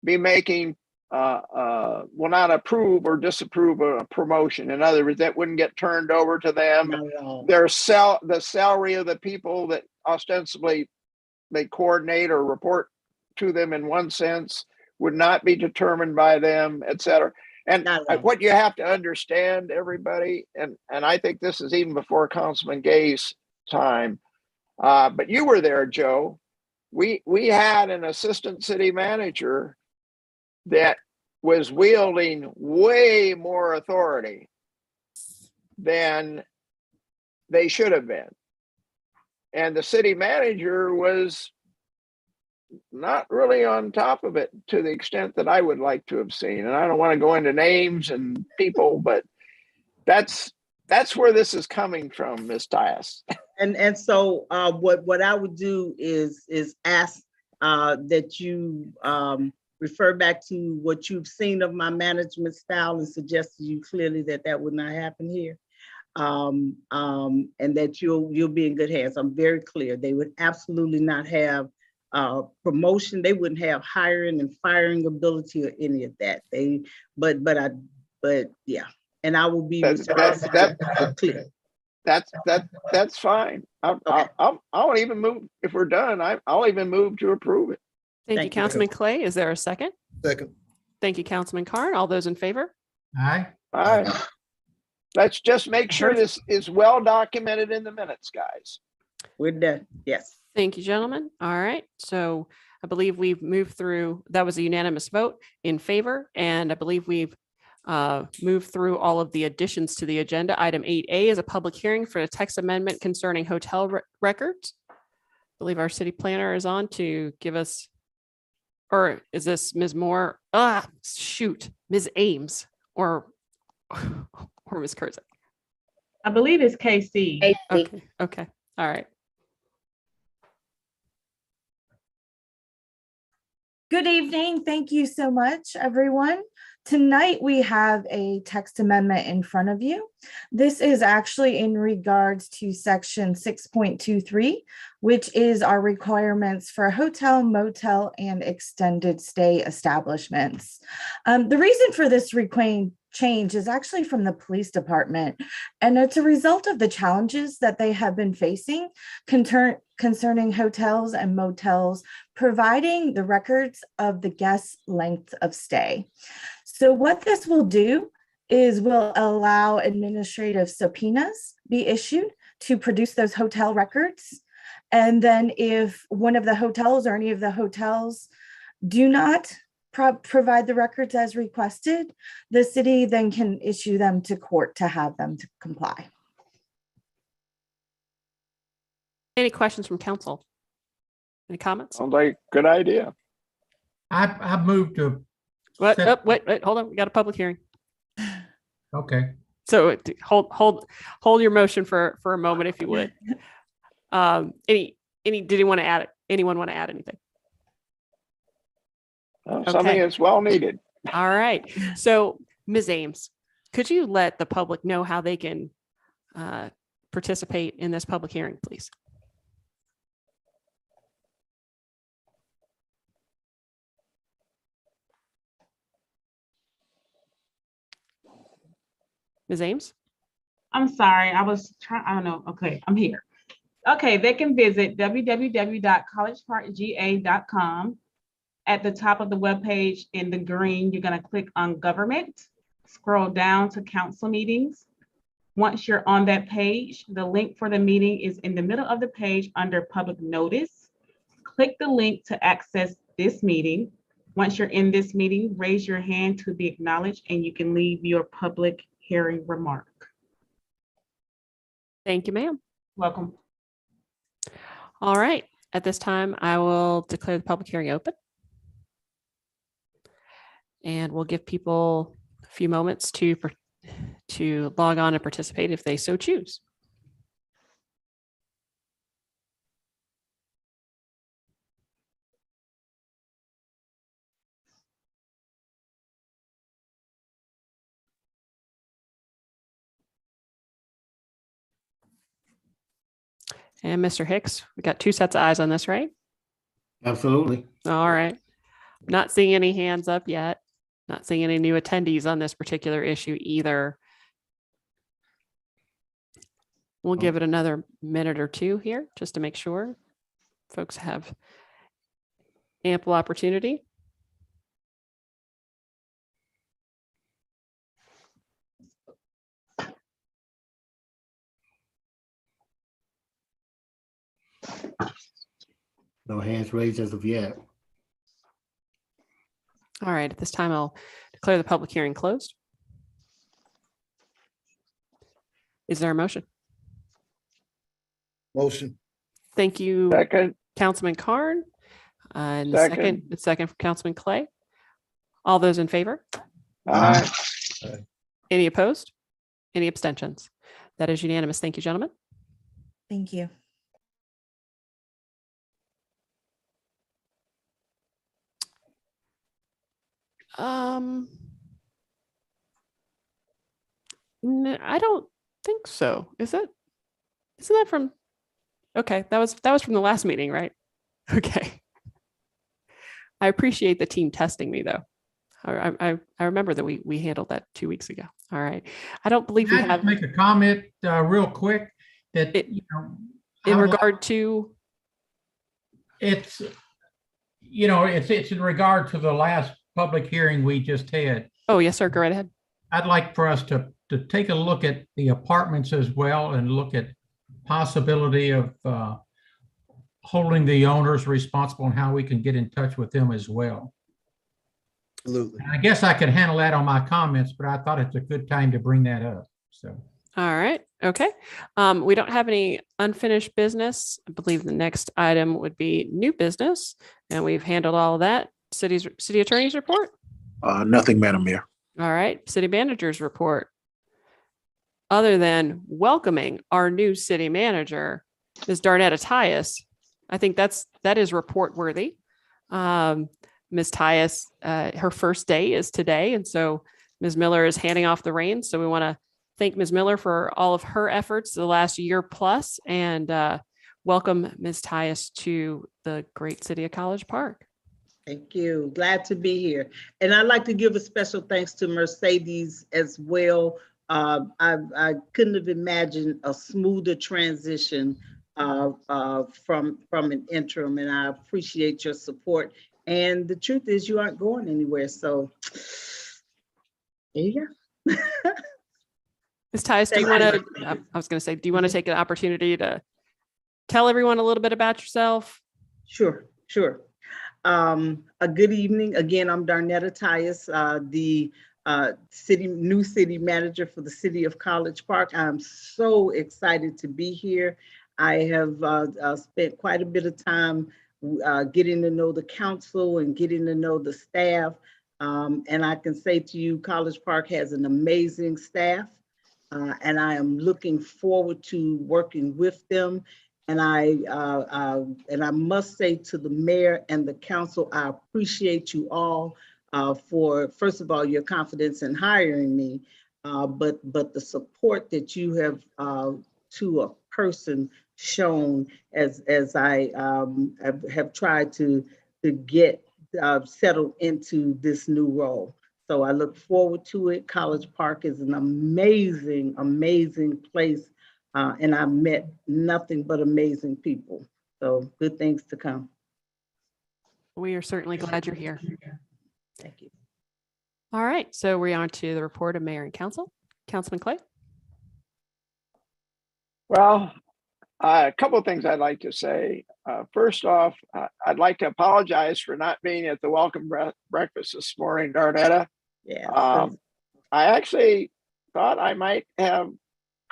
be making, will not approve or disapprove a promotion. In other words, that wouldn't get turned over to them. The salary of the people that ostensibly they coordinate or report to them in one sense would not be determined by them, et cetera. And what you have to understand, everybody, and I think this is even before Councilman Gay's time, but you were there, Joe. We had an assistant city manager that was wielding way more authority than they should have been. And the city manager was not really on top of it to the extent that I would like to have seen. And I don't want to go into names and people, but that's where this is coming from, Ms. Tyus. And so what I would do is ask that you refer back to what you've seen of my management style and suggest to you clearly that would not happen here. And that you'll be in good hands. I'm very clear. They would absolutely not have promotion. They wouldn't have hiring and firing ability or any of that. But yeah. And I will be clear. That's fine. I'll even move if we're done. I'll even move to approve it. Thank you, Councilman Clay. Is there a second? Second. Thank you, Councilman Carn. All those in favor? Aye. Aye. Let's just make sure this is well documented in the minutes, guys. We're done. Yes. Thank you, gentlemen. All right. So I believe we've moved through, that was a unanimous vote in favor. And I believe we've moved through all of the additions to the agenda. Item 8A is a public hearing for a text amendment concerning hotel records. I believe our city planner is on to give us, or is this Ms. Moore? Ms. Ames or Ms. Kurzak? I believe it's KC. Okay. All right. Good evening. Thank you so much, everyone. Tonight, we have a text amendment in front of you. This is actually in regards to section 6.23, which is our requirements for hotel, motel, and extended stay establishments. The reason for this change is actually from the police department, and it's a result of the challenges that they have been facing concerning hotels and motels providing the records of the guest's length of stay. So what this will do is will allow administrative subpoenas be issued to produce those hotel records. And then if one of the hotels or any of the hotels do not provide the records as requested, the city then can issue them to court to have them to comply. Any questions from council? Any comments? Sounds like a good idea. I've moved to. What? Oh, wait, hold on. We got a public hearing. Okay. So hold your motion for a moment, if you would. Did anyone want to add anything? Something that's well needed. All right. So Ms. Ames, could you let the public know how they can participate in this public hearing, please? Ms. Ames? I'm sorry, I was trying, I don't know. Okay, I'm here. Okay, they can visit www.collegeparkga.com. At the top of the webpage in the green, you're going to click on government, scroll down to council meetings. Once you're on that page, the link for the meeting is in the middle of the page under public notice. Click the link to access this meeting. Once you're in this meeting, raise your hand to be acknowledged and you can leave your public hearing remark. Thank you, ma'am. Welcome. All right. At this time, I will declare the public hearing open. And we'll give people a few moments to log on and participate if they so choose. And Mr. Hicks, we got 2 sets of eyes on this, right? Absolutely. All right. Not seeing any hands up yet. Not seeing any new attendees on this particular issue either. We'll give it another minute or 2 here just to make sure folks have ample opportunity. No hands raised as of yet. All right, at this time, I'll declare the public hearing closed. Is there a motion? Motion. Thank you, Second. Councilman Carn. And the Second. second from Councilman Clay. All those in favor? Aye. Any opposed? Any abstentions? That is unanimous. Thank you, gentlemen. Thank you. I don't think so. Is it? Isn't that from? Okay, that was from the last meeting, right? Okay. I appreciate the team testing me though. I remember that we handled that 2 weeks ago. All right. I don't believe we Can I have. just make a comment real quick that It- you know, in I would regard to. it's it's in regard to the last public hearing we just had. Oh, yes, sir. Go right ahead. I'd like for us to take a look at the apartments as well and look at possibility of holding the owners responsible and how we can get in touch with them as well. Absolutely. And I guess I could handle that on my comments, but I thought it's a good time to bring that up. So. All right. Okay. We don't have any unfinished business. I believe the next item would be new business, and we've handled all of that. City attorney's report. Nothing, Madam Mayor. All right. City manager's report. Other than welcoming our new city manager, Ms. Darnetta Tyus, I think that is report worthy. Ms. Tyus, her first day is today, and so Ms. Miller is handing off the reins. So we want to thank Ms. Miller for all of her efforts the last year plus, and welcome Ms. Tyus to the great city of College Park. Thank you. Glad to be here. And I'd like to give a special thanks to Mercedes as well. I couldn't have imagined a smoother transition from an interim, and I appreciate your support. And the truth is, you aren't going anywhere. So there you go. Ms. Tyus, do you want to, I was going to say, do you want to take an opportunity to tell everyone a little bit about yourself? Sure. A good evening. Again, I'm Darnetta Tyus, the new city manager for the city of College Park. I'm so excited to be here. I have spent quite a bit of time getting to know the council and getting to know the staff. And I can say to you, College Park has an amazing staff. And I am looking forward to working with them. And I must say to the mayor and the council, I appreciate you all for, first of all, your confidence in hiring me, but the support that you have to a person shown as I have tried to get settled into this new role. So I look forward to it. College Park is an amazing, amazing place. And I've met nothing but amazing people. So good things to come. We are certainly glad you're here. Thank you. All right. So we're on to the report of mayor and council. Councilman Clay. Well, a couple of things I'd like to say. First off, I'd like to apologize for not being at the welcome breakfast this morning, Darnetta. Yeah. I actually thought I might have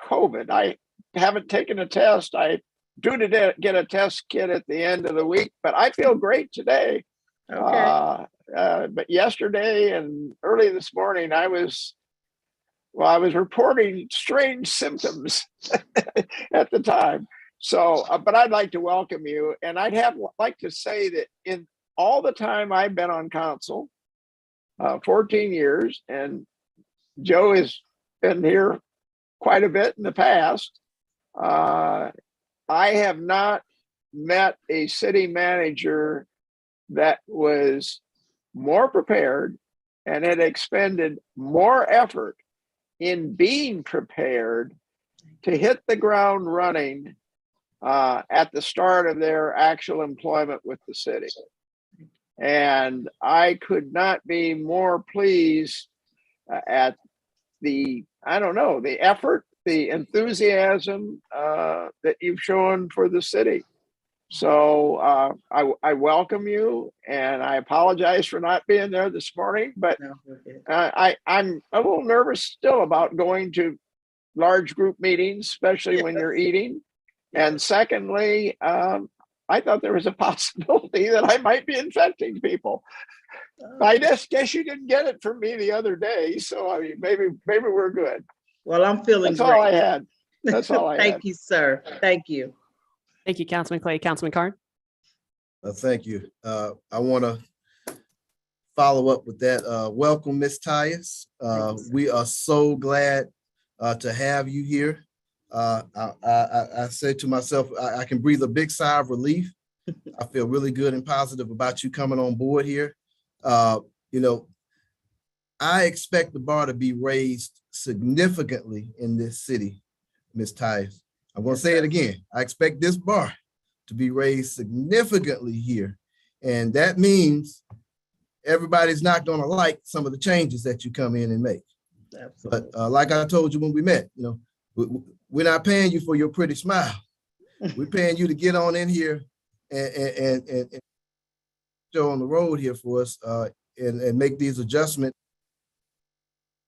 COVID. I haven't taken a test. I do to get a test kit at the end of the week, but I feel great today. Okay. But yesterday and early this morning, I was reporting strange symptoms at the time. So, but I'd like to welcome you. And I'd like to say that in all the time I've been on council, 14 years, and Joe has been here quite a bit in the past, I have not met a city manager that was more prepared and had expended more effort in being prepared to hit the ground running at the start of their actual employment with the city. And I could not be more pleased at the, I don't know, the effort, the enthusiasm that you've shown for the city. So I welcome you, and I apologize for not being there this morning, but I'm a little nervous still about going to large group meetings, especially when you're eating. And secondly, I thought there was a possibility that I might be infecting people. I guess you didn't get it from me the other day, so I mean, maybe we're good. Well, I'm feeling That's great. all I had. That's all I had. Thank you, sir. Thank you. Thank you, Councilman Clay. Councilman Carn. Thank you. I want to follow up with that. Welcome, Ms. Tyus. We are so glad to have you here. I said to myself, I can breathe a big sigh of relief. I feel really good and positive about you coming on board here. You know, I expect the bar to be raised significantly in this city, Ms. Tyus. I'm going to say it again. I expect this bar to be raised significantly here. And that means everybody's not going to like some of the changes that you come in and make. Absolutely. But like I told you when we met, you know, we're not paying you for your pretty smile. We're paying you to get on in here and show on the road here for us and make these adjustments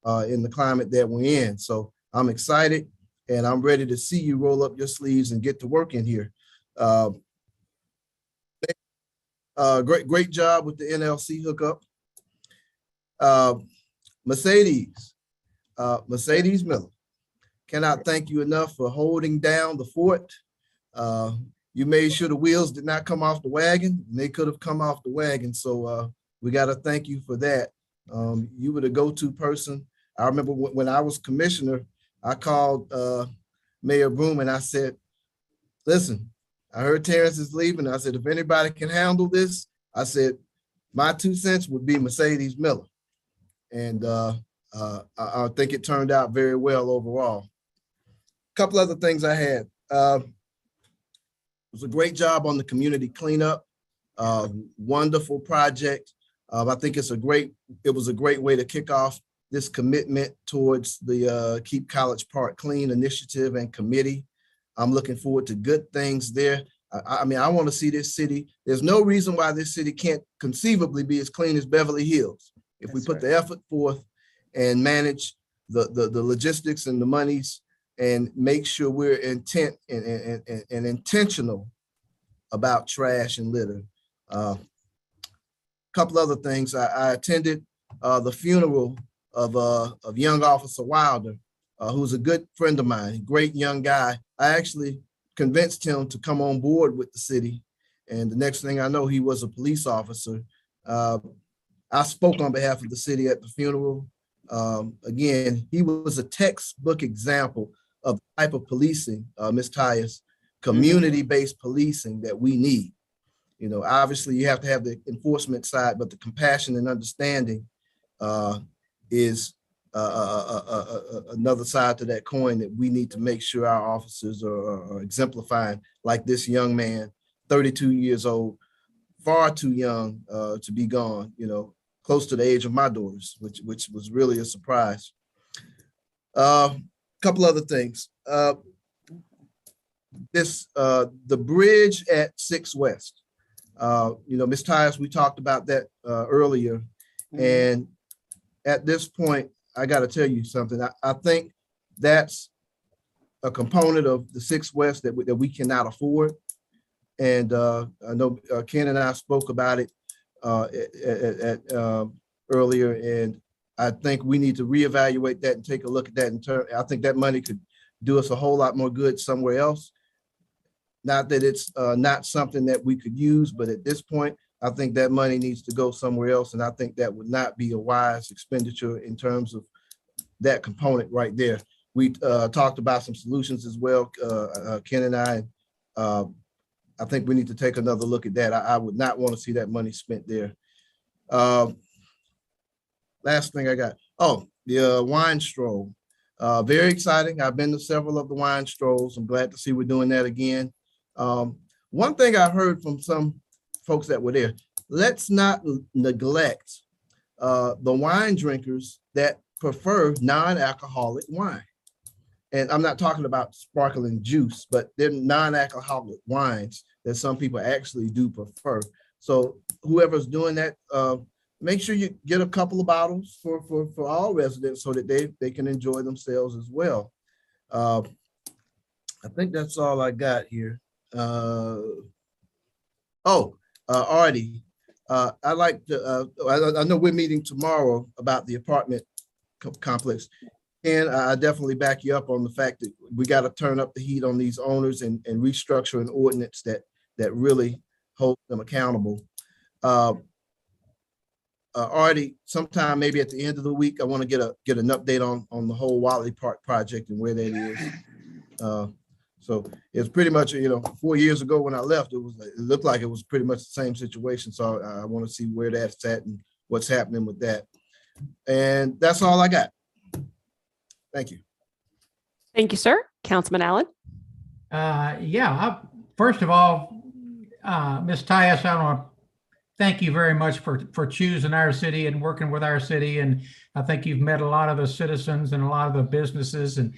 in the climate that we're in. So I'm excited. And I'm ready to see you roll up your sleeves and get to work in here. Great job with the NLC hookup. Mercedes Miller, cannot thank you enough for holding down the fort. You made sure the wheels did not come off the wagon, and they could have come off the wagon. So we got to thank you for that. You were the go-to person. I remember when I was commissioner, I called Mayor Byrne and I said, listen, I heard Terrence is leaving. I said, if anybody can handle this, I said, my 2 cents would be Mercedes Miller. And I think it turned out very well overall. A couple other things I had. It was a great job on the community cleanup. Wonderful project. I think it was a great way to kick off this commitment towards the Keep College Park Clean initiative and committee. I'm looking forward to good things there. I mean, I want to see this city. There's no reason why this city can't conceivably be as clean as Beverly Hills. If we put the effort forth and manage the logistics and the monies and make sure we're intent and intentional about trash and litter. Couple other things. I attended the funeral of young Officer Wilder, who's a good friend of mine, great young guy. I actually convinced him to come on board with the city. And the next thing I know, he was a police officer. I spoke on behalf of the city at the funeral. Again, he was a textbook example of the type of policing, Ms. Tyus, community-based policing that we need. You know, obviously you have to have the enforcement side, but the compassion and understanding is another side to that coin that we need to make sure our officers are exemplifying, like this young man, 32 years old, far too young to be gone, you know, close to the age of my daughters, which was really a surprise. Couple other things. The bridge at 6 West. You know, Ms. Tyus, we talked about that earlier. And at this point, I got to tell you something. I think that's a component of the 6 West that we cannot afford. And I know Ken and I spoke about it earlier, and I think we need to reevaluate that and take a look at that. I think that money could do us a whole lot more good somewhere else. Not that it's not something that we could use, but at this point, I think that money needs to go somewhere else. And I think that would not be a wise expenditure in terms of that component right there. We talked about some solutions as well, Ken and I, I think we need to take another look at that. I would not want to see that money spent there. Last thing I got. Oh, the wine stroll. Very exciting. I've been to several of the wine strolls. I'm glad to see we're doing that again. One thing I heard from some folks that were there, let's not neglect the wine drinkers that prefer non-alcoholic wine. And I'm not talking about sparkling juice, but they're non-alcoholic wines that some people actually do prefer. So whoever's doing that, make sure you get a couple of bottles for all residents so that they can enjoy themselves as well. I think that's all I got here. Artie, I like to, I know we're meeting tomorrow about the apartment complex. And I definitely back you up on the fact that we got to turn up the heat on these owners and restructure an ordinance that really holds them accountable. Already, sometime maybe at the end of the week, I want to get an update on the whole Wally Park project and where that is. So it's pretty much, 4 years ago when I left, it looked like it was pretty much the same situation. So I want to see where that's at and what's happening with that. And that's all I got. Thank you. Thank you, sir. Councilman Allen. First of all, Ms. Tyus, I want to thank you very much for choosing our city and working with our city. And I think you've met a lot of the citizens and a lot of the businesses. And,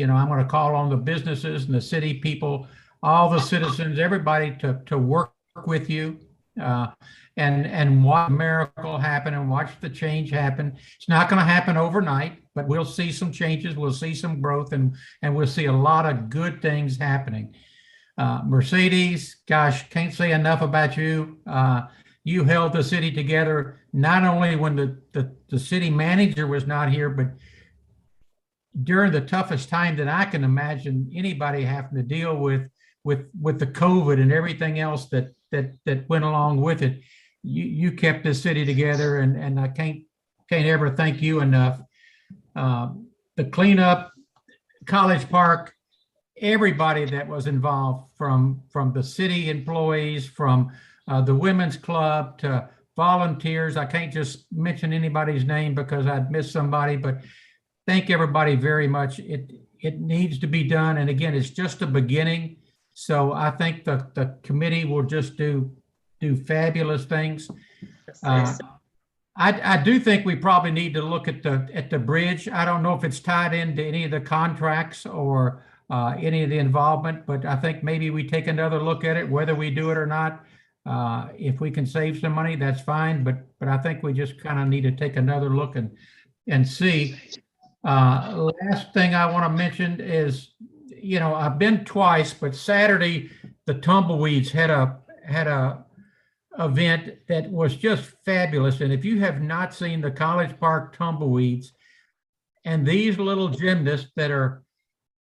I'm going to call on the businesses and the city people, all the citizens, everybody to work with you and watch a miracle happen and watch the change happen. It's not going to happen overnight, but we'll see some changes. We'll see some growth and we'll see a lot of good things happening. Mercedes, gosh, can't say enough about you. You held the city together, not only when the city manager was not here, but during the toughest time that I can imagine anybody having to deal with the COVID and everything else that went along with it. You kept this city together, and I can't ever thank you enough. The cleanup, College Park, everybody that was involved, from the city employees, from the women's club to volunteers. I can't just mention anybody's name because I'd miss somebody, but thank everybody very much. It needs to be done. And again, it's just a beginning. So I think the committee will just do fabulous things. I do think we probably need to look at the bridge. I don't know if it's tied into any of the contracts or any of the involvement, but I think maybe we take another look at it, whether we do it or not. If we can save some money, that's fine. But I think we just kind of need to take another look and see. Last thing I want to mention is, I've been twice, but Saturday the Tumbleweeds had a event that was just fabulous. And if you have not seen the College Park Tumbleweeds, and these little gymnasts that are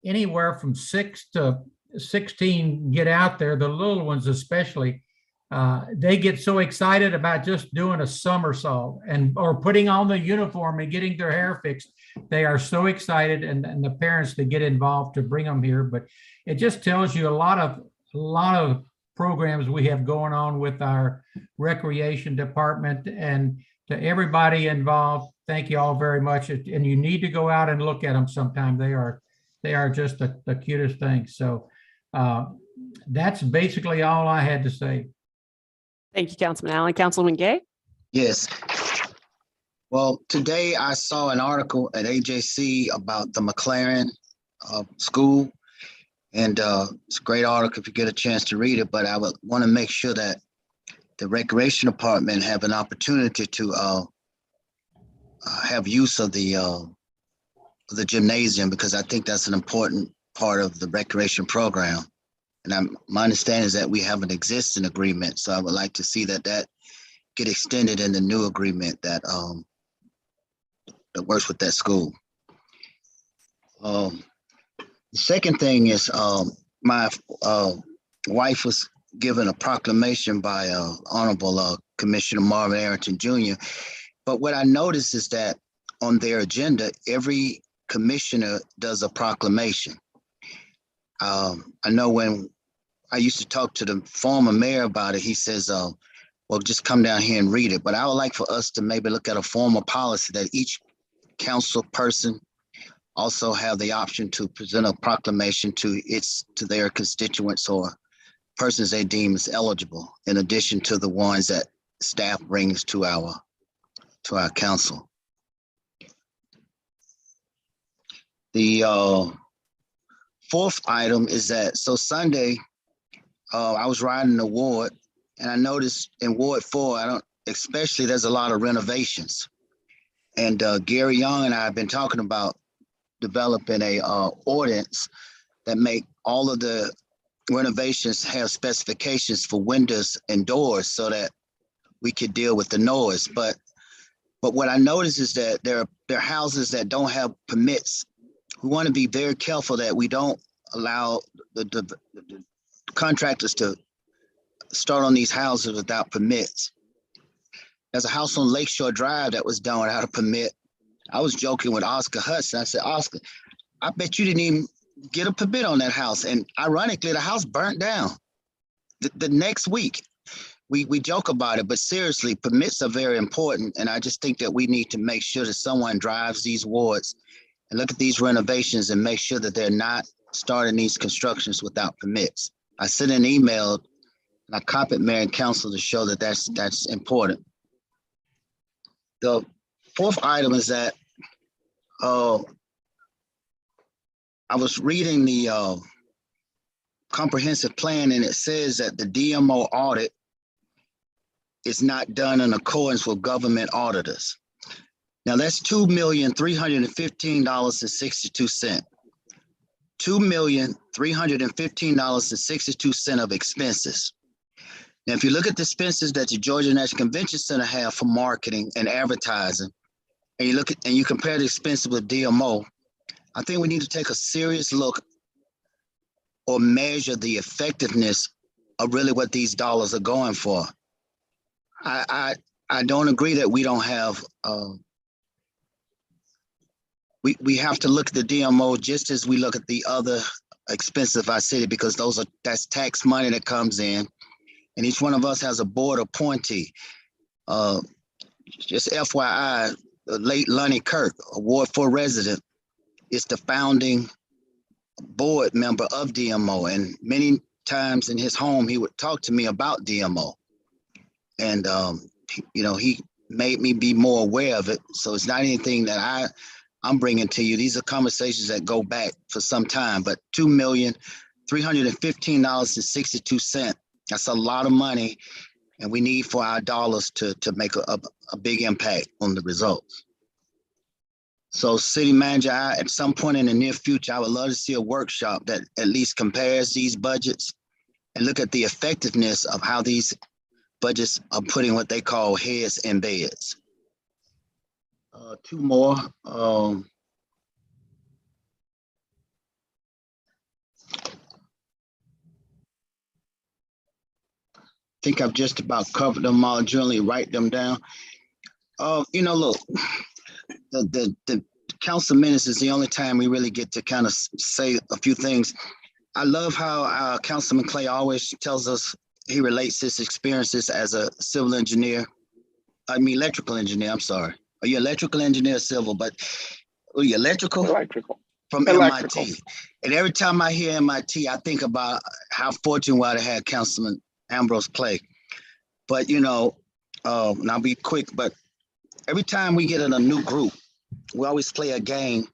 anywhere from 6 to 16 get out there, the little ones especially, they get so excited about just doing a somersault or putting on the uniform and getting their hair fixed. They are so excited, and the parents that get involved to bring them here. But it just tells you a lot of programs we have going on with our recreation department, and to everybody involved. Thank you all very much. And you need to go out and look at them sometime. They are just the cutest thing. So that's basically all I had to say. Thank you, Councilman Allen. Councilman Gay? Yes. Well, today I saw an article at AJC about the McLaren school. And it's a great article if you get a chance to read it, but I would want to make sure that the recreation department have an opportunity to have use of the gymnasium, because I think that's an important part of the recreation program. And my understanding is that we have an existing agreement, so I would like to see that get extended in the new agreement that works with that school. The second thing is my wife was given a proclamation by Honorable Commissioner Marvin Arrington Jr. But what I noticed is that on their agenda, every commissioner does a proclamation. I know when I used to talk to the former mayor about it. He says, well, just come down here and read it. But I would like for us to maybe look at a formal policy that each council person also have the option to present a proclamation to their constituents or persons they deem as eligible, in addition to the ones that staff brings to our council. The fourth item is that, so Sunday, I was riding the ward and I noticed in Ward 4, especially there's a lot of renovations. And Gary Young and I have been talking about developing a ordinance that make all of the renovations have specifications for windows and doors so that we could deal with the noise. But what I noticed is that there are houses that don't have permits. We want to be very careful that we don't allow the contractors to start on these houses without permits. There's a house on Lakeshore Drive that was done without a permit. I was joking with Oscar Hudson. I said, Oscar, I bet you didn't even get a permit on that house. And ironically, the house burnt down the next week. We joke about it, but seriously, permits are very important. And I just think that we need to make sure that someone drives these wards and look at these renovations and make sure that they're not starting these constructions without permits. I sent an email and I copied mayor and council to show that that's important. The fourth item is that I was reading the comprehensive plan, and it says that the DMO audit is not done in accordance with government auditors. Now that's $2,315.62. $2,315.62 of expenses. Now, if you look at the expenses that the Georgia National Convention Center have for marketing and advertising, and you compare the expenses with DMO, I think we need to take a serious look or measure the effectiveness of really what these dollars are going for. I don't agree that we don't have. We have to look at the DMO just as we look at the other expenses of our city, because that's tax money that comes in, and each one of us has a board appointee. Just FYI, the late Lonnie Kirk, a Ward 4 resident, is the founding board member of DMO, and many times in his home he would talk to me about DMO, and he made me be more aware of it. So it's not anything that I'm bringing to you. These are conversations that go back for some time, but $2,315.62, that's a lot of money, and we need for our dollars to make a big impact on the results. So city manager, at some point in the near future, I would love to see a workshop that at least compares these budgets and look at the effectiveness of how these budgets are putting what they call heads in beds. Two more. I think I've just about covered them all. Generally write them down. Look, the council minutes is the only time we really get to kind of say a few things. I love how Councilman Clay always tells us he relates his experiences as a electrical engineer. I'm sorry. Are you electrical engineer or civil? But are you electrical? Electrical. From Electrical. MIT. And every time I hear MIT, I think about how fortunate I had Councilman Ambrose Clay. But, and I'll be quick, but every time we get in a new group, we always play a game.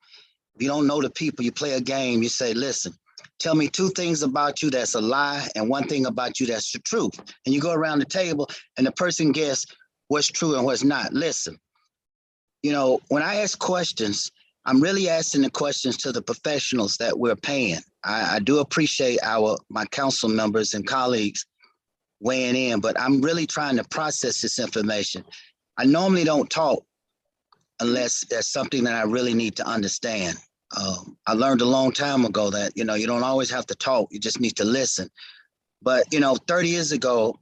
If you don't know the people, you play a game. You say, listen, tell me two things about you that's a lie and one thing about you that's the truth. And you go around the table and the person guess what's true and what's not. Listen, when I ask questions, I'm really asking the questions to the professionals that we're paying. I do appreciate my council members and colleagues weighing in, but I'm really trying to process this information. I normally don't talk unless there's something that I really need to understand. I learned a long time ago that, you don't always have to talk, you just need to listen. But, 30 years ago,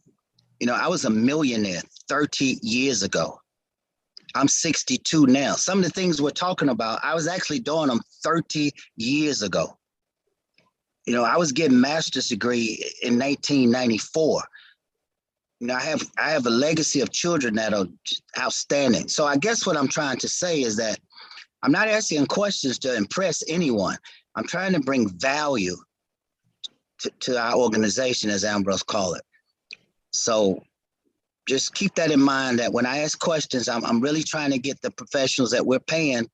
I was a millionaire 30 years ago. I'm 62 now. Some of the things we're talking about, I was actually doing them 30 years ago. You know, I was getting master's degree in 1994. You know, I have a legacy of children that are outstanding. So I guess what I'm trying to say is that I'm not asking questions to impress anyone. I'm trying to bring value to our organization, as Ambrose called it. So just keep that in mind, that when I ask questions, I'm really trying to get the professionals that we're paying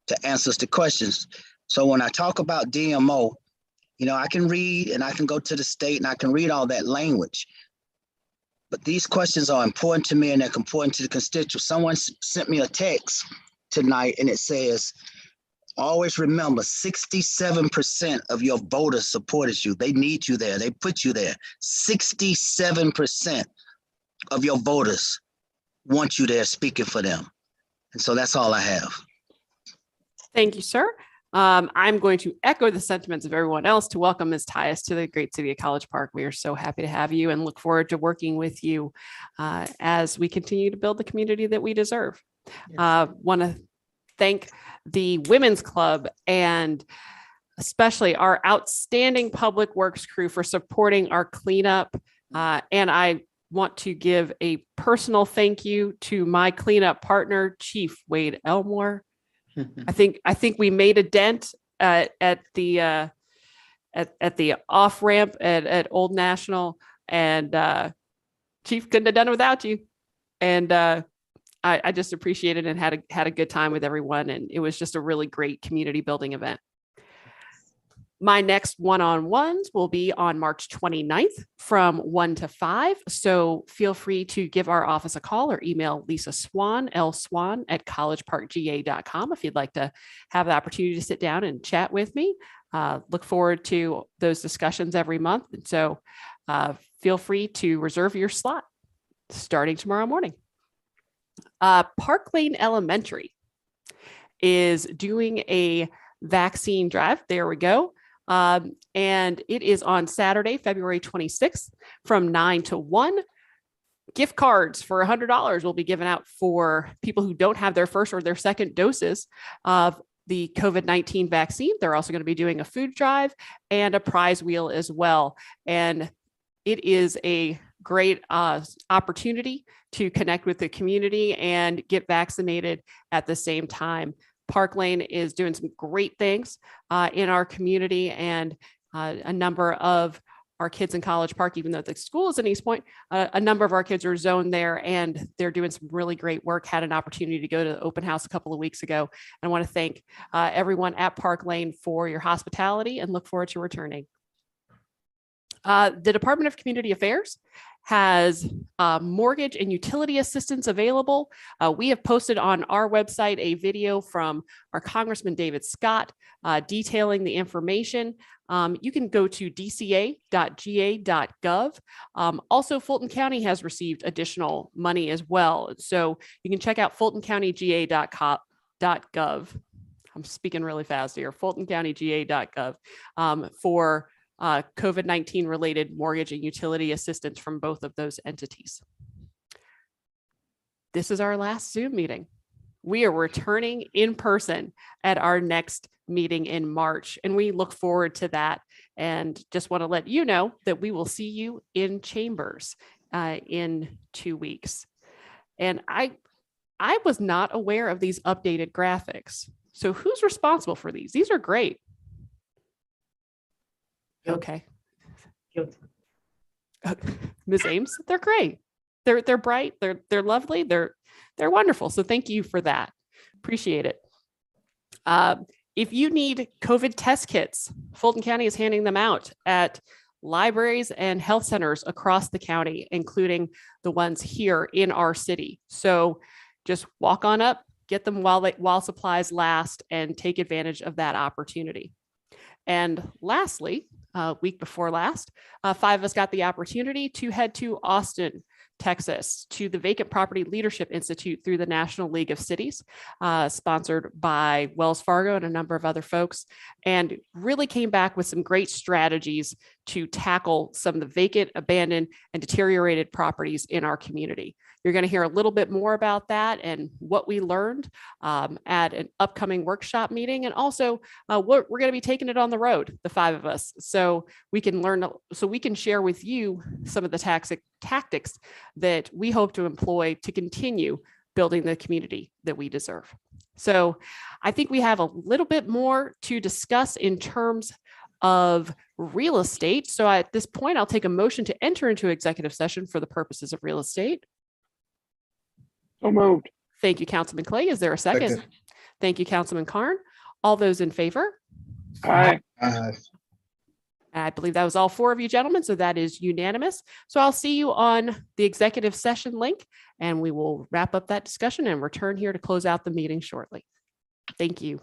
to answer the questions. So when I talk about DMO, you know, I can read and I can go to the state and I can read all that language. But these questions are important to me and they're important to the constituents. Someone sent me a text tonight and it says, always remember 67% of your voters supported you. They need you there. They put you there. 67% of your voters want you there speaking for them. And so that's all I have. Thank you, sir. I'm going to echo the sentiments of everyone else to welcome Ms. Tyus to the great city of College Park. We are so happy to have you and look forward to working with you as we continue to build the community that we deserve. Want to thank the Women's Club and especially our outstanding public works crew for supporting our cleanup. And I want to give a personal thank you to my cleanup partner, Chief Wade Elmore. I think we made a dent at the off ramp at Old National, and Chief couldn't have done it without you. And I just appreciated and had a good time with everyone, and it was just a really great community building event. My next one-on-ones will be on March 29th from 1 to 5. So feel free to give our office a call or email Lisa Swan, lswan@collegeparkga.com if you'd like to have the opportunity to sit down and chat with me. Look forward to those discussions every month. And so feel free to reserve your slot starting tomorrow morning. Park Lane Elementary is doing a vaccine drive. There we go. And it is on Saturday, February 26th from 9 to 1. Gift cards for $100 will be given out for people who don't have their first or their second doses of the COVID-19 vaccine. They're also going to be doing a food drive and a prize wheel as well. And it is a great opportunity to connect with the community and get vaccinated at the same time. Park Lane is doing some great things in our community, and a number of our kids in College Park, even though the school is in East Point, a number of our kids are zoned there, and they're doing some really great work. Had an opportunity to go to the open house a couple of weeks ago. And I want to thank everyone at Park Lane for your hospitality and look forward to returning. The Department of Community Affairs has mortgage and utility assistance available. We have posted on our website a video from our Congressman David Scott detailing the information. You can go to dca.ga.gov. Also, Fulton County has received additional money as well. So you can check out fultoncountyga.gov. I'm speaking really fast here, fultoncountyga.gov for COVID-19 related mortgage and utility assistance from both of those entities. This is our last Zoom meeting. We are returning in person at our next meeting in March, and we look forward to that. And just want to let you know that we will see you in chambers in 2 weeks. And I was not aware of these updated graphics. So who's responsible for these? These are great. Okay. Ms. Ames, they're great. They're bright. They're lovely. They're wonderful. So thank you for that. Appreciate it. If you need COVID test kits, Fulton County is handing them out at libraries and health centers across the county, including the ones here in our city. So just walk on up, get them while supplies last, and take advantage of that opportunity. And lastly, week before last, 5 of us got the opportunity to head to Austin Texas, to the Vacant Property Leadership Institute through the National League of Cities, sponsored by Wells Fargo and a number of other folks, and really came back with some great strategies to tackle some of the vacant, abandoned, and deteriorated properties in our community. You're going to hear a little bit more about that and what we learned at an upcoming workshop meeting, and also we're going to be taking it on the road, the 5 of us, so we can learn, so we can share with you some of the tactics that we hope to employ to continue building the community that we deserve. So I think we have a little bit more to discuss in terms of real estate. So at this point, I'll take a motion to enter into executive session for the purposes of real estate. So moved. Thank you, Councilman Clay. Is there a second? Thank you, Councilman Carn. All those in favor? Aye. I believe that was all 4 of you gentlemen, so that is unanimous. So I'll see you on the executive session link, and we will wrap up that discussion and return here to close out the meeting shortly. Thank you.